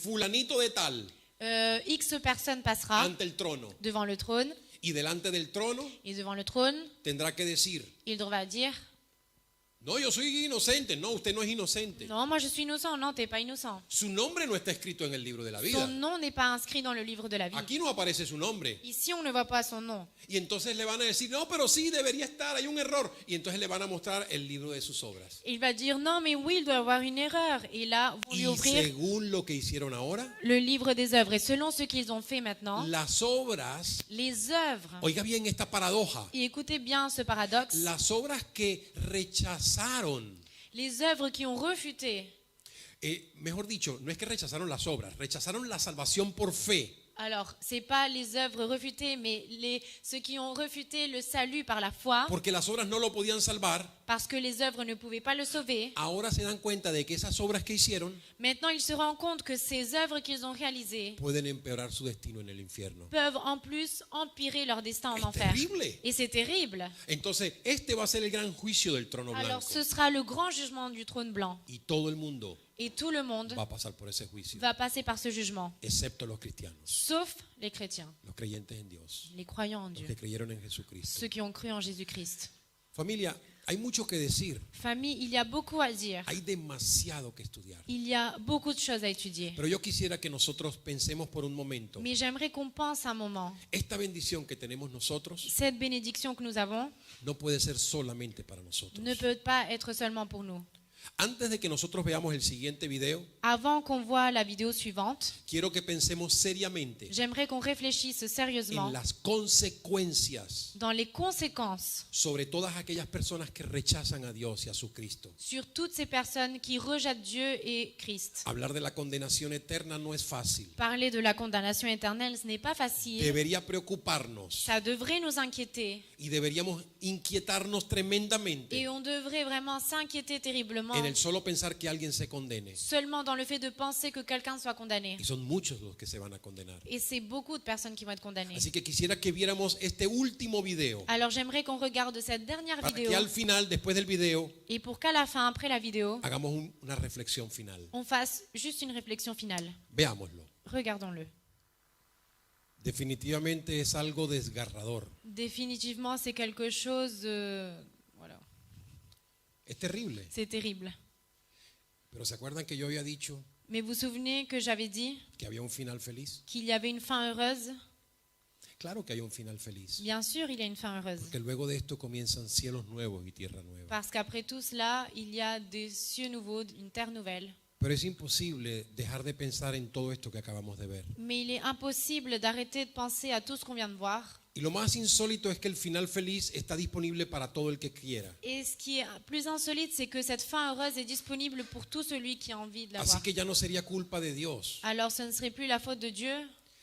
fulanito de tal X personne passera ante el trono devant le trône, y delante del trono et devant le trône, tendrá que decir, il devra dire no, yo soy inocente. No, usted no es inocente. non, moi je suis innocent. Non, t'es pas innocent. Su nombre no está escrito en el libro de la Son vida. nom n'est pas inscrit dans le livre de la vie. Aquí no aparece su nombre. Ici, on ne voit pas son nom. Y entonces le van a decir, no, pero sí, debería estar, hay un error. Y entonces le van a mostrar el libro de sus obras. Il va dire non, mais oui, il doit y avoir une erreur. Et là, vont lui Y ouvrir según lo que hicieron ahora, le livre des œuvres. Et selon ce qu'ils ont fait maintenant, las obras, les œuvres, oiga bien esta paradoja, et écoutez bien ce paradoxe, las obras que rechazaron, les œuvres qui ont refuté, mejor dicho, no es que rechazaron las obras, rechazaron la salvación por fe. alors c'est pas les œuvres refutées, mais ceux qui ont refuté le salut par la foi, Porque las obras no lo podían salvar. parce que les œuvres ne pouvaient pas le sauver. Ahora se dan cuenta de que esas obras que hicieron Maintenant, ils se rendent compte que ces œuvres qu'ils ont réalisées pueden empeorar su destino en el infierno. peuvent en plus empirer leur destin en Es enfer. terrible. Et c'est terrible. Entonces, este va a ser el gran juicio del trono Alors blanco. ce sera le grand jugement du trône blanc. Y todo el mundo Et tout le monde va a pasar por ese juicio, va passer par ce jugement, excepto los cristianos, sauf les chrétiens, los creyentes en Dios, les croyants en los Dieu, que creyeron en Jesucristo. ceux qui ont cru en Jésus-Christ. Familia, hay mucho que decir, Famille, il y a beaucoup à dire. hay demasiado que estudiar. Il y a beaucoup de choses à étudier. Pero yo quisiera que nosotros pensemos por un momento, Mais j'aimerais qu'on pense un moment. esta bendición que tenemos nosotros Cette bénédiction que nous avons no puede ser solamente para nosotros. ne peut pas être seulement pour nous. Antes de que nosotros veamos el siguiente video, Avant qu'on voit la vidéo suivante, quiero que pensemos seriamente j'aimerais qu'on réfléchisse sérieusement en las consecuencias dans les conséquences sobre todas aquellas personas que rechazan a Dios y a su Cristo. sur toutes ces personnes qui rejettent Dieu et Christ. Hablar de la condenación eterna no es fácil. Parler de la condamnation éternelle, ce n'est pas facile. Debería preocuparnos Ça devrait nous inquiéter. y deberíamos inquietarnos tremendamente Et on devrait vraiment s'inquiéter terriblement en el solo pensar que alguien se condene. seulement dans le fait de penser que quelqu'un soit condamné. Y son muchos los que se van a condenar. Et c'est beaucoup de personnes qui vont être condamnées. Así que quisiera que viéramos este último video Alors j'aimerais qu'on regarde cette dernière para vidéo que al final, después del video, et pour qu'à la fin, après la vidéo, hagamos una reflexión final. on fasse juste une réflexion finale. Veámoslo. Regardons-le. Definitivamente es algo desgarrador. Définitivement, c'est quelque chose... voilà, Es terrible. c'est terrible. Pero ¿se acuerdan que yo había dicho Mais vous vous souvenez que j'avais dit que había un final feliz? qu'il y avait une fin heureuse? Claro que hay un final feliz. Bien sûr, il y a une fin heureuse. Porque luego de esto comienzan cielos nuevos y tierra nueva. Parce qu'après tout cela, il y a des cieux nouveaux, une terre nouvelle. Pero es imposible dejar de pensar en todo esto que acabamos de ver. Mais il est impossible d'arrêter de penser à tout ce qu'on vient de voir. Y lo más insólito es que el final feliz está disponible para todo el que quiera. Et ce qui est plus insolite, c'est que cette fin heureuse est disponible pour tout celui qui a envie de Así l'avoir. que ya no sería culpa de Dios, Alors ce ne serait plus la faute de Dieu,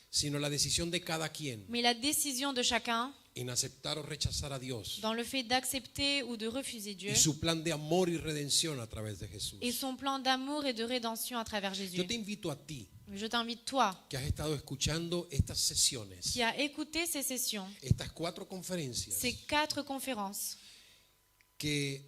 sino la decisión de cada quien mais la décision de chacun en aceptar o rechazar a Dios dans le fait d'accepter ou de refuser Dieu y su plan de amor y redención a través de Jesús. et son plan d'amour et de rédemption à travers Jésus. Yo te invito a ti, Je t'invite, toi, que has estado escuchando estas sesiones, qui as écouté ces sessions, estas 4 conferencias, ces 4 conférences, que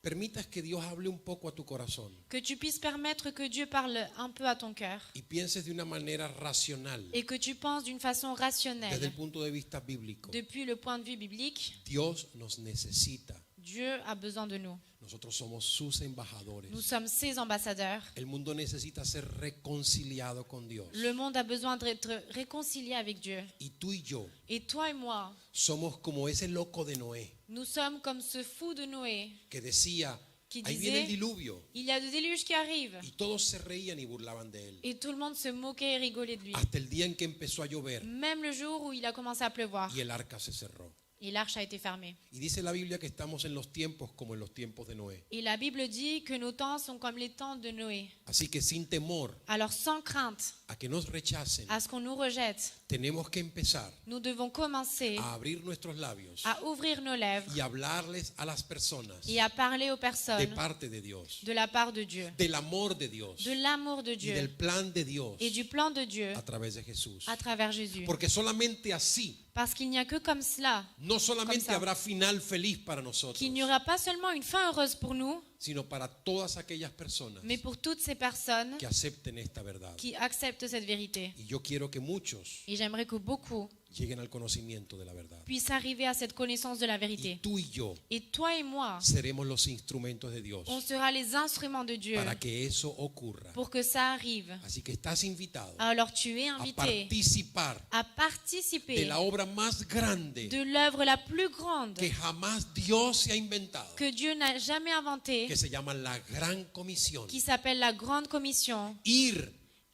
permitas que Dios hable un poco a tu corazón que tu puisses permettre que Dieu parle un peu à ton cœur y pienses de una manera racional et que tu penses d'une façon desde el rationnelle. punto de vista bíblico. Depuis le point de vue biblique, Dios nos necesita. Dieu a besoin de nous. Nosotros somos sus embajadores. Nous sommes ses ambassadeurs. El mundo necesita ser reconciliado con Dios. Le monde a besoin d'être réconcilié avec Dieu. Y tú y yo Et toi et moi, somos como ese loco de Noé nous sommes comme ce fou de Noé que decía, qui ahí viene el disait, diluvio. il y a le déluge qui arrive. Y todos se reían y burlaban de él. Et tout le monde se moquait et rigolait de lui. Hasta el día en que empezó a llover Même le jour où il a commencé à pleuvoir y el arca se cerró. et l'arche a été fermée. Y dice la Biblia que estamos en los tiempos como en los tiempos de Noé. Et la Bible dit que nos temps sont comme les temps de Noé. Así que sin temor Alors sans crainte a que nos rechacen, à ce qu'on nous rejette, tenemos que empezar nous devons commencer a abrir nuestros labios à ouvrir nos lèvres y hablarles a las personas et à parler aux de personnes parte de Dios, de la part de Dieu, del amor de Dios de l'amour de y Dieu del plan de Dios et du plan de Dieu a través de Jesús. à travers Jésus. Porque solamente así, Parce qu'il n'y a que comme cela no solamente ça. habrá final feliz para nosotros, qu'il n'y aura pas seulement une fin heureuse pour nous, sino para todas aquellas personas mais pour toutes ces personnes que acepten esta verdad. qui acceptent cette vérité. Y yo quiero que muchos Et j'aimerais que beaucoup lleguen al conocimiento de la verdad. puissent arriver à cette connaissance de la Y vérité. tú y yo Et toi et moi, seremos los instrumentos de Dios on sera les instruments de Dieu para que eso ocurra. pour que ça arrive. Así que estás invitado Alors tu es a invité participar à de participer la obra más grande de l'œuvre la plus grande que jamás Dios se ha inventado, que Dieu n'a jamais inventée, que se llama la Gran Comisión. qui s'appelle la Grande Commission. Ir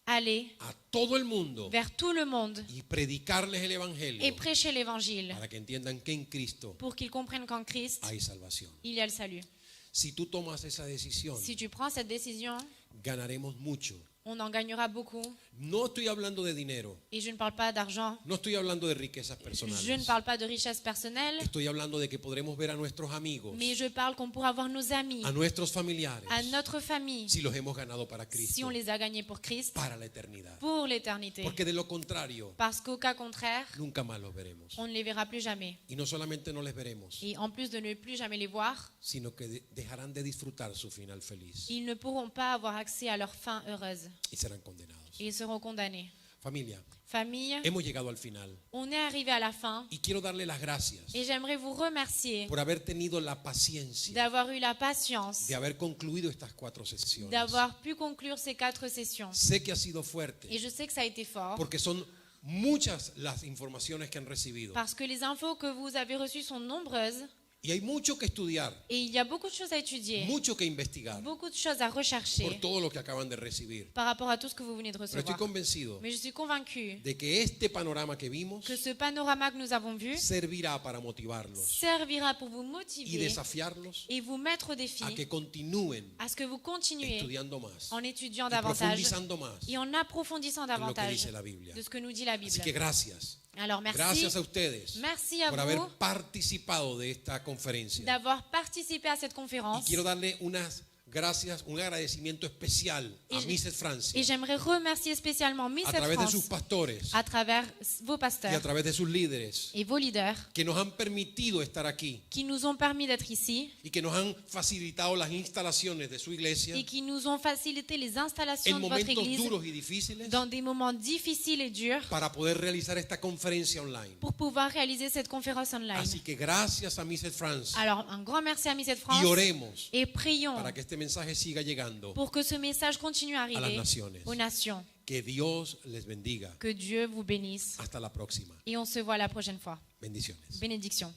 Aller a todo el mundo vers tout le monde y predicarles el et Evangelio prêcher l'Évangile para que entiendan que en Cristo pour qu'ils comprennent qu'en Christ, hay salvación. il y a le salut. Si tú tomas esa decisión, Si tu prends cette décision, ganaremos mucho. on en gagnera beaucoup. No estoy hablando de dinero, Et je ne parle pas d'argent, no estoy hablando de riquezas je ne personales. parle pas de richesse personnelle, Estoy hablando de que podremos ver a nuestros amigos, mais je parle qu'on pourra voir nos amis, a nuestros familiares, à notre famille, si los hemos ganado para si Cristo, on les a gagnés pour Christ, para la eternidad. pour l'éternité. Porque de lo contrario, Parce qu'au cas contraire, nunca más los veremos. on ne les verra plus jamais. Y no solamente no les veremos, Et en plus de ne plus jamais les voir, sino que dejarán de disfrutar su final feliz ils ne pourront pas avoir accès à leur fin heureuse. y serán condenados. Et ils seront condamnés. Familia, Famille, hemos llegado al final on est arrivé à la fin y quiero darle las gracias et j'aimerais vous remercier por haber tenido la paciencia d'avoir eu la patience, de haber concluido estas 4 sesiones. d'avoir pu conclure ces 4 sessions. Sé que ha sido fuerte Et je sais que ça a été fort porque son muchas las informaciones que han recibido parce que les infos que vous avez reçues sont nombreuses y hay mucho que estudiar, et il y a beaucoup de choses à étudier, mucho que investigar beaucoup de choses à rechercher por todo lo que acaban de recibir. par rapport à tout ce que vous venez de Pero estoy recevoir. convencido Mais je suis convaincue de que este panorama que vimos que ce panorama que nous avons vu servirá para motivarlos servira pour vous y motiver desafiarlos et vous mettre au défi a que continúen à ce que vous continuez estudiando más en étudiant y davantage profundizando más et en approfondissant en lo que davantage dice la Biblia. de ce que nous dit la Bible. Así que gracias. Alors merci, Gracias a ustedes merci à por haber vous participado de esta conferencia. d'avoir participé à cette Y conférence. quiero darle unas gracias, un agradecimiento especial a Y- Mrs. Et Francia, j'aimerais remercier spécialement Miss a través de France sus pastores à travers vos y a pasteurs través de sus líderes et vos leaders que nos han permitido estar aquí qui nous ont permis d'être ici y que nos han facilitado las instalaciones de su iglesia et qui nous ont facilité les installations en de votre momentos église duros y difíciles dans des moments difficiles et durs para poder realizar esta conferencia online. pour pouvoir réaliser cette conférence online. Así que gracias a Mrs. Francia Alors, un grand merci à Miss France y oremos et prions para que este mensaje siga llegando. pour que ce message continue à A las arriver naciones. aux nations. Que Dios les bendiga. Que Dieu vous bénisse Hasta la próxima. et on se voit la prochaine fois. Bendiciones. Bénédiction.